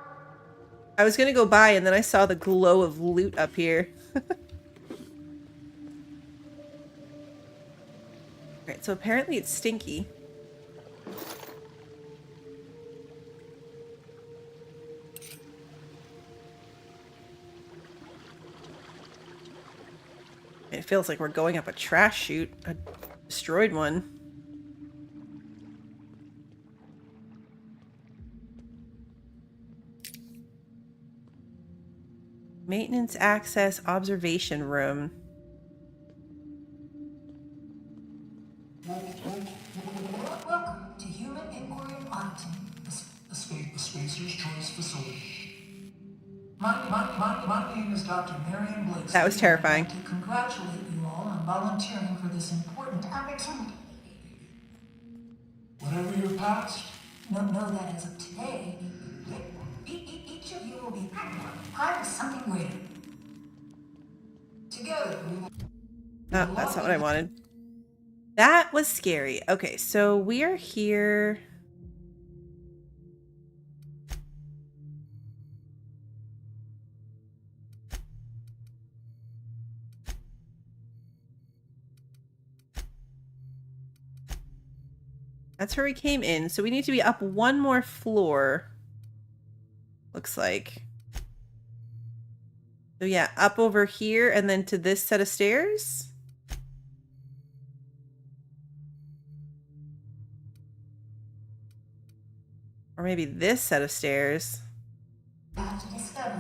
[SPEAKER 1] I was gonna go by and then I saw the glow of loot up here. Alright, so apparently it's stinky. It feels like we're going up a trash chute. A destroyed one. Maintenance access observation room.
[SPEAKER 13] Welcome to Human Inquiry Auditing, the Spacer's Choice Facility. My name is Dr. Marion Blake.
[SPEAKER 1] That was terrifying.
[SPEAKER 13] I'd like to congratulate you all on volunteering for this important opportunity. Whatever your past, know that as of today, each of you will be part of something greater. Together, we will...
[SPEAKER 1] Oh, that's not what I wanted. That was scary. Okay, so we are here. That's where we came in. So we need to be up one more floor. Looks like. So yeah, up over here and then to this set of stairs. Or maybe this set of stairs.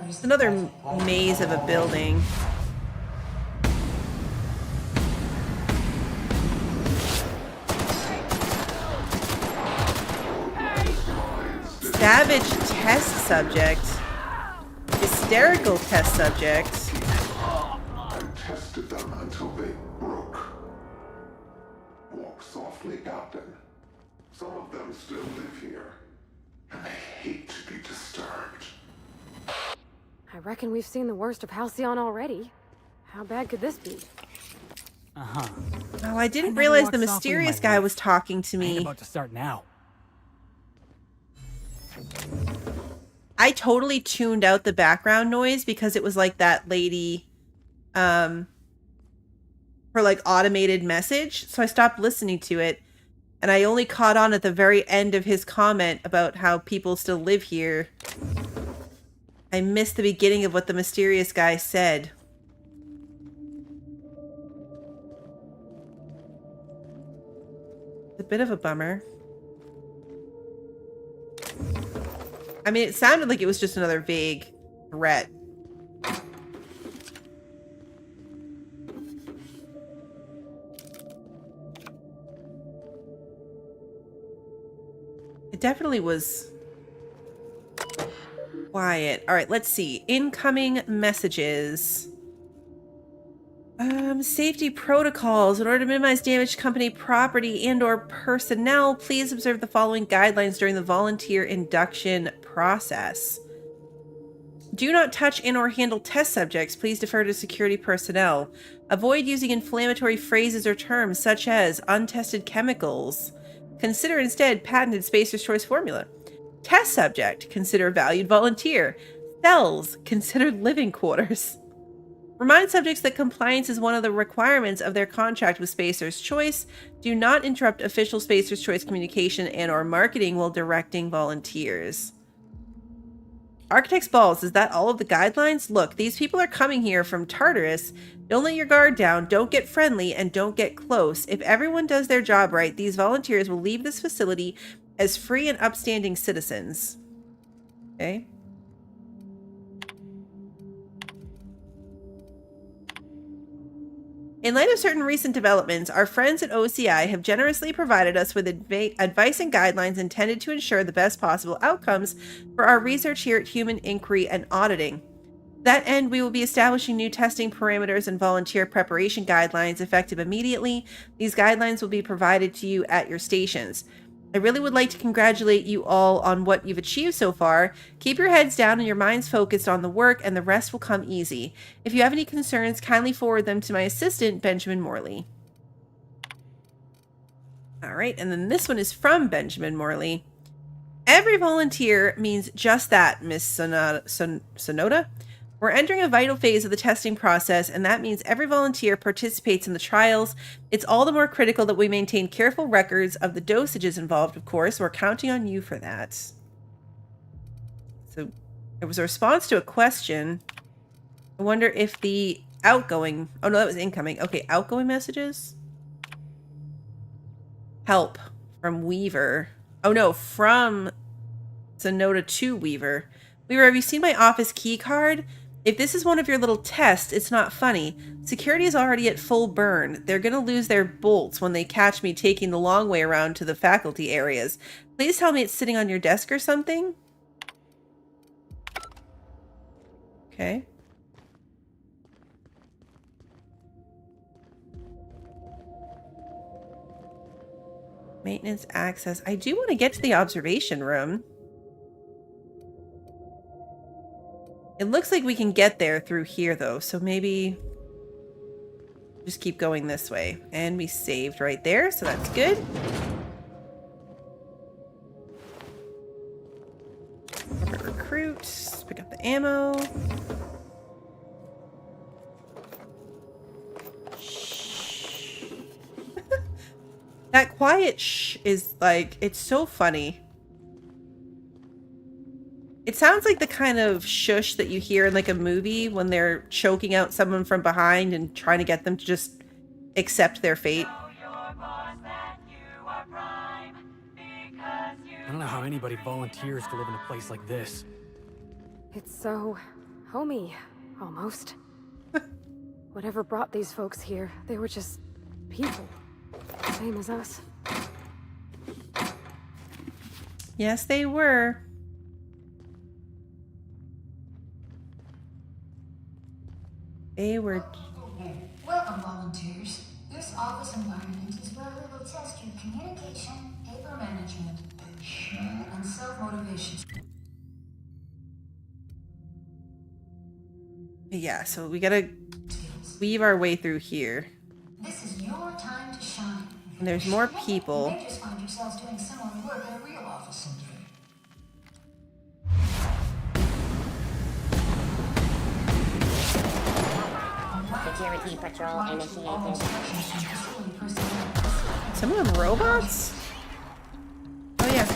[SPEAKER 1] It's another maze of a building. Savage test subject. Hysterical test subject.
[SPEAKER 14] I tested them until they broke. Walk softly, Captain. Some of them still live here, and they hate to be disturbed.
[SPEAKER 7] I reckon we've seen the worst of Halcyon already. How bad could this be?
[SPEAKER 2] Uh-huh.
[SPEAKER 1] Oh, I didn't realize the mysterious guy was talking to me.
[SPEAKER 2] I ain't about to start now.
[SPEAKER 1] I totally tuned out the background noise because it was like that lady, her like automated message. So I stopped listening to it. And I only caught on at the very end of his comment about how people still live here. I missed the beginning of what the mysterious guy said. bit of a bummer. I mean, it sounded like it was just another vague threat. It definitely was quiet. All right, let's see. Incoming messages. Safety protocols. In order to minimize damage to company property and or personnel, please observe the following guidelines during the volunteer induction process. Do not touch and or handle test subjects. Please defer to security personnel. Avoid using inflammatory phrases or terms such as untested chemicals. Consider instead patented Spacer's Choice formula. Test subject. Consider valued volunteer. Cells. Consider living quarters. Remind subjects that compliance is one of the requirements of their contract with Spacer's Choice. Do not interrupt official Spacer's Choice communication and or marketing while directing volunteers. Architect's Balls, is that all of the guidelines? Look, these people are coming here from Tartarus. Don't let your guard down, don't get friendly, and don't get close. If everyone does their job right, these volunteers will leave this facility as free and upstanding citizens. Okay. In light of certain recent developments, our friends at OCI have generously provided us with advice and guidelines intended to ensure the best possible outcomes for our research here at Human Inquiry and Auditing. To that end, we will be establishing new testing parameters and volunteer preparation guidelines effective immediately. These guidelines will be provided to you at your stations. I really would like to congratulate you all on what you've achieved so far. Keep your heads down and your minds focused on the work, and the rest will come easy. If you have any concerns, kindly forward them to my assistant, Benjamin Morley. All right, and then this one is from Benjamin Morley. Every volunteer means just that, Miss Sonoda. We're entering a vital phase of the testing process, and that means every volunteer participates in the trials. It's all the more critical that we maintain careful records of the dosages involved, of course. We're counting on you for that. So it was a response to a question. I wonder if the outgoing... Oh, no, that was incoming. Okay, outgoing messages? Help from Weaver. Oh, no, from Sonoda to Weaver. Weaver, have you seen my office key card? If this is one of your little tests, it's not funny. Security is already at full burn. They're going to lose their bolts when they catch me taking the long way around to the faculty areas. Please tell me it's sitting on your desk or something. Okay. Maintenance access. I do want to get to the observation room. It looks like we can get there through here, though, so maybe just keep going this way. And we saved right there, so that's good. Corporate recruit. Pick up the ammo. Shh. That quiet shh is like, it's so funny. It sounds like the kind of shush that you hear in like a movie when they're choking out someone from behind and trying to get them to just accept their fate.
[SPEAKER 2] I don't know how anybody volunteers to live in a place like this.
[SPEAKER 7] It's so homey, almost. Whatever brought these folks here, they were just people. Same as us.
[SPEAKER 1] Yes, they were. They were...
[SPEAKER 13] Welcome, volunteers. This office environment is where we will test your communication, paper management, and self-motivation.
[SPEAKER 1] Yeah, so we gotta weave our way through here.
[SPEAKER 13] This is your time to shine.
[SPEAKER 1] And there's more people.
[SPEAKER 13] You may just find yourselves doing similar work at a real office someday.
[SPEAKER 8] Security patrol initiated.
[SPEAKER 1] Some of them robots? Oh yeah.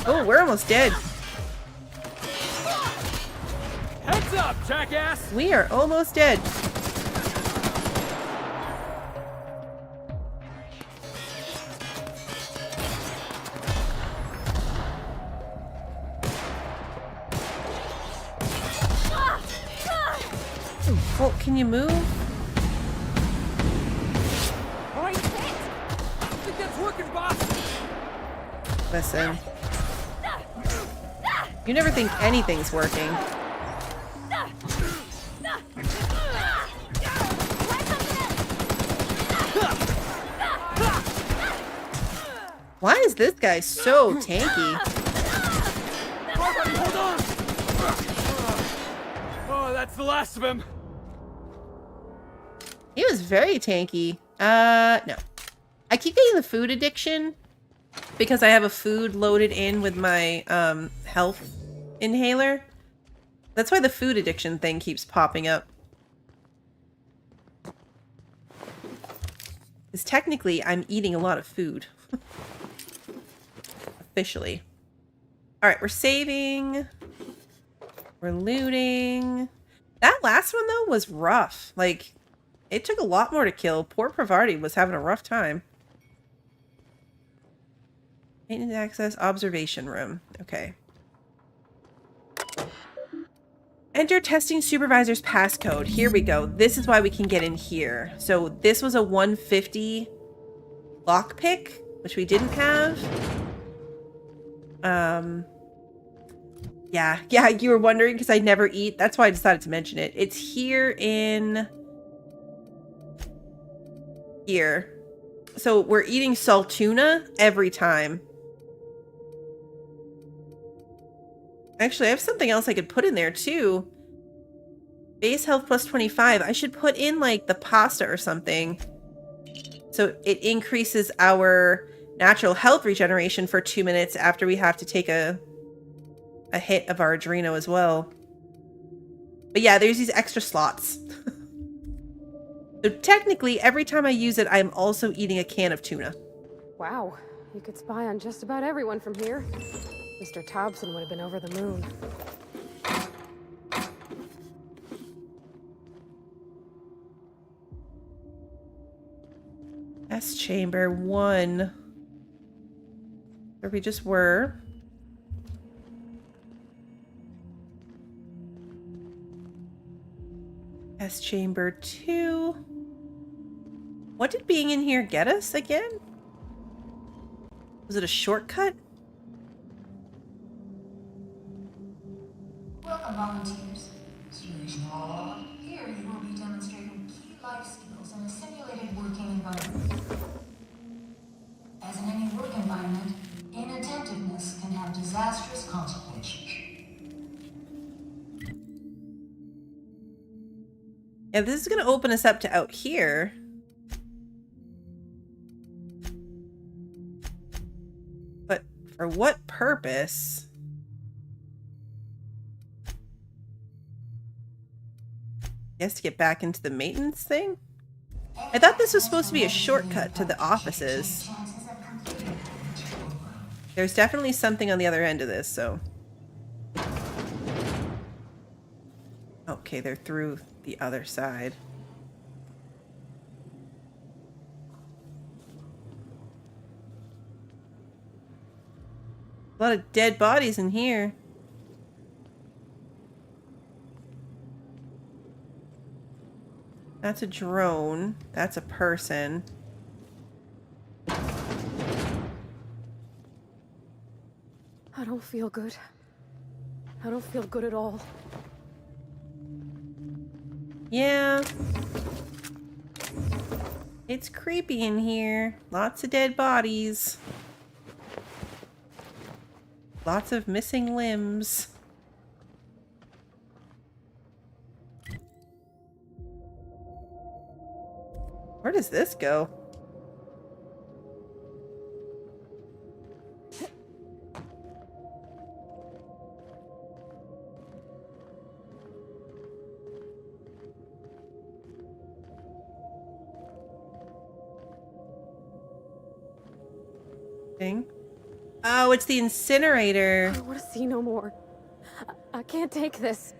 [SPEAKER 1] Oh. Oh, we're almost dead.
[SPEAKER 5] Heads up, jackass!
[SPEAKER 1] We are almost dead. Oh, can you move?
[SPEAKER 5] I think that's working, boss!
[SPEAKER 1] Listen. You never think anything's working. Why is this guy so tanky?
[SPEAKER 5] Hold on! Oh, that's the last of him.
[SPEAKER 1] He was very tanky. No. I keep getting the food addiction because I have a food loaded in with my health inhaler. That's why the food addiction thing keeps popping up. Because technically I'm eating a lot of food. Officially. Alright, we're saving. We're looting. That last one though was rough. Like, it took a lot more to kill. Poor Pravarti was having a rough time. Maintenance access, observation room. Okay. Enter testing supervisor's passcode. Here we go. This is why we can get in here. So this was a 150 lockpick, which we didn't have. Yeah, you were wondering because I never eat. That's why I decided to mention it. It's here in here. So we're eating saltuna every time. Actually, I have something else I could put in there too. Base health plus 25. I should put in like the pasta or something. So it increases our natural health regeneration for 2 minutes after we have to take a hit of our adreno as well. But yeah, there's these extra slots. So technically, every time I use it, I'm also eating a can of tuna.
[SPEAKER 7] Wow, you could spy on just about everyone from here. Mr. Thompson would have been over the moon.
[SPEAKER 1] S chamber 1. Where we just were. S chamber 2. What did being in here get us again? Was it a shortcut?
[SPEAKER 13] Welcome, volunteers. Here you will be demonstrating key life skills in a simulated working environment. As in any work environment, inattentiveness can have disastrous consequences.
[SPEAKER 1] Yeah, this is going to open us up to out here. But for what purpose? I guess to get back into the maintenance thing? I thought this was supposed to be a shortcut to the offices. There's definitely something on the other end of this, so... Okay, they're through the other side. A lot of dead bodies in here. That's a drone. That's a person.
[SPEAKER 7] I don't feel good. I don't feel good at all.
[SPEAKER 1] Yeah. It's creepy in here. Lots of dead bodies. Lots of missing limbs. Where does this go? Thing. Oh, it's the incinerator.
[SPEAKER 7] I want to see no more. I can't take this.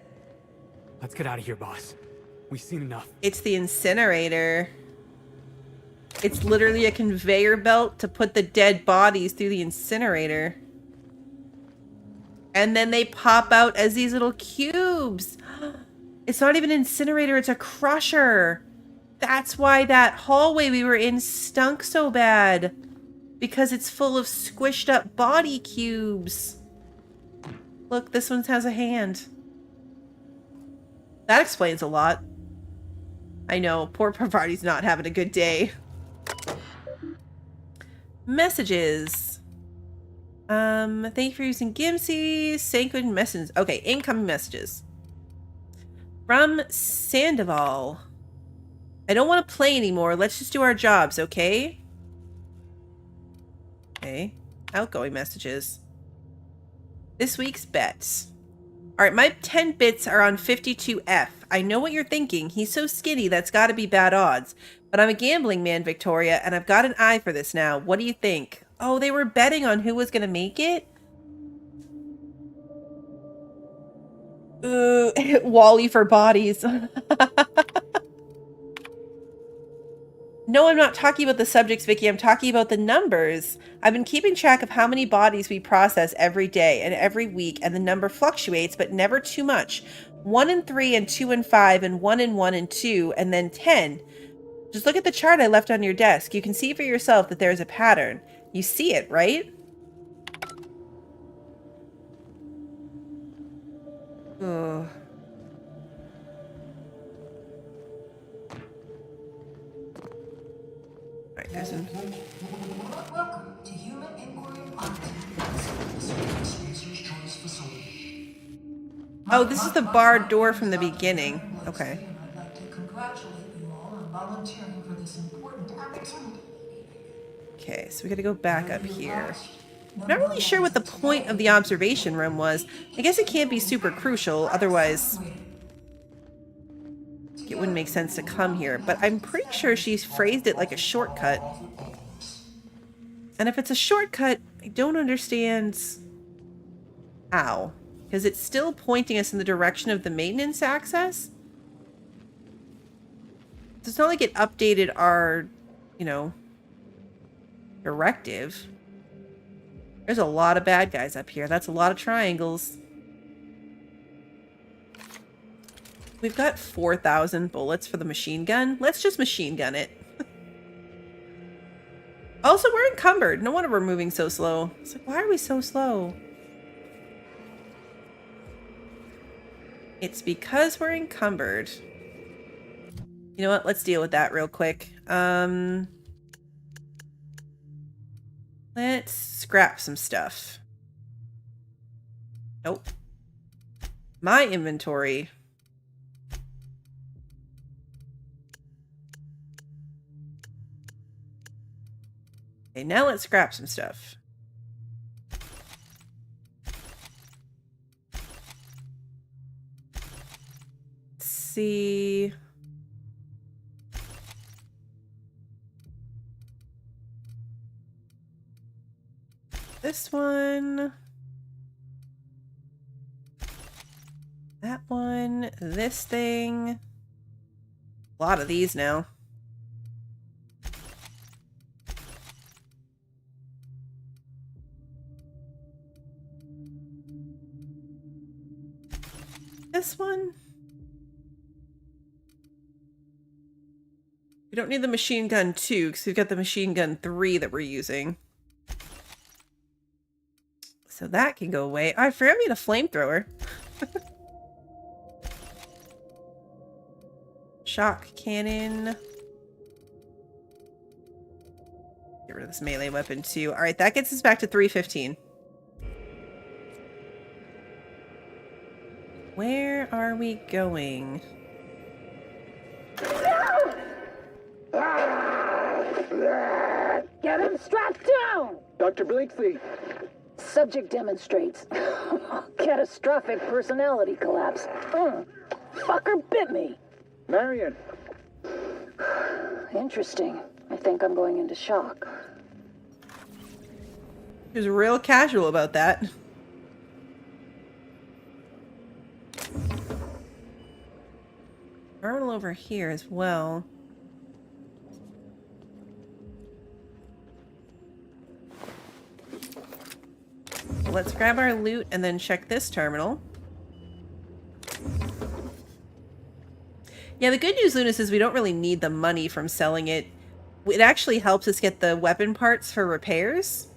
[SPEAKER 2] Let's get out of here, boss. We've seen enough.
[SPEAKER 1] It's the incinerator. It's literally a conveyor belt to put the dead bodies through the incinerator. And then they pop out as these little cubes. It's not even an incinerator, it's a crusher. That's why that hallway we were in stunk so bad. Because it's full of squished up body cubes. Look, this one has a hand. That explains a lot. I know, poor Parvati's not having a good day. Messages. Thank you for using Gimsy. Sacred messages. Okay, incoming messages. From Sandoval. I don't want to play anymore. Let's just do our jobs, okay? Okay. Outgoing messages. This week's bets. Alright, my 10 bits are on 52F. I know what you're thinking. He's so skinny, that's gotta be bad odds. But I'm a gambling man, Victoria, and I've got an eye for this now. What do you think? Oh, they were betting on who was gonna make it? Wally for bodies. No, I'm not talking about the subjects, Vicky. I'm talking about the numbers. I've been keeping track of how many bodies we process every day and every week, and the number fluctuates, but never too much. 1 and 3 and 2 and 5 and 1 and 1 and 2 and then 10. Just look at the chart I left on your desk. You can see for yourself that there's a pattern. You see it, right? Ugh.
[SPEAKER 13] Welcome to Human Inquiry
[SPEAKER 1] Oh, this is the barred door from the beginning. Okay.
[SPEAKER 13] I'd like to congratulate you all on volunteering for this important activity.
[SPEAKER 1] Okay, so we gotta go back up here. I'm not really sure what the point of the observation room was. I guess it can't be super crucial, otherwise it wouldn't make sense to come here. But I'm pretty sure she's phrased it like a shortcut. And if it's a shortcut, I don't understand how. Because it's still pointing us in the direction of the maintenance access. It's not like it updated our, you know, directive. There's a lot of bad guys up here. That's a lot of triangles. We've got 4,000 bullets for the machine gun. Let's just machine gun it. Also, we're encumbered. No wonder we're moving so slow. It's like, why are we so slow? It's because we're encumbered. You know what? Let's deal with that real quick. Let's scrap some stuff. Nope. My inventory. Okay, now let's scrap some stuff. Let's see. This one. That one. This thing. A lot of these now. This one. We don't need the machine gun 2 because we've got the machine gun 3 that we're using. So that can go away. Oh, I forgot we had a flamethrower. Shock cannon. Get rid of this melee weapon too. Alright, that gets us back to 315. Where are we going?
[SPEAKER 6] Get him strapped down!
[SPEAKER 15] Dr. Blakeslee.
[SPEAKER 6] Subject demonstrates catastrophic personality collapse. Fucker bit me.
[SPEAKER 15] Marion.
[SPEAKER 6] Interesting. I think I'm going into shock.
[SPEAKER 1] He was real casual about that. Terminal over here as well. Let's grab our loot and then check this terminal. Yeah, the good news, Lunas, is we don't really need the money from selling it. It actually helps us get the weapon parts for repairs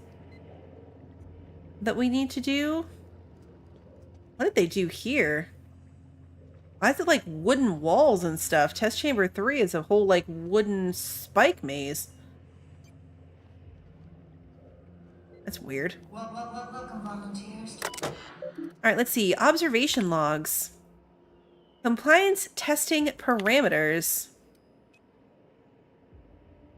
[SPEAKER 1] that we need to do. What did they do here? Why is it like wooden walls and stuff? Test chamber 3 is a whole like wooden spike maze. That's weird.
[SPEAKER 13] Welcome, volunteers.
[SPEAKER 1] Alright, let's see. Observation logs. Compliance testing parameters.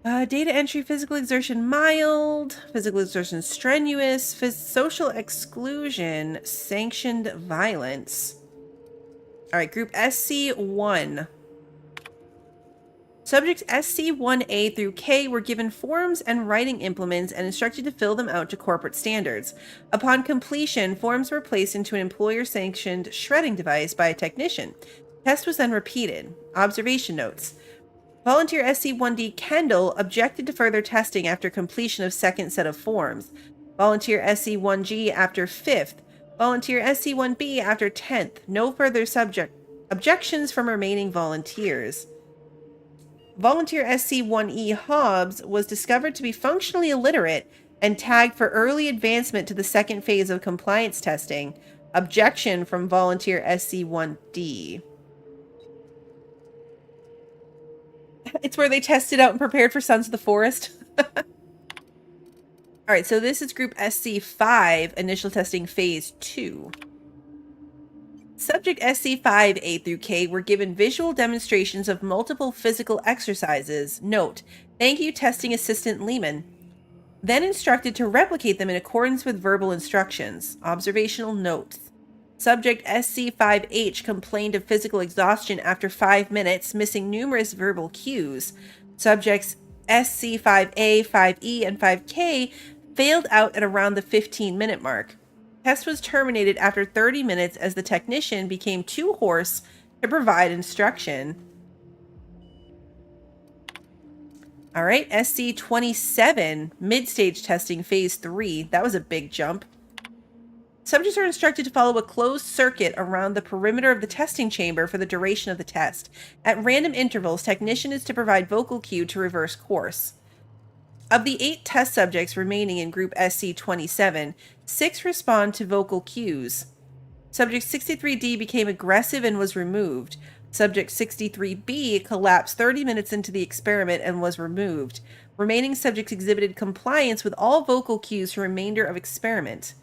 [SPEAKER 1] Data entry, physical exertion mild, physical exertion strenuous, social exclusion, sanctioned violence. Alright, group SC1. Subjects SC1A through K were given forms and writing implements and instructed to fill them out to corporate standards. Upon completion, forms were placed into an employer-sanctioned shredding device by a technician. Test was then repeated. Observation notes. Volunteer SC1D Kendall objected to further testing after completion of second set of forms. Volunteer SC1G after 5th. Volunteer SC1B after 10th. No further objections from remaining volunteers. Volunteer SC1E Hobbs was discovered to be functionally illiterate and tagged for early advancement to the second phase of compliance testing. Objection from Volunteer SC1D. It's where they tested out and prepared for Sons of the Forest. Alright, so this is Group SC5, Initial Testing Phase 2. Subject SC5A through K were given visual demonstrations of multiple physical exercises. Note, thank you testing assistant Lehman. Then instructed to replicate them in accordance with verbal instructions. Observational notes. Subject SC5H complained of physical exhaustion after 5 minutes, missing numerous verbal cues. Subjects SC5A, 5E, and 5K failed out at around the 15-minute mark. Test was terminated after 30 minutes as the technician became too hoarse to provide instruction. Alright, SC27, mid-stage testing phase 3. That was a big jump. Subjects are instructed to follow a closed circuit around the perimeter of the testing chamber for the duration of the test. At random intervals, technician is to provide vocal cue to reverse course. Of the 8 test subjects remaining in Group SC27, 6 respond to vocal cues. Subject 63D became aggressive and was removed. Subject 63B collapsed 30 minutes into the experiment and was removed. Remaining subjects exhibited compliance with all vocal cues for remainder of experiment.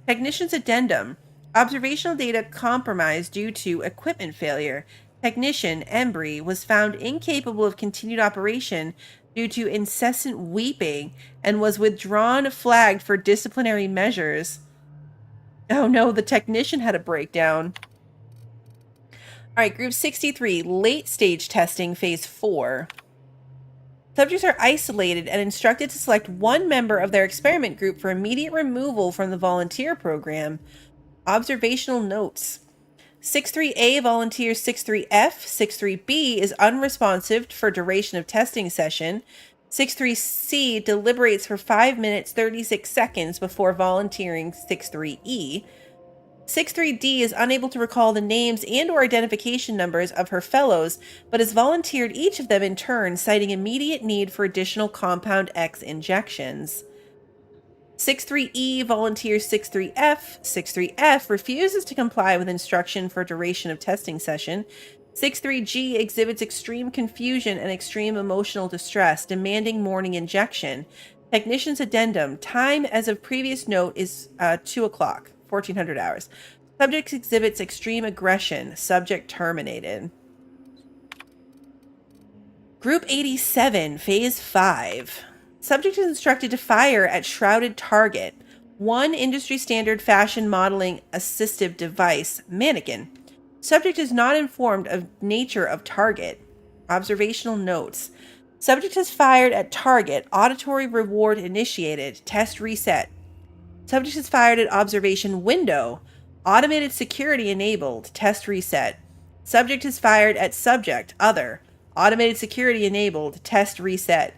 [SPEAKER 1] Technician's addendum. Observational data compromised due to equipment failure. Technician, Embry, was found incapable of continued operation due to incessant weeping and was withdrawn, flagged for disciplinary measures. Oh no, the technician had a breakdown. Alright, Group 63, late stage testing, phase 4. Subjects are isolated and instructed to select one member of their experiment group for immediate removal from the volunteer program. Observational notes. 63A volunteers 63F. 63B is unresponsive for duration of testing session. 63C deliberates for 5 minutes 36 seconds before volunteering 63E. 63D is unable to recall the names and or identification numbers of her fellows, but has volunteered each of them in turn, citing immediate need for additional Compound X injections. 63E volunteers 63F. 63F refuses to comply with instruction for duration of testing session. 63G exhibits extreme confusion and extreme emotional distress, demanding morning injection. Technician's addendum. Time as of previous note is 2 o'clock, 1400 hours. Subject exhibits extreme aggression. Subject terminated. Group 87, Phase 5. Subject is instructed to fire at shrouded target. 1 industry standard fashion modeling assistive device, mannequin. Subject is not informed of nature of target. Observational notes. Subject has fired at target. Auditory reward initiated. Test reset. Subject is fired at observation window. Automated security enabled. Test reset. Subject is fired at subject. Other. Automated security enabled. Test reset.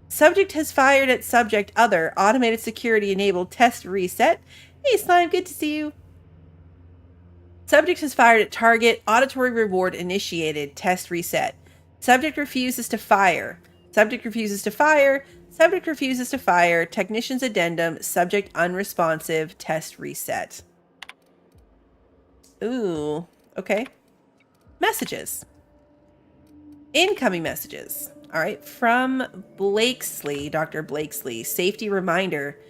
[SPEAKER 1] Subject has fired at subject. Other. Automated security enabled. Test reset. Hey, Slime, good to see you. Subject has fired at target. Auditory reward initiated. Test reset. Subject refuses to fire. Subject refuses to fire. Subject refuses to fire. Technician's addendum. Subject unresponsive. Test reset. Ooh. Okay. Messages. Incoming messages. All right. From Blakesley, Dr. Blakesley. Safety reminder.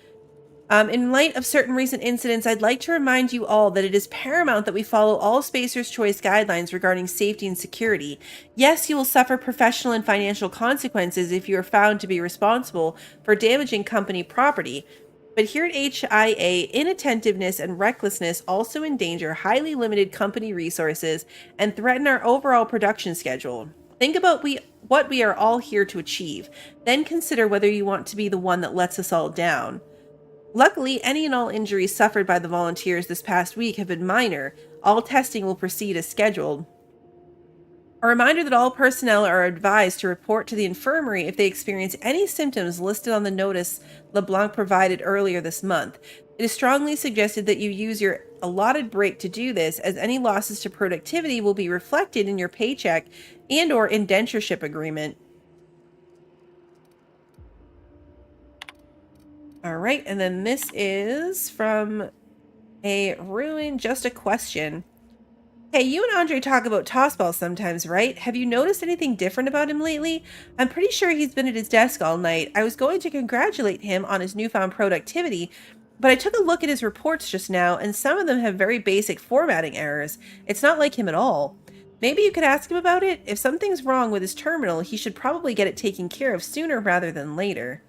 [SPEAKER 1] In light of certain recent incidents, I'd like to remind you all that it is paramount that we follow all Spacer's Choice guidelines regarding safety and security. Yes, you will suffer professional and financial consequences if you are found to be responsible for damaging company property. But here at HIA, inattentiveness and recklessness also endanger highly limited company resources and threaten our overall production schedule. Think about what we are all here to achieve. Then consider whether you want to be the one that lets us all down. Luckily, any and all injuries suffered by the volunteers this past week have been minor. All testing will proceed as scheduled. A reminder that all personnel are advised to report to the infirmary if they experience any symptoms listed on the notice LeBlanc provided earlier this month. It is strongly suggested that you use your allotted break to do this, as any losses to productivity will be reflected in your paycheck and/or indentureship agreement. All right, and then this is from a Ruin, just a question. Hey, you and Andre talk about tossballs sometimes, right? Have you noticed anything different about him lately? I'm pretty sure he's been at his desk all night. I was going to congratulate him on his newfound productivity, but I took a look at his reports just now, and some of them have very basic formatting errors. It's not like him at all. Maybe you could ask him about it? If something's wrong with his terminal, he should probably get it taken care of sooner rather than later.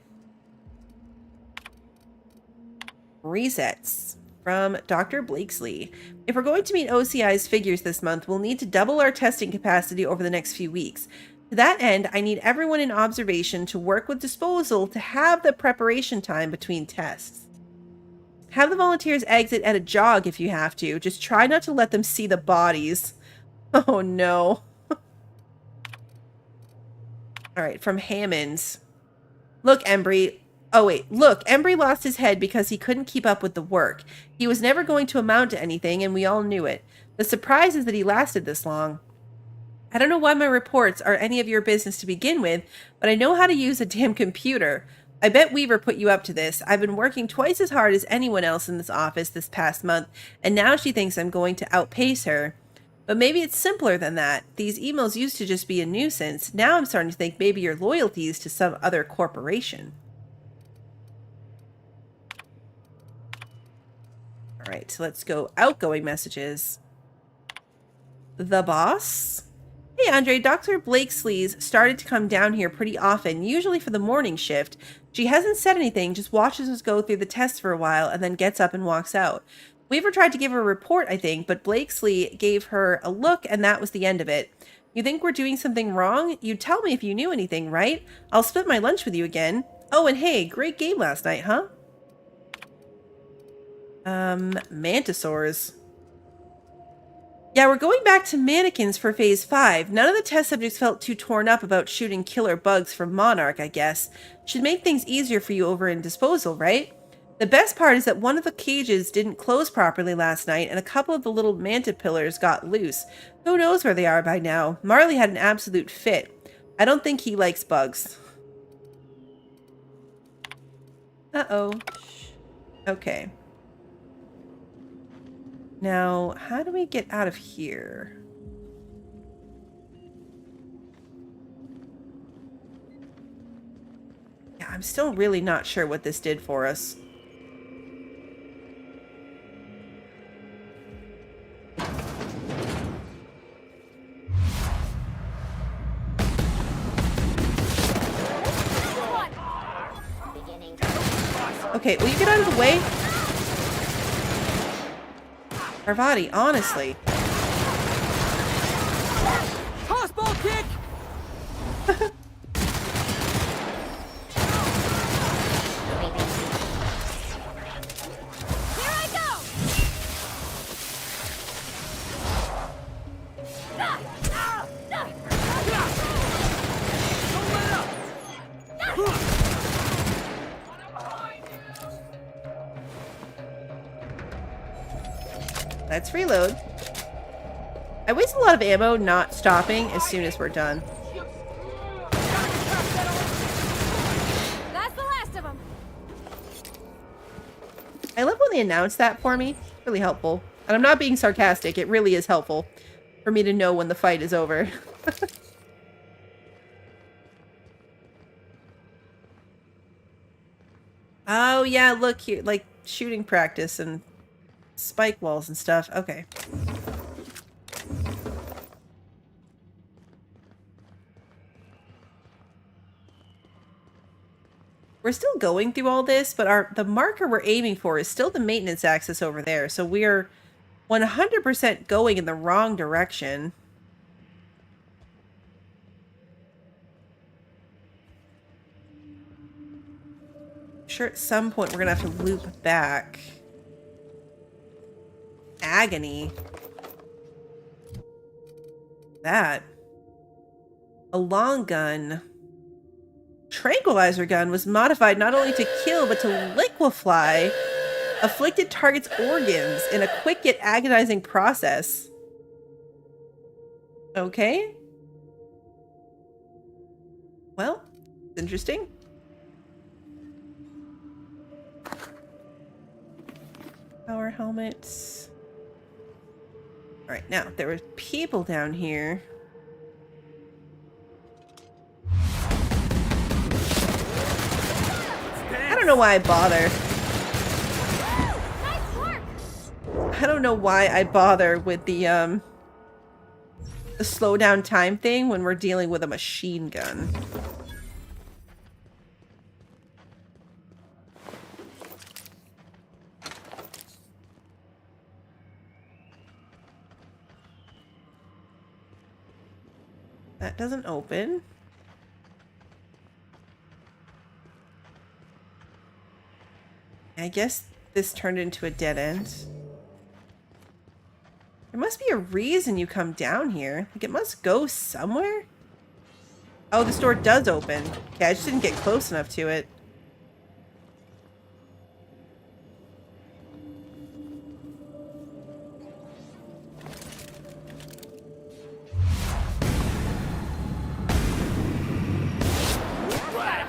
[SPEAKER 1] Resets from Dr. Blakesley. If we're going to meet OCI's figures this month, we'll need to double our testing capacity over the next few weeks. To that end, I need everyone in observation to work with disposal to have the preparation time between tests. Have the volunteers exit at a jog if you have to. Just try not to let them see the bodies. Oh no. Alright, from Hammond. Look, Embry. Oh wait, look, Embry lost his head because he couldn't keep up with the work. He was never going to amount to anything, and we all knew it. The surprise is that he lasted this long. I don't know why my reports are any of your business to begin with, but I know how to use a damn computer. I bet Weaver put you up to this. I've been working twice as hard as anyone else in this office this past month, and now she thinks I'm going to outpace her. But maybe it's simpler than that. These emails used to just be a nuisance. Now I'm starting to think maybe your loyalty is to some other corporation. All right, so let's go outgoing messages. The boss? Hey, Andre, Dr. Blakesley's started to come down here pretty often, usually for the morning shift. She hasn't said anything, just watches us go through the tests for a while and then gets up and walks out. Weaver tried to give her a report, I think, but Blakesley gave her a look and that was the end of it. You think we're doing something wrong? You'd tell me if you knew anything, right? I'll split my lunch with you again. Oh, and hey, great game last night, huh? Mantisaurs. Yeah, we're going back to mannequins for Phase 5. None of the test subjects felt too torn up about shooting killer bugs from Monarch, I guess. Should make things easier for you over in Disposal, right? The best part is that one of the cages didn't close properly last night, and a couple of the little mantipillars got loose. Who knows where they are by now? Marley had an absolute fit. I don't think he likes bugs. Uh-oh. Okay. Now, how do we get out of here? Yeah, I'm still really not sure what this did for us. Okay, will you get out of the way? Parvati, honestly.
[SPEAKER 5] Tossball kick!
[SPEAKER 1] Let's reload. I waste a lot of ammo not stopping as soon as we're done.
[SPEAKER 7] That's the last of them.
[SPEAKER 1] I love when they announce that for me. It's really helpful. And I'm not being sarcastic. It really is helpful for me to know when the fight is over. Oh, yeah, look here. Like, shooting practice and spike walls and stuff. Okay. We're still going through all this, but the marker we're aiming for is still the maintenance axis over there. So we're 100% going in the wrong direction. I'm sure at some point we're going to have to loop back. Agony. That. A long gun. Tranquilizer gun was modified not only to kill, but to liquefy afflicted targets' organs in a quick yet agonizing process. Okay. Well, interesting. Power helmets. Alright, now, there were people down here. I don't know why I bother. I don't know why I bother with the slow down time thing when we're dealing with a machine gun. That doesn't open. I guess this turned into a dead end. There must be a reason you come down here. Like, it must go somewhere? Oh, this door does open. Okay, I just didn't get close enough to it.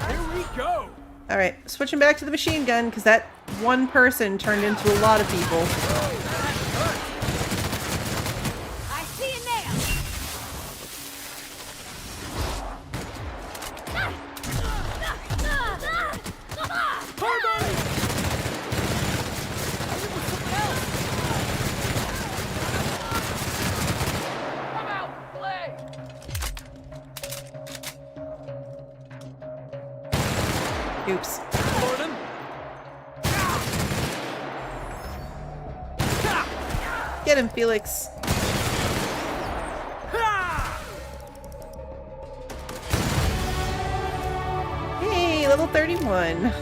[SPEAKER 5] Here we go.
[SPEAKER 1] Alright, switching back to the machine gun, because that one person turned into a lot of people.
[SPEAKER 7] I see you now.
[SPEAKER 1] Oops. Get him, Felix. Hey, level 31.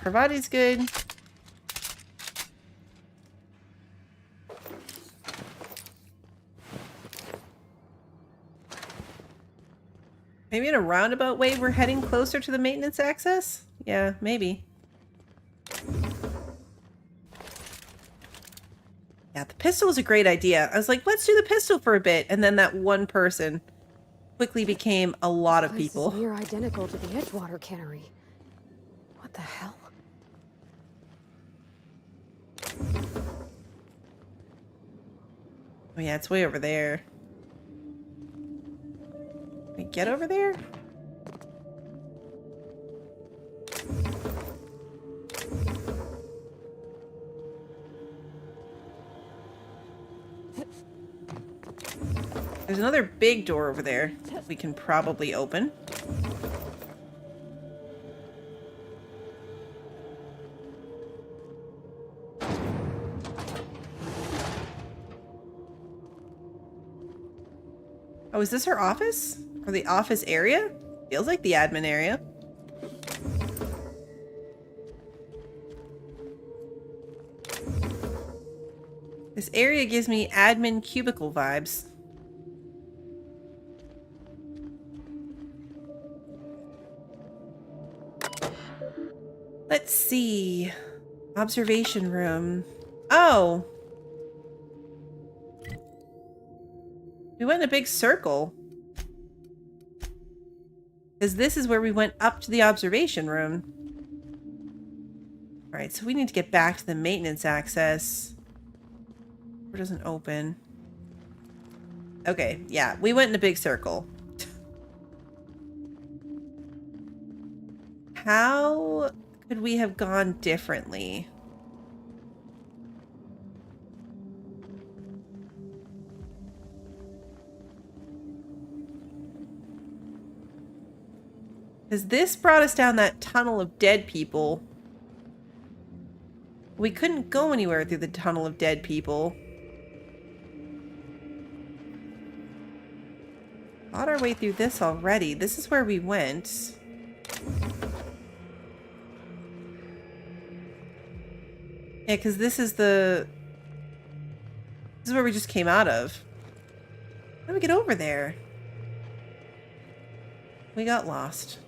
[SPEAKER 1] Her body's good. Maybe in a roundabout way we're heading closer to the maintenance access? Yeah, maybe. Yeah, the pistol was a great idea. I was like, let's do the pistol for a bit. And then that one person quickly became a lot of people.
[SPEAKER 7] This is near identical to the Edgewater cannery. What the hell?
[SPEAKER 1] Oh yeah, it's way over there. Can we get over there? There's another big door over there we can probably open. Oh, is this her office? Or the office area? Feels like the admin area. This area gives me admin cubicle vibes. Let's see. Observation room. Oh. We went in a big circle. Because this is where we went up to the observation room. Alright, so we need to get back to the maintenance access. It doesn't open. Okay, yeah, we went in a big circle. How could we have gone differently? Because this brought us down that tunnel of dead people. We couldn't go anywhere through the tunnel of dead people. Fought our way through this already. This is where we went. Yeah, because this is where we just came out of. How do we get over there? We got lost.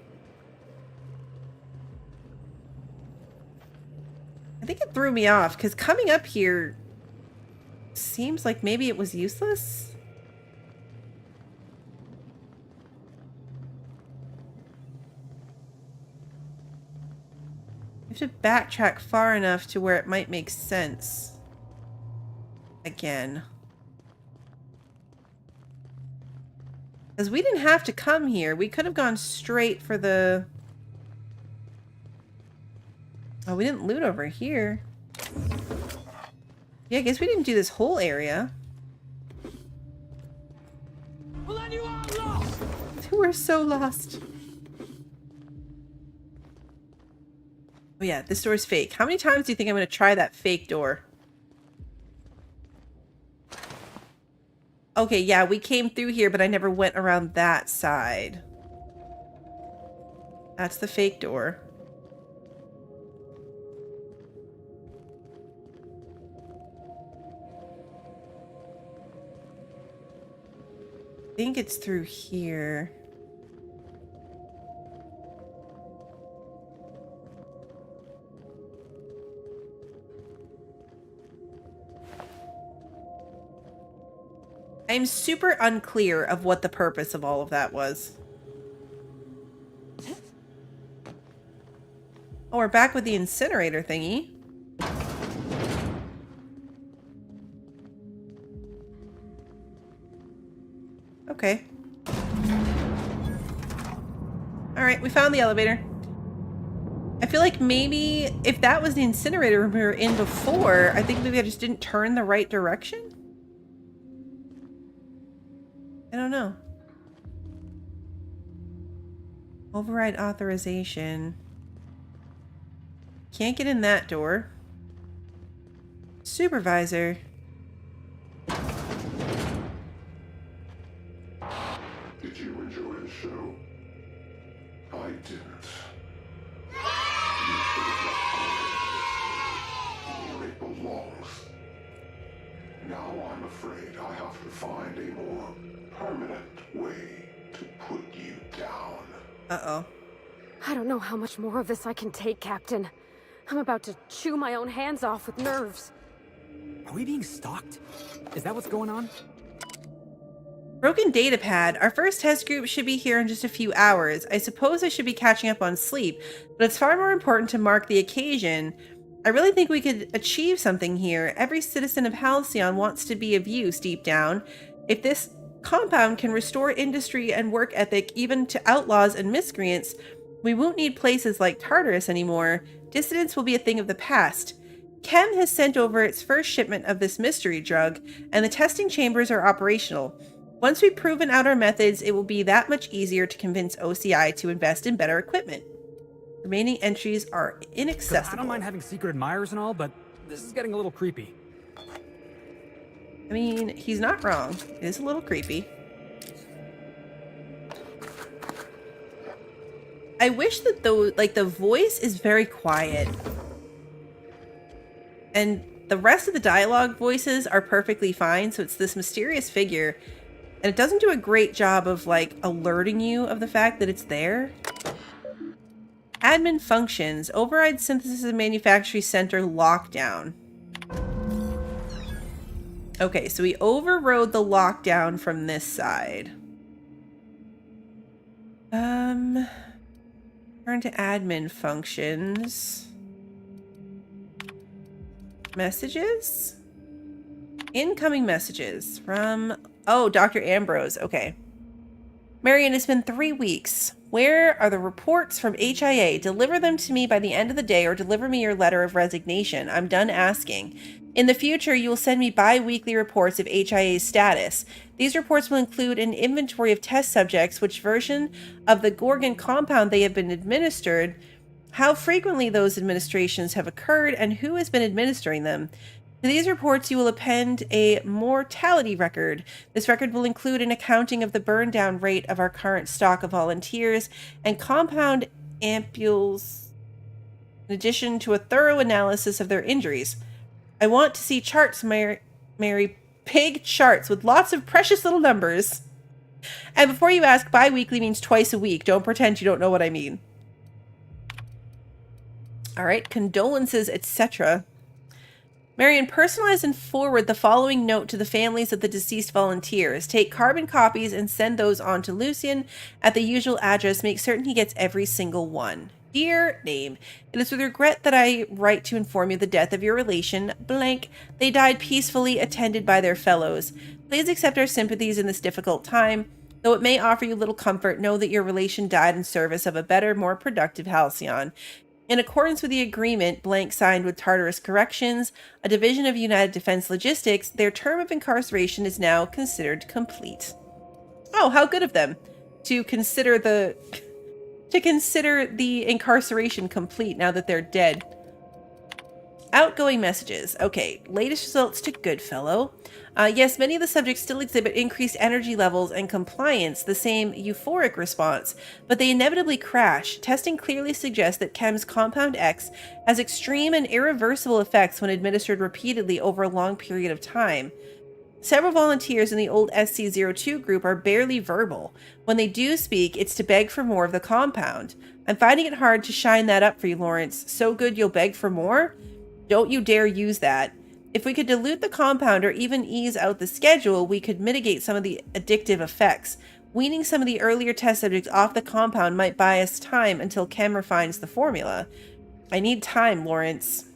[SPEAKER 1] I think it threw me off, because coming up here seems like maybe it was useless. We have to backtrack far enough to where it might make sense. Again. Because we didn't have to come here. We could have gone straight for the... Oh, we didn't loot over here. Yeah, I guess we didn't do this whole area.
[SPEAKER 5] Well, then you are lost.
[SPEAKER 1] We're so lost. Oh yeah, this door is fake. How many times do you think I'm going to try that fake door? Okay, yeah, we came through here, but I never went around that side. That's the fake door. I think it's through here. I'm super unclear of what the purpose of all of that was. Oh, we're back with the incinerator thingy. Okay. Alright, we found the elevator. I feel like maybe if that was the incinerator room we were in before, I think maybe I just didn't turn the right direction? I don't know. Override authorization. Can't get in that door. Supervisor.
[SPEAKER 14] Did you enjoy the show? I didn't. You should have left where it belongs. Now I'm afraid I have to find a more permanent way to put you down.
[SPEAKER 1] Uh-oh.
[SPEAKER 7] I don't know how much more of this I can take, Captain. I'm about to chew my own hands off with nerves.
[SPEAKER 2] Are we being stalked? Is that what's going on?
[SPEAKER 1] Broken data pad. Our first test group should be here in just a few hours. I suppose I should be catching up on sleep, but it's far more important to mark the occasion. I really think we could achieve something here. Every citizen of Halcyon wants to be of use deep down. If this compound can restore industry and work ethic even to outlaws and miscreants, we won't need places like Tartarus anymore. Dissidence will be a thing of the past. Chem has sent over its first shipment of this mystery drug, and the testing chambers are operational. Once we've proven out our methods, it will be that much easier to convince OCI to invest in better equipment. Remaining entries are inaccessible.
[SPEAKER 2] I don't mind having secret admirers and all, but this is getting a little creepy.
[SPEAKER 1] I mean, he's not wrong. It is a little creepy. I wish that the voice is very quiet. And the rest of the dialogue voices are perfectly fine, so it's this mysterious figure. And it doesn't do a great job of, like, alerting you of the fact that it's there. Admin functions. Override synthesis and manufacturing center lockdown. Okay, so we overrode the lockdown from this side. Turn to admin functions. Messages? Incoming messages from... Oh, Dr. Ambrose. Okay. Marion, it's been 3 weeks. Where are the reports from HIA? Deliver them to me by the end of the day or deliver me your letter of resignation. I'm done asking. In the future, you will send me bi-weekly reports of HIA's status. These reports will include an inventory of test subjects, which version of the Gorgon compound they have been administered, how frequently those administrations have occurred, and who has been administering them. To these reports, you will append a mortality record. This record will include an accounting of the burn down rate of our current stock of volunteers and compound ampules, in addition to a thorough analysis of their injuries. I want to see charts, Mary. Big charts with lots of precious little numbers. And before you ask, bi-weekly means twice a week. Don't pretend you don't know what I mean. All right, condolences, etc. Marion, personalize and forward the following note to the families of the deceased volunteers. Take carbon copies and send those on to Lucian at the usual address. Make certain he gets every single one. Dear name, it is with regret that I write to inform you of the death of your relation, blank. They died peacefully, attended by their fellows. Please accept our sympathies in this difficult time. Though it may offer you little comfort, know that your relation died in service of a better, more productive Halcyon. In accordance with the agreement, blank signed with Tartarus Corrections, a division of United Defense Logistics, their term of incarceration is now considered complete. Oh, how good of them to consider the incarceration complete now that they're dead. Outgoing messages. Okay, latest results to Goodfellow. Yes, many of the subjects still exhibit increased energy levels and compliance, the same euphoric response, but they inevitably crash. Testing clearly suggests that Chem's Compound X has extreme and irreversible effects when administered repeatedly over a long period of time. Several volunteers in the old SC-02 group are barely verbal. When they do speak, it's to beg for more of the compound. I'm finding it hard to shine that up for you, Lawrence. So good you'll beg for more? Don't you dare use that. If we could dilute the compound or even ease out the schedule, we could mitigate some of the addictive effects. Weaning some of the earlier test subjects off the compound might buy us time until Chem refines the formula. I need time, Lawrence.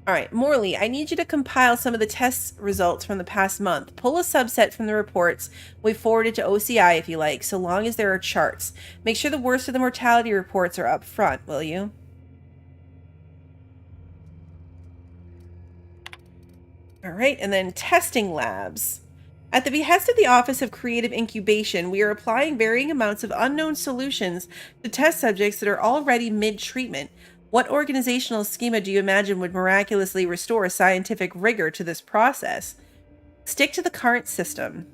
[SPEAKER 1] Alright, Morley, I need you to compile some of the test results from the past month. Pull a subset from the reports we forwarded to OCI if you like, so long as there are charts. Make sure the worst of the mortality reports are up front, will you? Alright, and then testing labs. At the behest of the Office of Creative Incubation, we are applying varying amounts of unknown solutions to test subjects that are already mid-treatment. What organizational schema do you imagine would miraculously restore scientific rigor to this process? Stick to the current system.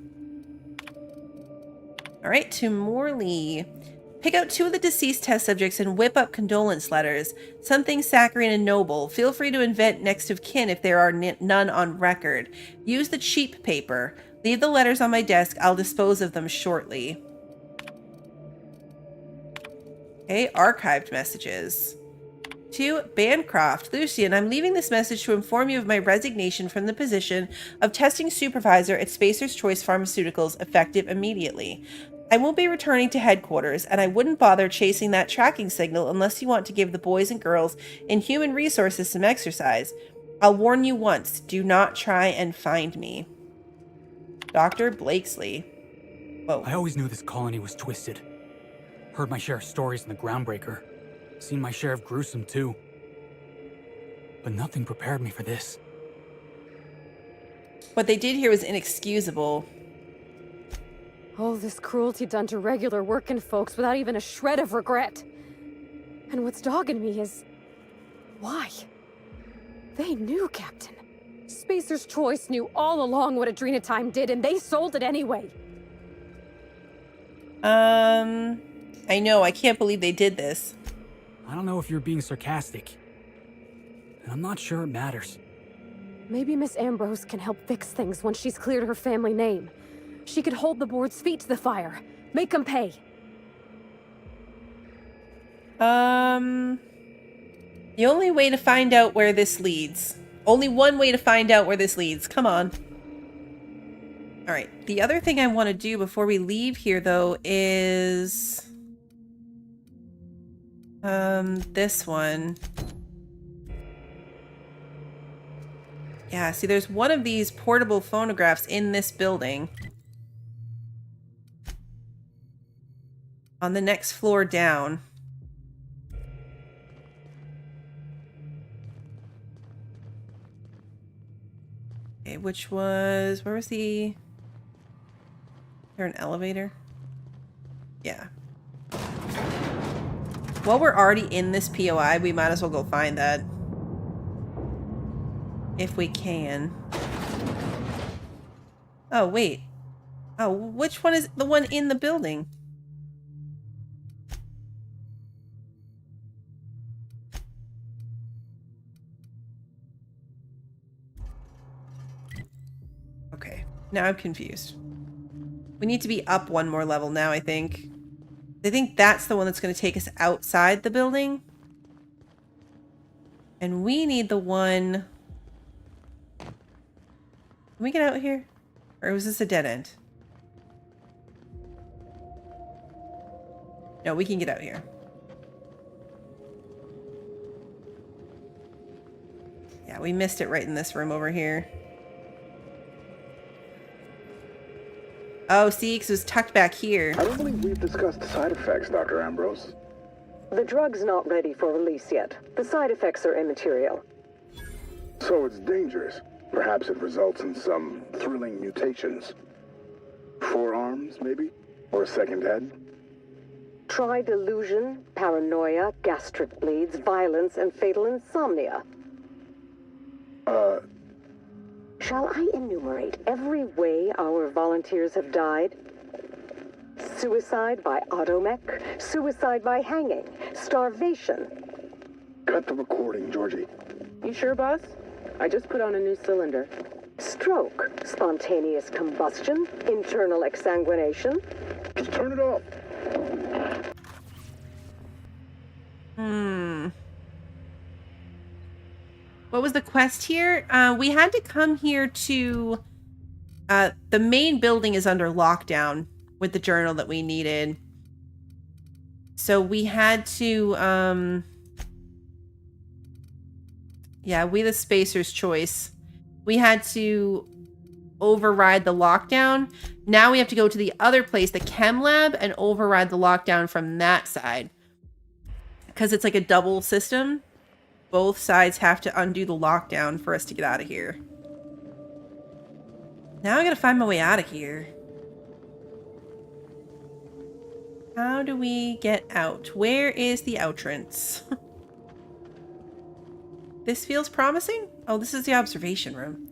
[SPEAKER 1] All right, to Morley. Pick out 2 of the deceased test subjects and whip up condolence letters. Something saccharine and noble. Feel free to invent next of kin if there are none on record. Use the cheap paper. Leave the letters on my desk. I'll dispose of them shortly. Okay, archived messages. To Bancroft. Lucian, I'm leaving this message to inform you of my resignation from the position of testing supervisor at Spacer's Choice Pharmaceuticals, effective immediately. I won't be returning to headquarters, and I wouldn't bother chasing that tracking signal unless you want to give the boys and girls in human resources some exercise. I'll warn you once, do not try and find me. Dr. Blakesley. Whoa.
[SPEAKER 2] I always knew this colony was twisted. Heard my share of stories in the Groundbreaker. Seen my share of gruesome, too. But nothing prepared me for this.
[SPEAKER 1] What they did here was inexcusable.
[SPEAKER 7] All this cruelty done to regular working folks without even a shred of regret. And what's dogging me is... why? They knew, Captain. Spacer's Choice knew all along what Adrenatime did, and they sold it anyway.
[SPEAKER 1] I know, I can't believe they did this.
[SPEAKER 2] I don't know if you're being sarcastic. And I'm not sure it matters.
[SPEAKER 7] Maybe Miss Ambrose can help fix things once she's cleared her family name. She could hold the board's feet to the fire. Make them pay.
[SPEAKER 1] The only way to find out where this leads. Only one way to find out where this leads. Come on. All right. The other thing I want to do before we leave here, though, is this one. Yeah, see, there's one of these portable phonographs in this building. On the next floor down. Okay, which was... Where was the... Is there an elevator? Yeah. While we're already in this POI, we might as well go find that. If we can. Oh, wait. Oh, which one is the one in the building? Okay, now I'm confused. We need to be up one more level now, I think. I think that's the one that's going to take us outside the building. And we need the one... Can we get out here? Or was this a dead end? No, we can get out here. Yeah, we missed it right in this room over here. Oh, see, because it was tucked back here.
[SPEAKER 15] I don't believe we've discussed side effects, Dr. Ambrose.
[SPEAKER 16] The drug's not ready for release yet. The side effects are immaterial.
[SPEAKER 15] So it's dangerous. Perhaps it results in some thrilling mutations. Forearms, maybe? Or a second head?
[SPEAKER 16] Try delusion, paranoia, gastric bleeds, violence, and fatal insomnia. Shall I enumerate every way our volunteers have died? Suicide by automech, suicide by hanging, starvation.
[SPEAKER 15] Cut the recording, Georgie.
[SPEAKER 16] You sure, boss? I just put on a new cylinder. Stroke, spontaneous combustion, internal exsanguination.
[SPEAKER 15] Just turn it off.
[SPEAKER 1] What was the quest here? We had to come here to... the main building is under lockdown with the journal that we needed. So we had to... Yeah, we the Spacer's choice. We had to override the lockdown. Now we have to go to the other place, the chem lab, and override the lockdown from that side. Because it's like a double system. Both sides have to undo the lockdown for us to get out of here. Now I gotta find my way out of here. How do we get out? Where is the outrance? This feels promising? Oh, this is the observation room.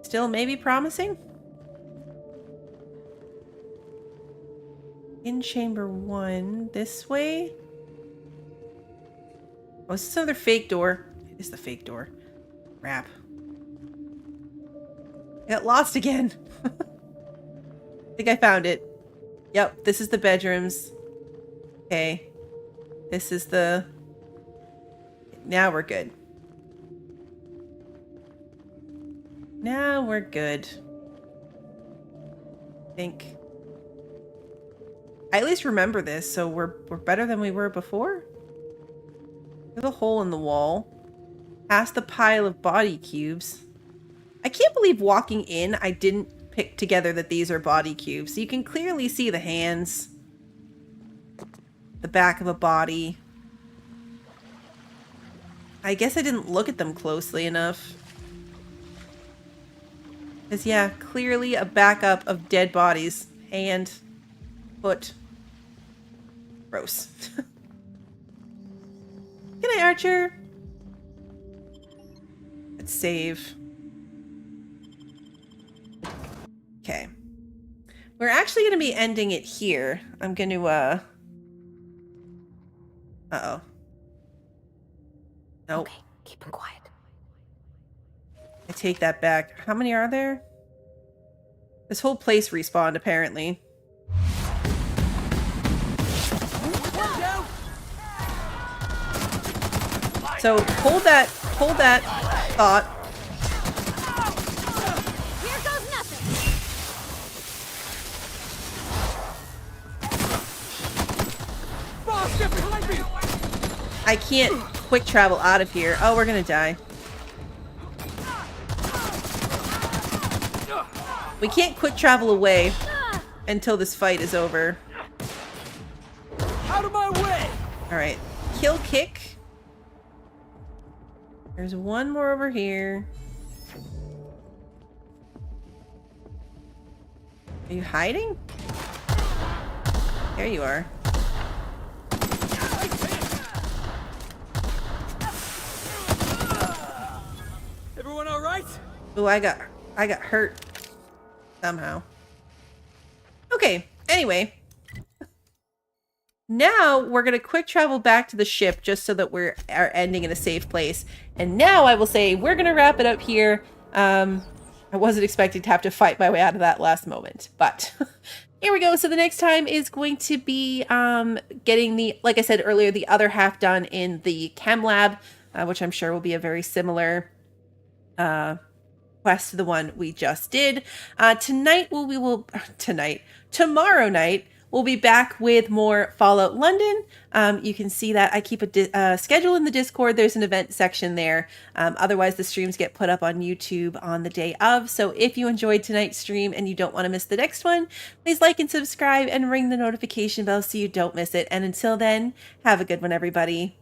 [SPEAKER 1] Still maybe promising? In chamber 1, this way? Oh, is this another fake door? It is the fake door. Crap. I got lost again. I think I found it. Yep, this is the bedrooms. Okay. This is the... Now we're good. Now we're good. I think. I at least remember this, so we're better than we were before. There's a hole in the wall. Past the pile of body cubes. I can't believe walking in, I didn't pick together that these are body cubes. So you can clearly see the hands. The back of a body. I guess I didn't look at them closely enough. Because, yeah, clearly a backup of dead bodies. Hand. Foot. Gross. Good night, Archer. Let's save. Okay. We're actually going to be ending it here. I'm going to, Uh-oh. Nope.
[SPEAKER 7] Okay, keep him quiet.
[SPEAKER 1] I take that back. How many are there? This whole place respawned, apparently. So hold that thought.
[SPEAKER 7] Here goes nothing.
[SPEAKER 1] I can't quick travel out of here. Oh, we're gonna die. We can't quick travel away until this fight is over.
[SPEAKER 5] Out of my way!
[SPEAKER 1] Alright. Kill kick. There's one more over here. Are you hiding? There you are.
[SPEAKER 5] Everyone all right?
[SPEAKER 1] Oh, I got hurt somehow. Okay, anyway. Now we're gonna quick travel back to the ship just so that we're ending in a safe place. And now I will say we're gonna wrap it up here. I wasn't expecting to have to fight my way out of that last moment, but here we go. So the next time is going to be getting the, like I said earlier, the other half done in the chem lab, which I'm sure will be a very similar quest to the one we just did. Tomorrow night, we'll be back with more Fallout London. You can see that I keep a schedule in the Discord. There's an event section there. Otherwise, the streams get put up on YouTube on the day of. So if you enjoyed tonight's stream and you don't want to miss the next one, please like and subscribe and ring the notification bell so you don't miss it. And until then, have a good one, everybody.